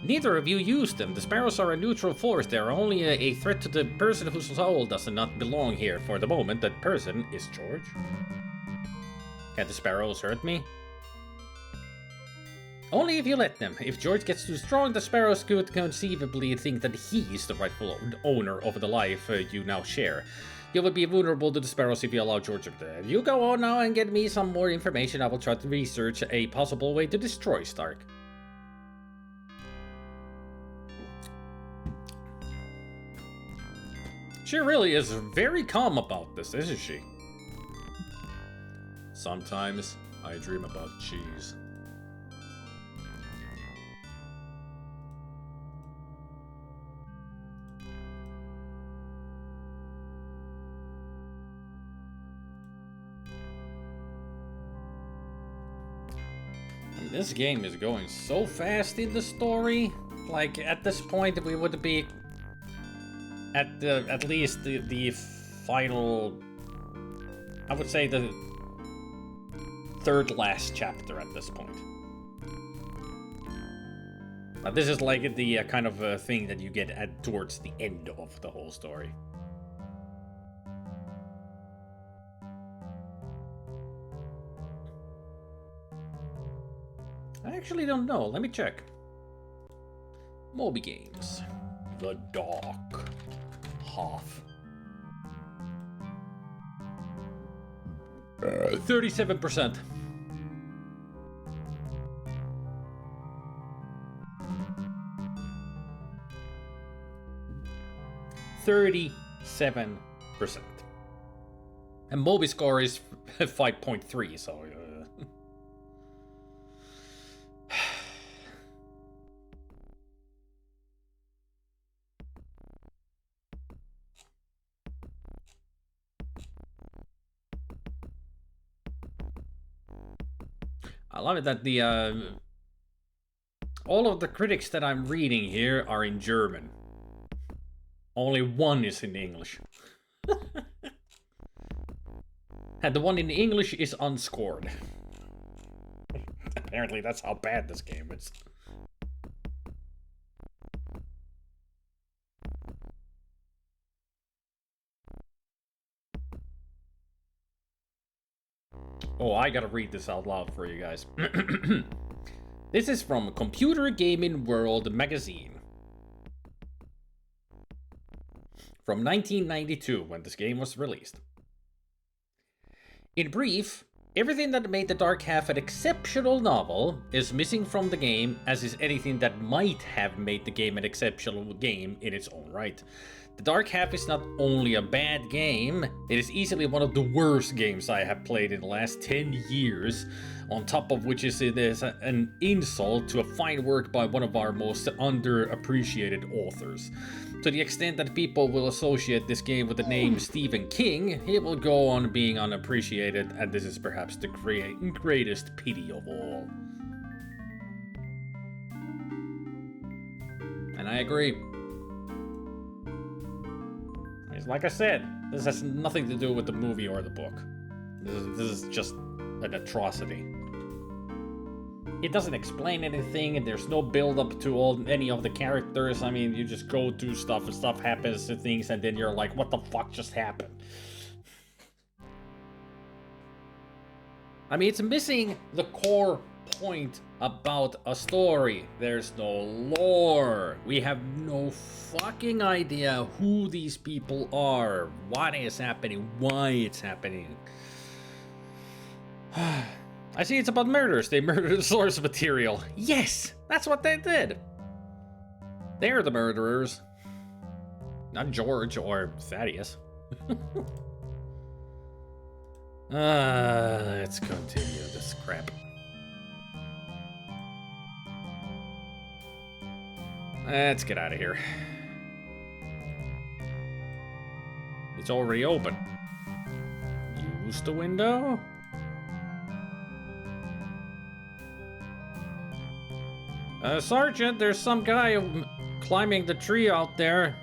Neither of you use them. The sparrows are a neutral force. They are only a threat to the person whose soul does not belong here. For the moment, that person is George. Can the sparrows hurt me? Only if you let them. If George gets too strong, the sparrows could conceivably think that he's the rightful owner of the life you now share. You will be vulnerable to the sparrows if you allow George to live. You go on now and get me some more information. I will try to research a possible way to destroy Stark. She really is very calm about this, isn't she? Sometimes I dream about cheese. This game is going so fast in the story. Like, at this point, we would be at least the final, I would say the third last chapter at this point. This is like the kind of thing that you get at towards the end of the whole story. I actually don't know. Let me check. Moby Games. The Dark Half. 37%. %. And Moby score is 5.3, so... I love it that the all of the critics that I'm reading here are in German. Only one is in English. And the one in English is unscored. Apparently that's how bad this game is. Oh, I gotta read this out loud for you guys. This is from Computer Gaming World magazine. From 1992, when this game was released. In brief, everything that made The Dark Half an exceptional novel is missing from the game, as is anything that might have made the game an exceptional game in its own right. The Dark Half is not only a bad game, it is easily one of the worst games I have played in the last 10 years, on top of which it is an insult to a fine work by one of our most underappreciated authors. To the extent that people will associate this game with the name Stephen King, it will go on being unappreciated, and this is perhaps the greatest pity of all. And I agree. Like I said, this has nothing to do with the movie or the book. This is just an atrocity. It doesn't explain anything, and there's no build-up to any of the characters. I mean, you just go do stuff, and stuff happens to things, and then you're like, what the fuck just happened? I mean, it's missing the core point about a story. There's no lore. We have no fucking idea who these people are, what is happening, why it's happening. I see it's about murders. They murdered the source material. Yes, that's what they did. They're the murderers. Not George or Thaddeus. Let's continue this crap. Let's get out of here. It's already open. Use the window? Sergeant, there's some guy climbing the tree out there.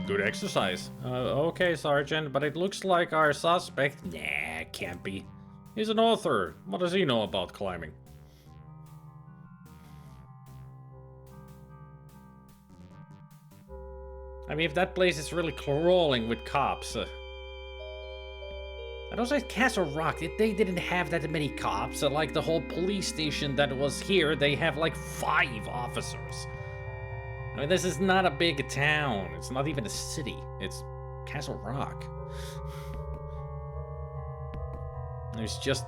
Good exercise. Okay, Sergeant, but it looks like our suspect... Nah, can't be. He's an author. What does he know about climbing? I mean, if that place is really crawling with cops... And also at Castle Rock, they didn't have that many cops. Like the whole police station that was here, they have like 5 officers. I mean, this is not a big town. It's not even a city. It's Castle Rock. There's just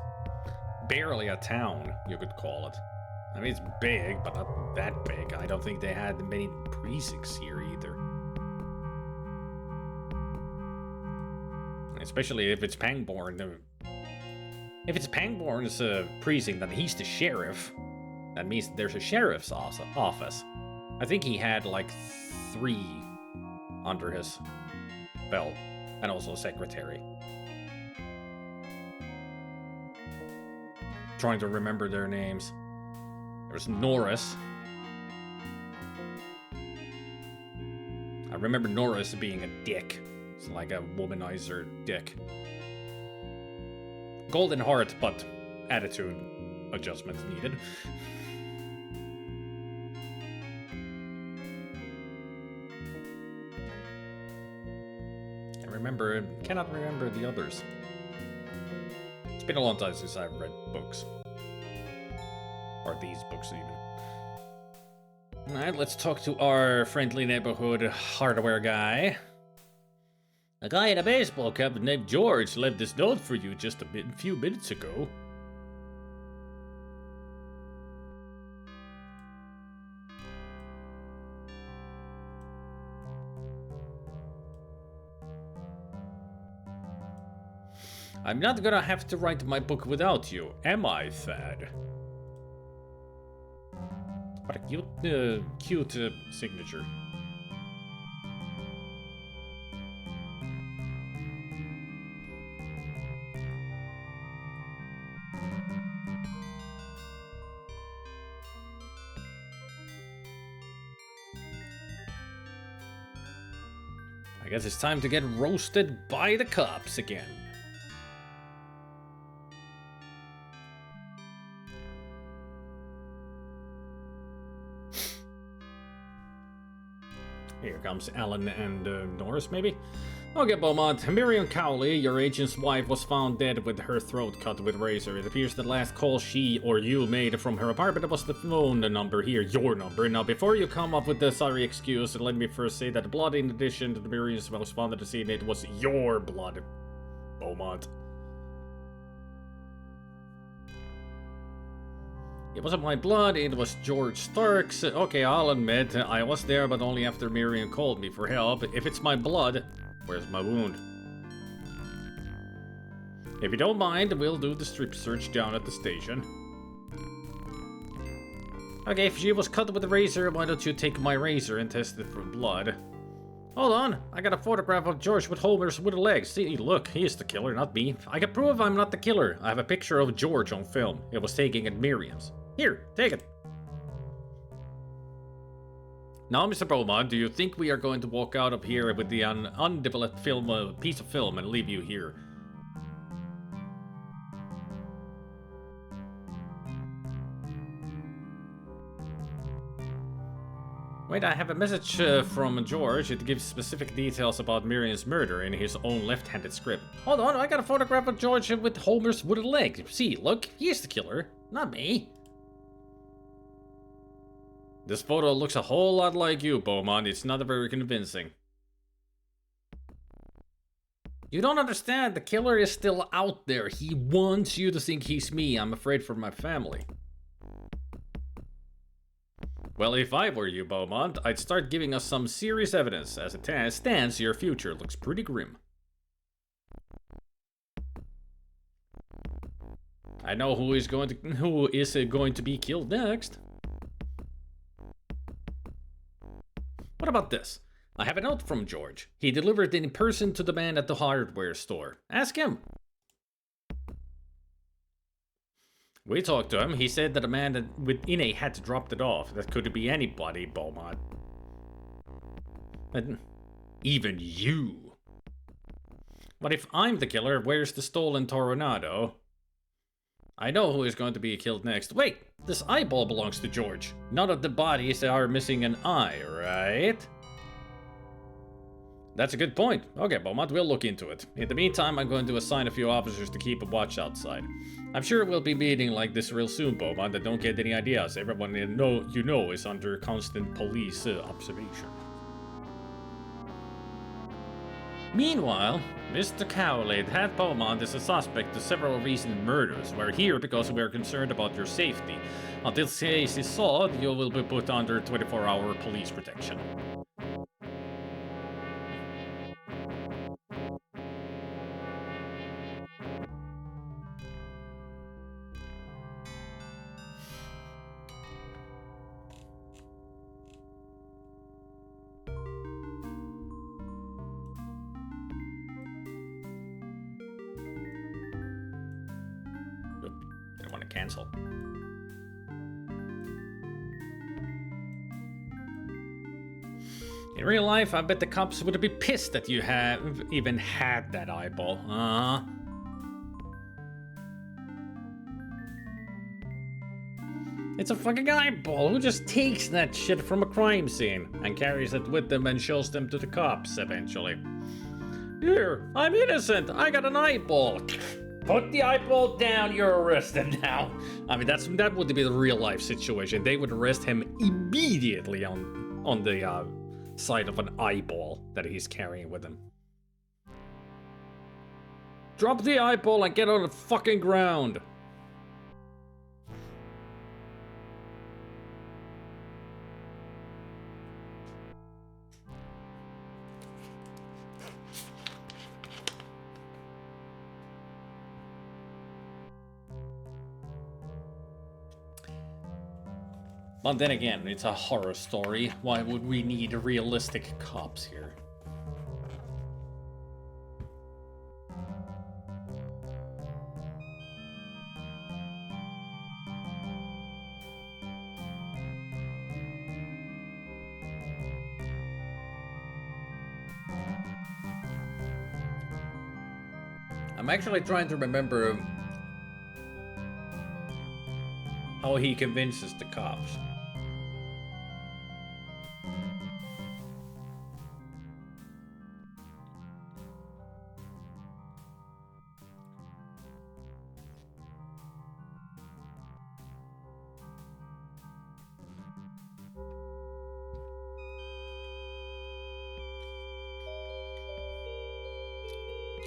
barely a town, you could call it. I mean, it's big, but not that big. I don't think they had many precincts here either. Especially if it's Pangborn. If it's Pangborn's precinct, then he's the sheriff. That means there's a sheriff's office. I think he had like 3 under his belt, and also a secretary. Trying to remember their names. There's Norris. I remember Norris being a dick. It's like a womanizer dick. Golden heart, but attitude adjustment needed. Cannot remember the others. It's been a long time since I've read books. Or these books, even. Alright, let's talk to our friendly neighborhood hardware guy. A guy in a baseball cap named George left this note for you just a few minutes ago. I'm not gonna have to write my book without you, am I, Thad? What a cute signature. I guess it's time to get roasted by the cops again. Here comes Alan and Norris, maybe? Okay, Beaumont. Miriam Cowley, your agent's wife, was found dead with her throat cut with a razor. It appears the last call she or you made from her apartment was the phone number here, your number. Now, before you come up with the sorry excuse, let me first say that the blood, in addition to the Miriam's was found at the scene, it was your blood, Beaumont. It wasn't my blood, it was George Stark's. Okay, I'll admit, I was there, but only after Miriam called me for help. If it's my blood, where's my wound? If you don't mind, we'll do the strip search down at the station. Okay, if she was cut with a razor, why don't you take my razor and test it for blood? Hold on, I got a photograph of George with Homer's wooden legs. See, look, he's the killer, not me. I can prove I'm not the killer. I have a picture of George on film. It was taken at Miriam's. Here, take it. Now, Mr. Beaumont, do you think we are going to walk out of here with the undeveloped film, piece of film and leave you here? Wait, I have a message from George. It gives specific details about Miriam's murder in his own left-handed script. Hold on, I got a photograph of George with Homer's wooden leg. See, look, he's the killer, not me. This photo looks a whole lot like you, Beaumont. It's not very convincing. You don't understand. The killer is still out there. He wants you to think he's me. I'm afraid for my family. Well, if I were you, Beaumont, I'd start giving us some serious evidence. As it stands, your future looks pretty grim. I know who is going to be killed next. What about this? I have a note from George. He delivered it in person to the man at the hardware store. Ask him. We talked to him. He said that a man in a hat dropped it off. That could be anybody, Beaumont. And even you. But if I'm the killer, where's the stolen Tornado? I know who is going to be killed next. Wait, this eyeball belongs to George. None of the bodies are missing an eye, right? That's a good point. Okay, Beaumont, we'll look into it. In the meantime, I'm going to assign a few officers to keep a watch outside. I'm sure we'll be meeting like this real soon, Beaumont, and don't get any ideas. Everyone you know is under constant police observation. Meanwhile, Mr. Cowley, Thad Beaumont is a suspect to several recent murders. We're here because we're concerned about your safety. Until case is solved, you will be put under 24-hour police protection. cancel. In real life, I bet the cops would be pissed that you have even had that eyeball. It's a fucking eyeball. Who just takes that shit from a crime scene and carries it with them and shows them to the cops eventually? Here, I'm innocent. I got an eyeball. Put the eyeball down. You're arrested now. I mean, that would be the real life situation. They would arrest him immediately on the side of an eyeball that he's carrying with him. Drop the eyeball and get on the fucking ground. But then again, it's a horror story. Why would we need realistic cops here? I'm actually trying to remember how he convinces the cops.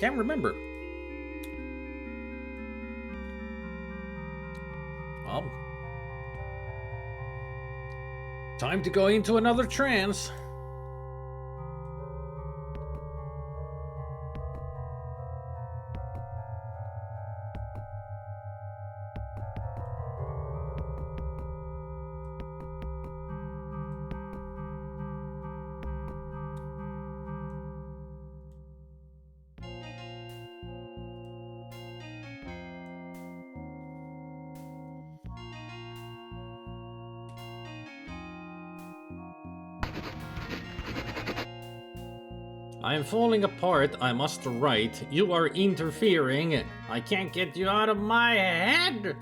Can't remember. Well, time to go into another trance. I am falling apart, I must write. You are interfering. I can't get you out of my head!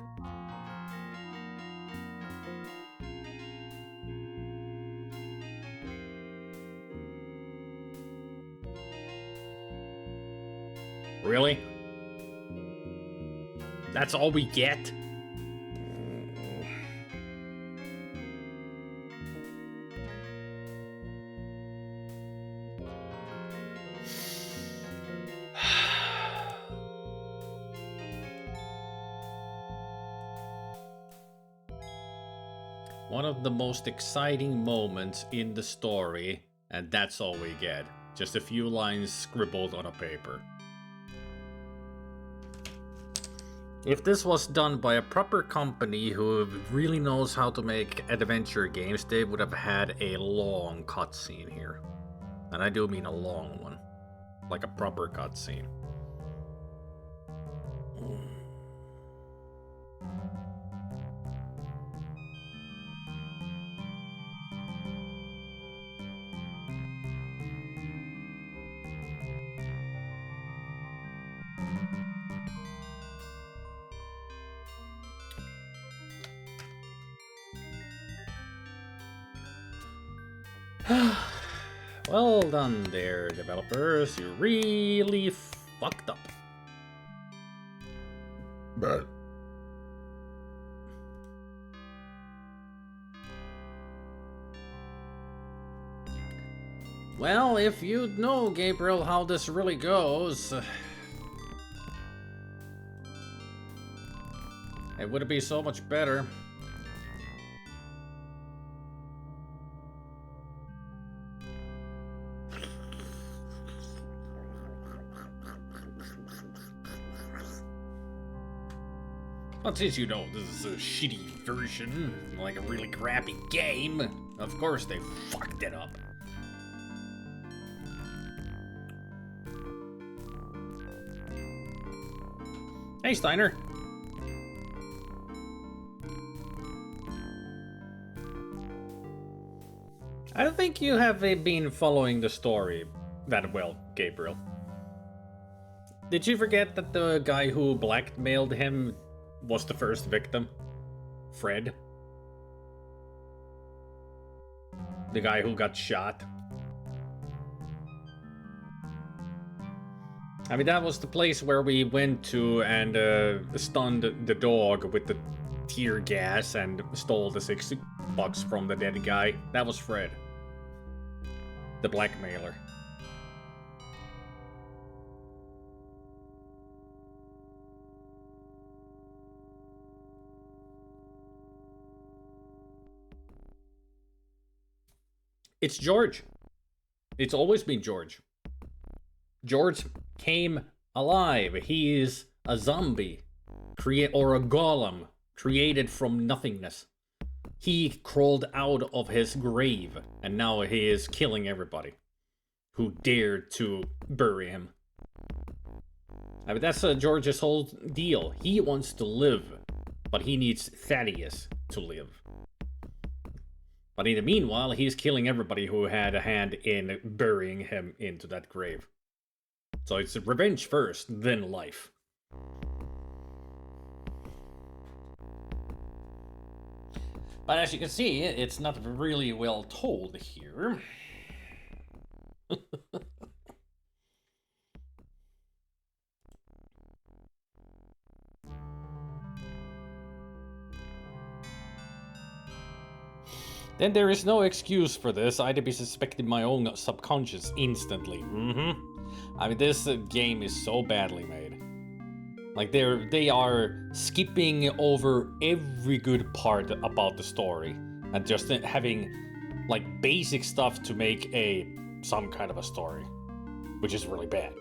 Really? That's all we get? One of the most exciting moments in the story, and that's all we get. Just a few lines scribbled on a paper. If this was done by a proper company who really knows how to make adventure games, they would have had a long cutscene here. And I do mean a long one. Like a proper cutscene. Well done there, developers. You really fucked up. But Well, if you'd know, Gabriel, how this really goes, it would be so much better. But since you know this is a shitty version, like a really crappy game, of course they fucked it up. Hey, Steiner. I don't think you have been following the story that well, Gabriel. Did you forget that the guy who blackmailed him was the first victim? Fred? The guy who got shot? I mean, that was the place where we went to and stunned the dog with the tear gas and stole the $60 from the dead guy. That was Fred. The blackmailer. It's George. It's always been George. George came alive. He is a zombie. Or a golem. Created from nothingness. He crawled out of his grave. And now he is killing everybody who dared to bury him. I mean, that's George's whole deal. He wants to live. But he needs Thaddeus to live. But in the meanwhile, he's killing everybody who had a hand in burying him into that grave. So it's revenge first, then life. But as you can see, it's not really well told here. Then there is no excuse for this. I'd be suspecting my own subconscious instantly. I mean, this game is so badly made. Like, they are skipping over every good part about the story and just having like basic stuff to make some kind of a story, which is really bad.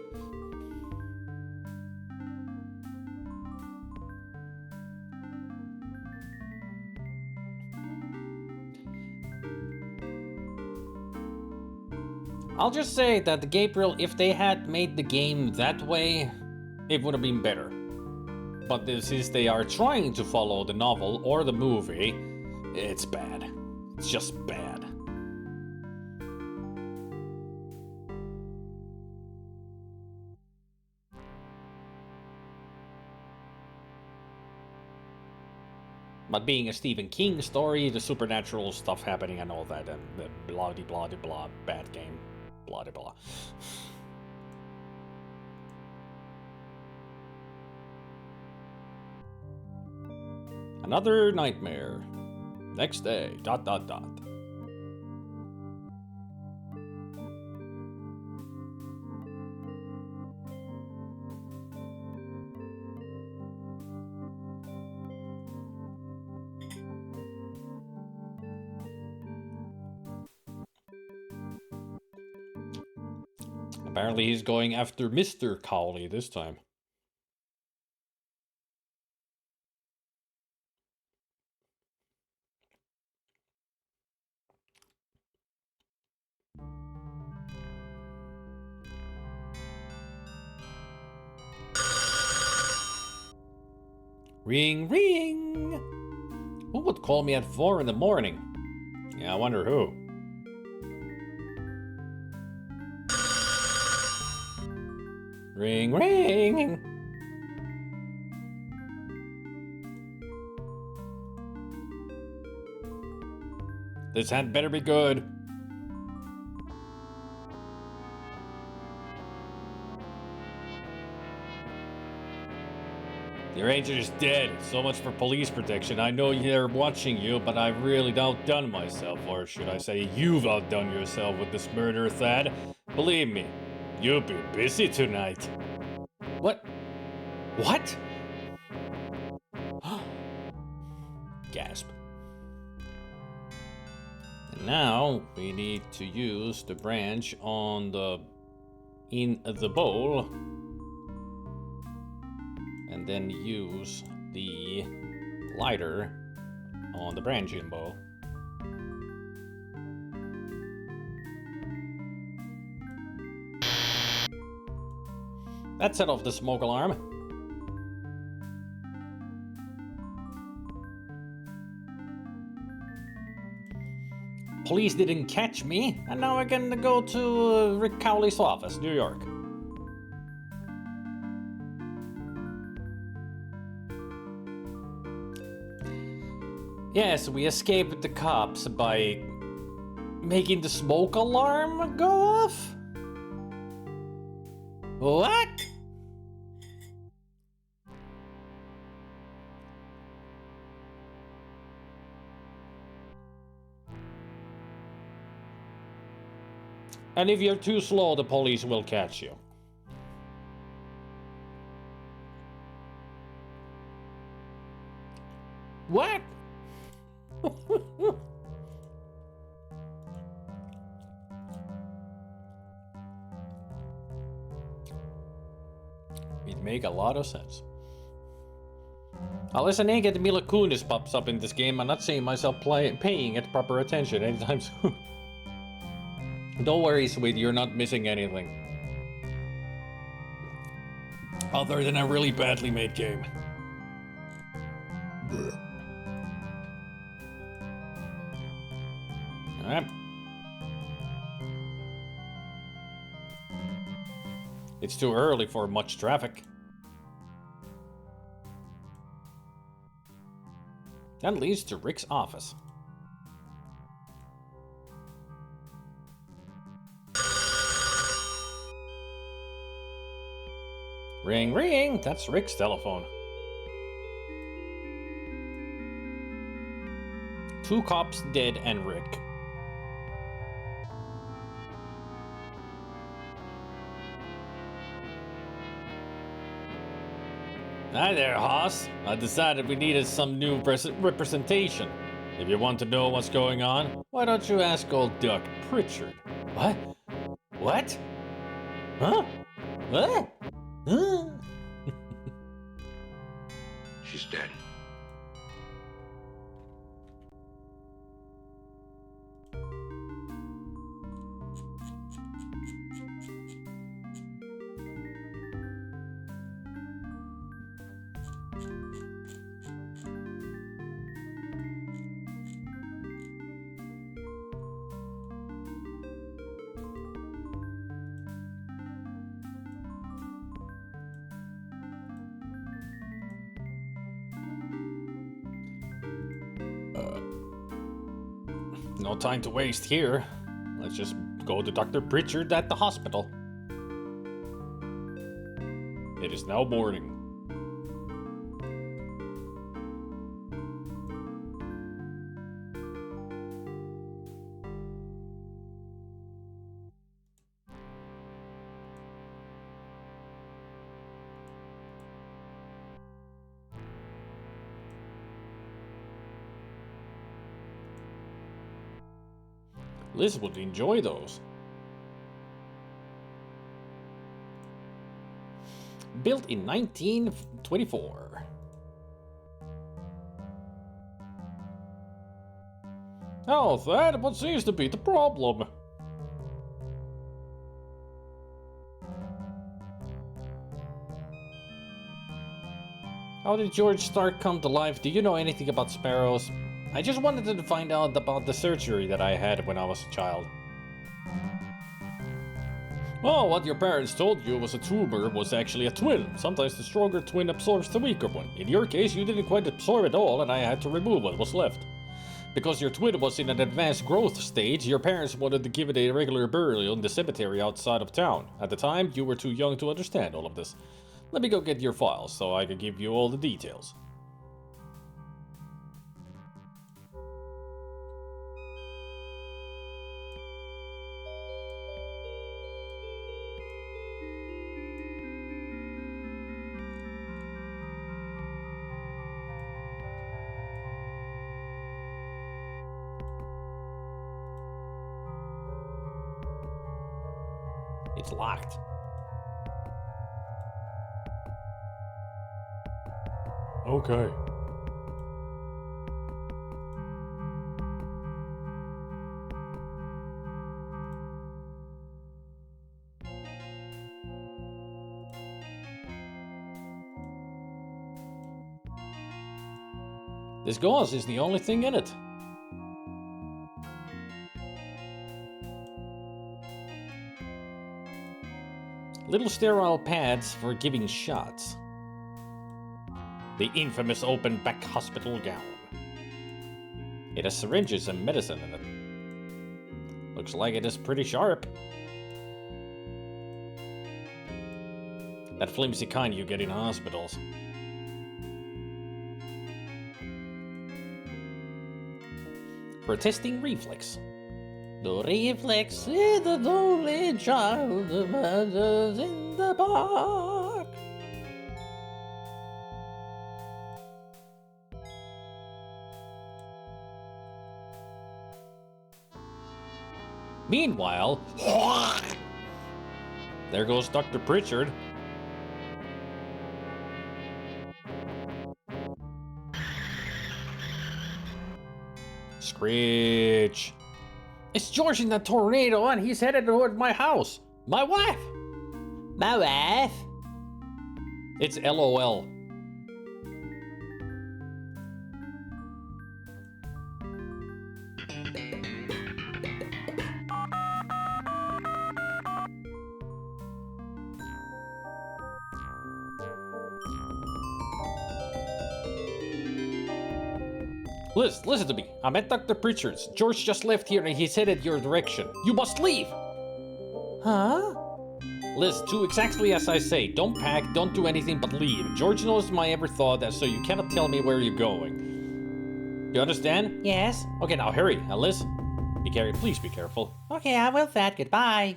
I'll just say that Gabriel, if they had made the game that way, it would have been better. But since they are trying to follow the novel or the movie, it's bad. It's just bad. But being a Stephen King story, the supernatural stuff happening and all that, and the blah-de-blah-de-blah, bad game. Blah de blah. Another nightmare. Next day. ... Apparently he's going after Mr. Cowley this time. Ring, ring! Who would call me at 4 in the morning? Yeah, I wonder who. Ring, ring! This hand better be good. The ranger is dead. So much for police protection. I know they're watching you, but I've really outdone myself. Or should I say, you've outdone yourself with this murder, Thad. Believe me, you'll be busy tonight. What? What? Gasp. And now we need to use the branch in the bowl. And then use the lighter on the branching bowl. That set off the smoke alarm. police didn't catch me, and now I can go to Rick Cowley's office, New York. Yes, we escaped the cops by making the smoke alarm go off? What? And if you're too slow, the police will catch you. What? It make a lot of sense. Unless an naked Mila Kunis pops up in this game, I'm not seeing myself paying it proper attention anytime soon. Don't worry, sweetie, you're not missing anything. Other than a really badly made game. Alright. It's too early for much traffic. That leads to Rick's office. Ring, ring! That's Rick's telephone. 2 cops dead and Rick. Hi there, Hoss. I decided we needed some new representation. If you want to know what's going on, why don't you ask old Duck Pritchard? What? What? Huh? What? Huh? She's dead. No time to waste here. Let's just go to Dr. Pritchard at the hospital. It is now morning. Liz would enjoy those. Built in 1924. Oh, that what seems to be the problem. How did George Stark come to life? Do you know anything about sparrows? I just wanted to find out about the surgery that I had when I was a child. Well, what your parents told you was a tumor was actually a twin. Sometimes the stronger twin absorbs the weaker one. In your case, you didn't quite absorb it all, and I had to remove what was left. Because your twin was in an advanced growth stage, your parents wanted to give it a regular burial in the cemetery outside of town. At the time, you were too young to understand all of this. Let me go get your files so I can give you all the details. It's locked. Okay. This gauze is the only thing in it. Little sterile pads for giving shots. The infamous open back hospital gown. It has syringes and medicine in it. Looks like it is pretty sharp. That flimsy kind you get in hospitals. For testing reflex. The reflex is the only child that matters in the park. Meanwhile, there goes Dr. Pritchard. Screech. It's George in the tornado and he's headed toward my house. My wife. My wife. It's LOL. Liz, listen to me. I'm at Dr. Pritchard's. George just left here and he's headed your direction. You must leave! Huh? Liz, do exactly as I say. Don't pack, don't do anything but leave. George knows my every thought, so you cannot tell me where you're going. You understand? Yes. Okay, now hurry. Now, Liz, please be careful. Okay, I will, Thad. Goodbye.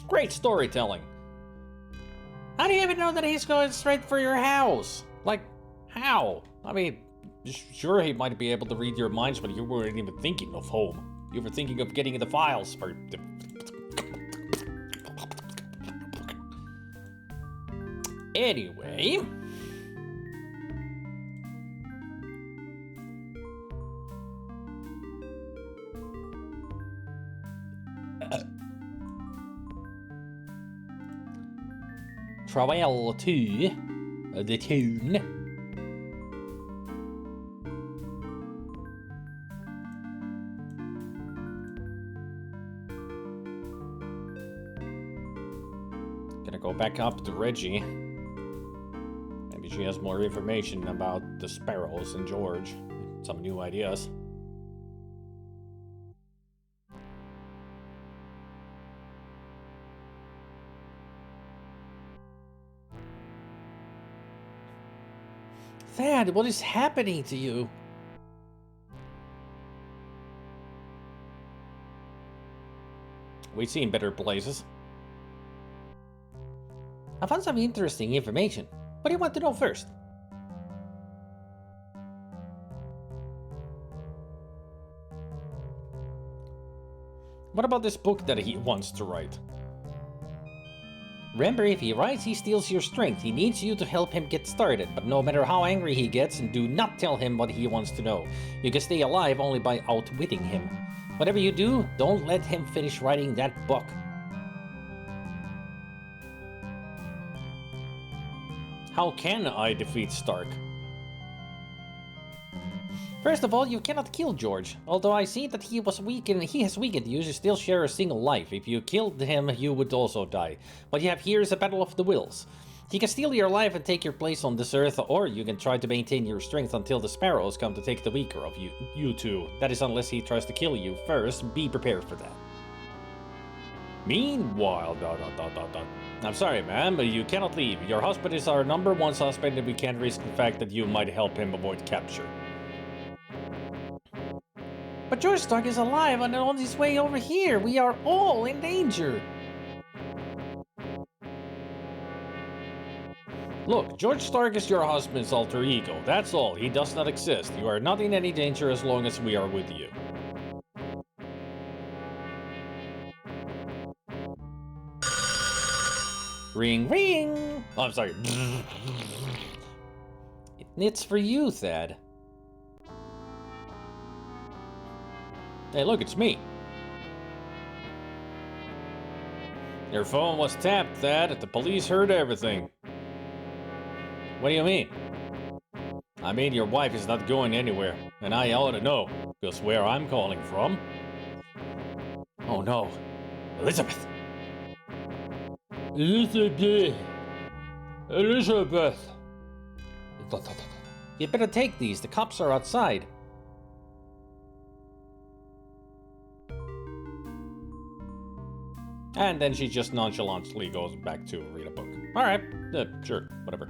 Great storytelling. How do you even know that he's going straight for your house? Like, how? I mean, sure, he might be able to read your minds, but you weren't even thinking of home. You were thinking of getting the files for... Anyway... Travel to the tune. Gonna go back up to Reggie. Maybe she has more information about the sparrows and George. Some new ideas. Thad, what is happening to you? We've seen better places. I found some interesting information. What do you want to know first? What about this book that he wants to write? Remember, if he writes, he steals your strength. He needs you to help him get started, but no matter how angry he gets, do not tell him what he wants to know. You can stay alive only by outwitting him. Whatever you do, don't let him finish writing that book. How can I defeat Stark? First of all, you cannot kill George. Although I see that he has weakened you still share a single life. If you killed him, you would also die. What you have here is a battle of the wills. He can steal your life and take your place on this earth, or you can try to maintain your strength until the sparrows come to take the weaker of you two. That is unless he tries to kill you first. Be prepared for that. Meanwhile, I'm sorry, ma'am, but you cannot leave. Your husband is our #1 suspect, and we can't risk the fact that you might help him avoid capture. But George Stark is alive and on his way over here. We are all in danger. Look, George Stark is your husband's alter ego. That's all. He does not exist. You are not in any danger as long as we are with you. Ring, ring. Oh, I'm sorry. It's for you, Thad. Hey, look, it's me. Your phone was tapped, Thad. The police heard everything. What do you mean? I mean, your wife is not going anywhere, and I ought to know, because where I'm calling from... Oh no. Elizabeth! Elizabeth! Elizabeth! You better take these. The cops are outside. And then she just nonchalantly goes back to read a book. Alright, sure, whatever.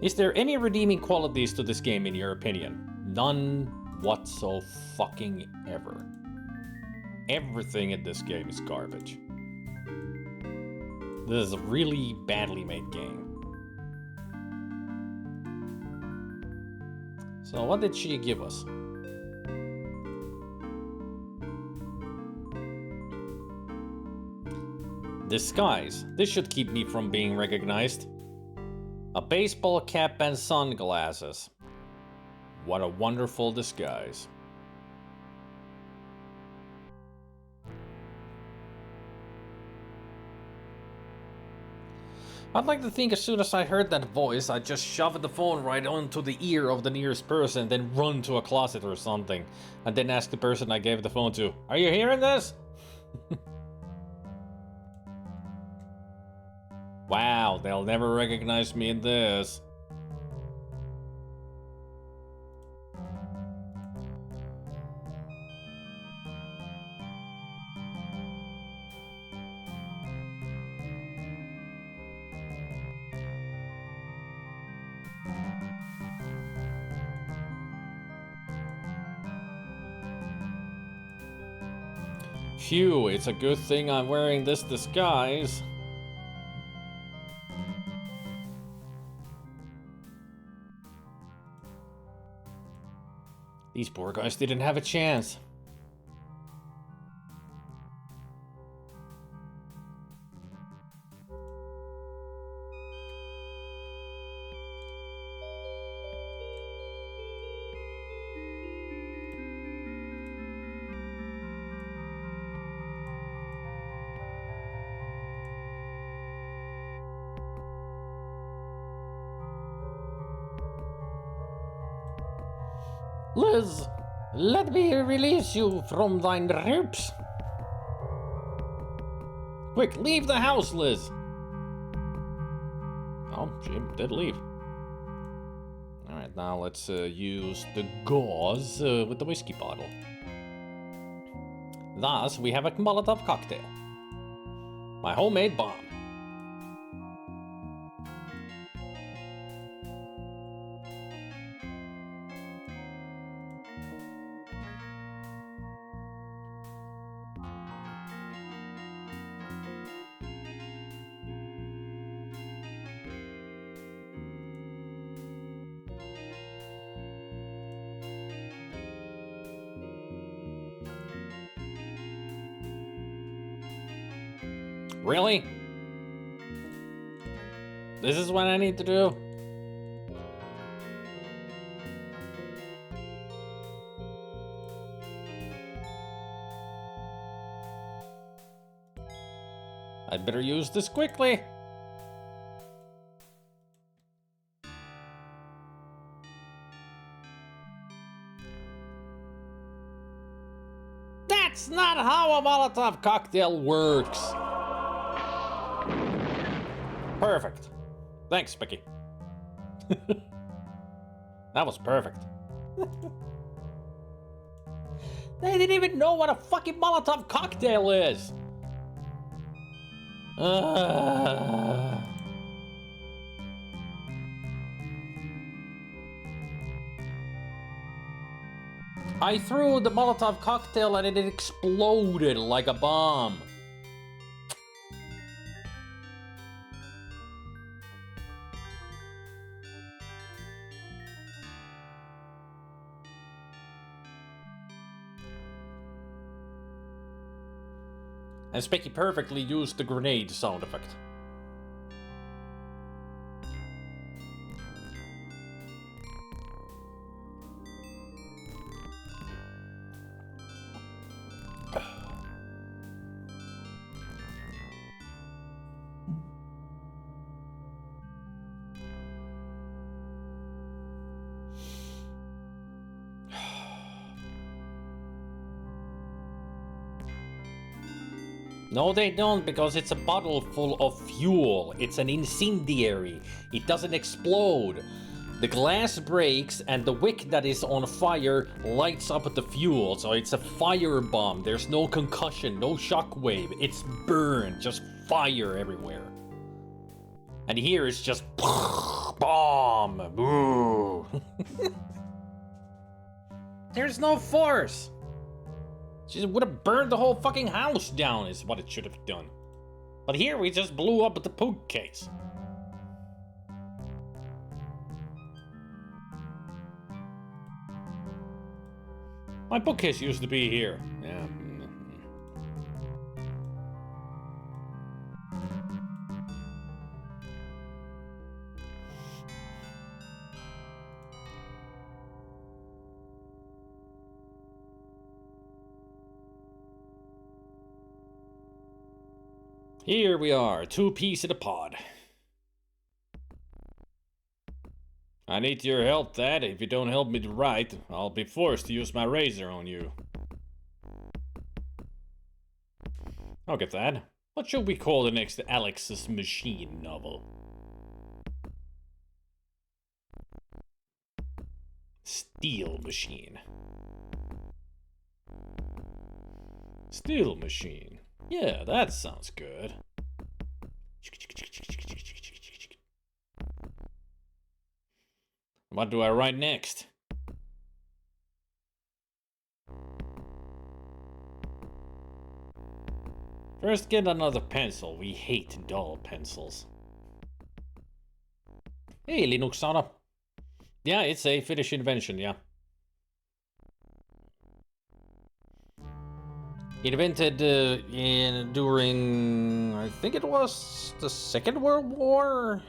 Is there any redeeming qualities to this game in your opinion? None whatso-fucking-ever. Everything in this game is garbage. This is a really badly made game. So what did she give us? Disguise. This should keep me from being recognized. A baseball cap and sunglasses. What a wonderful disguise. I'd like to think as soon as I heard that voice, I'd just shove the phone right onto the ear of the nearest person, then run to a closet or something, and then ask the person I gave the phone to, "Are you hearing this?" Wow, they'll never recognize me in this. Phew, it's a good thing I'm wearing this disguise. These poor guys didn't have a chance. Liz, let me release you from thine ropes. Quick, leave the house, Liz. Oh, she did leave. Alright, now let's use the gauze with the whiskey bottle. Thus, we have a Molotov cocktail. My homemade bomb. Really? This is what I need to do? I'd better use this quickly. That's not how a Molotov cocktail works. Perfect. Thanks, Spicky. That was perfect. They didn't even know what a fucking Molotov cocktail is. I threw the Molotov cocktail and it exploded like a bomb. And Specky perfectly used the grenade sound effect. No, they don't, because it's a bottle full of fuel. It's an incendiary. It doesn't explode. The glass breaks and the wick that is on fire lights up the fuel, so it's a fire bomb. There's no concussion, no shockwave. It's burned, just fire everywhere. And here it's just bomb. Boo. There's no force. She would have burned the whole fucking house down is what it should have done. But here we just blew up the bookcase. My bookcase used to be here. Yeah. Here we are, 2 peas in a pod. I need your help, Thad. If you don't help me to write, I'll be forced to use my razor on you. Okay, Thad. What should we call the next Alex's Machine novel? Steel Machine. Steel Machine. Yeah, that sounds good. What do I write next? First, get another pencil. We hate dull pencils. Hey, Linuxana. Yeah, it's a Finnish invention, yeah. Invented during, I think it was the Second World War?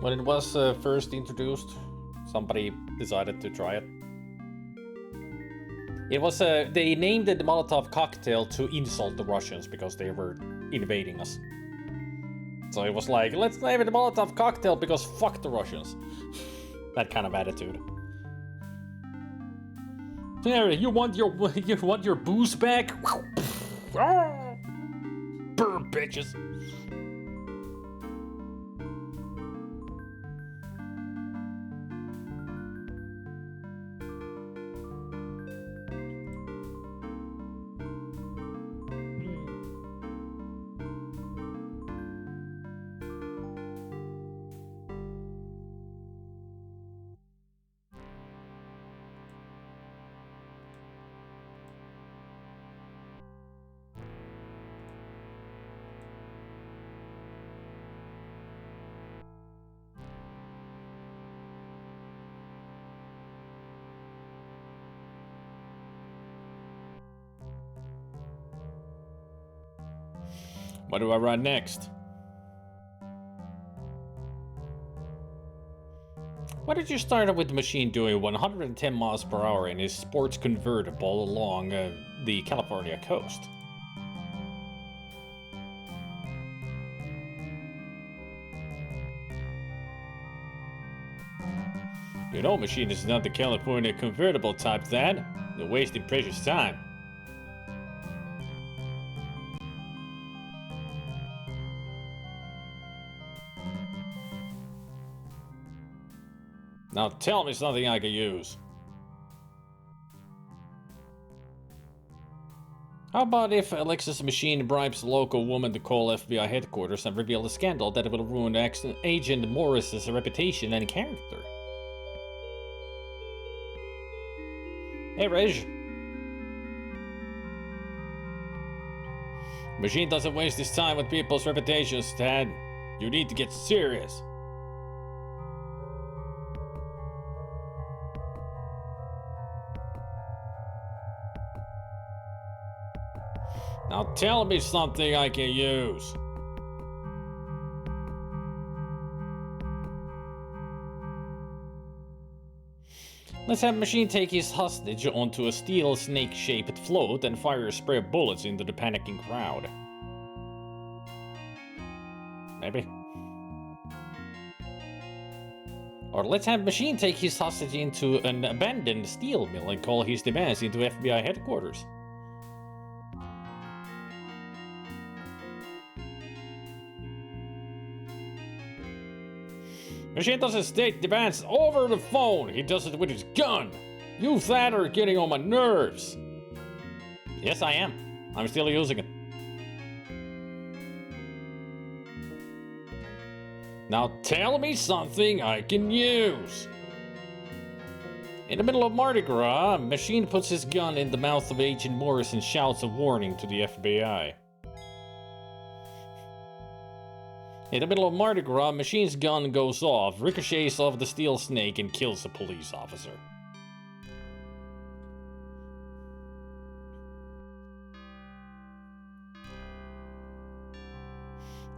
When it was first introduced, somebody decided to try it. It was, they named it the Molotov cocktail to insult the Russians because they were invading us. So it was like, let's name it the Molotov cocktail because fuck the Russians. That kind of attitude. There, you want your booze back? Burn, bitches. What do I write next? Why did you start with the machine doing 110 miles per hour in his sports convertible along the California coast? You know, machine is not the California convertible type, Thad. You're wasting precious time. Now tell me something I can use. How about if Alex's Machine bribes a local woman to call FBI headquarters and reveal a scandal that will ruin Agent Morris's reputation and character? Hey, Reg. Machine doesn't waste his time with people's reputations, Tad. You need to get serious. Now tell me something I can use. Let's have Machine take his hostage onto a steel snake-shaped float and fire a spray of bullets into the panicking crowd. Maybe. Or let's have Machine take his hostage into an abandoned steel mill and call his demands into FBI headquarters. Machine doesn't state demands over the phone. He does it with his gun. You that are getting on my nerves. Yes, I am. I'm still using it. Now tell me something I can use. In the middle of Mardi Gras, Machine puts his gun in the mouth of Agent Morris and shouts a warning to the FBI. In the middle of Mardi Gras, Machine's gun goes off, ricochets off the steel snake, and kills a police officer.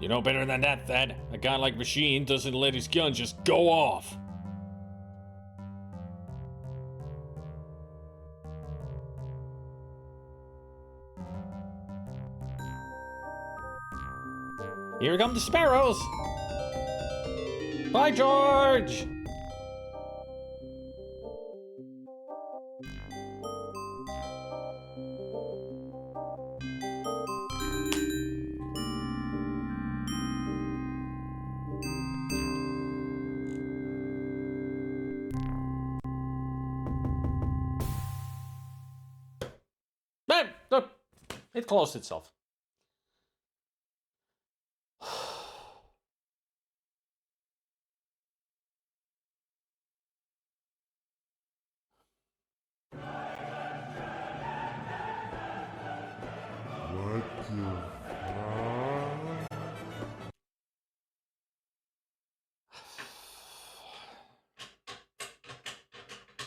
You know better than that, Thad. A guy like Machine doesn't let his gun just go off. Here come the sparrows! Bye, George! It closed itself. What the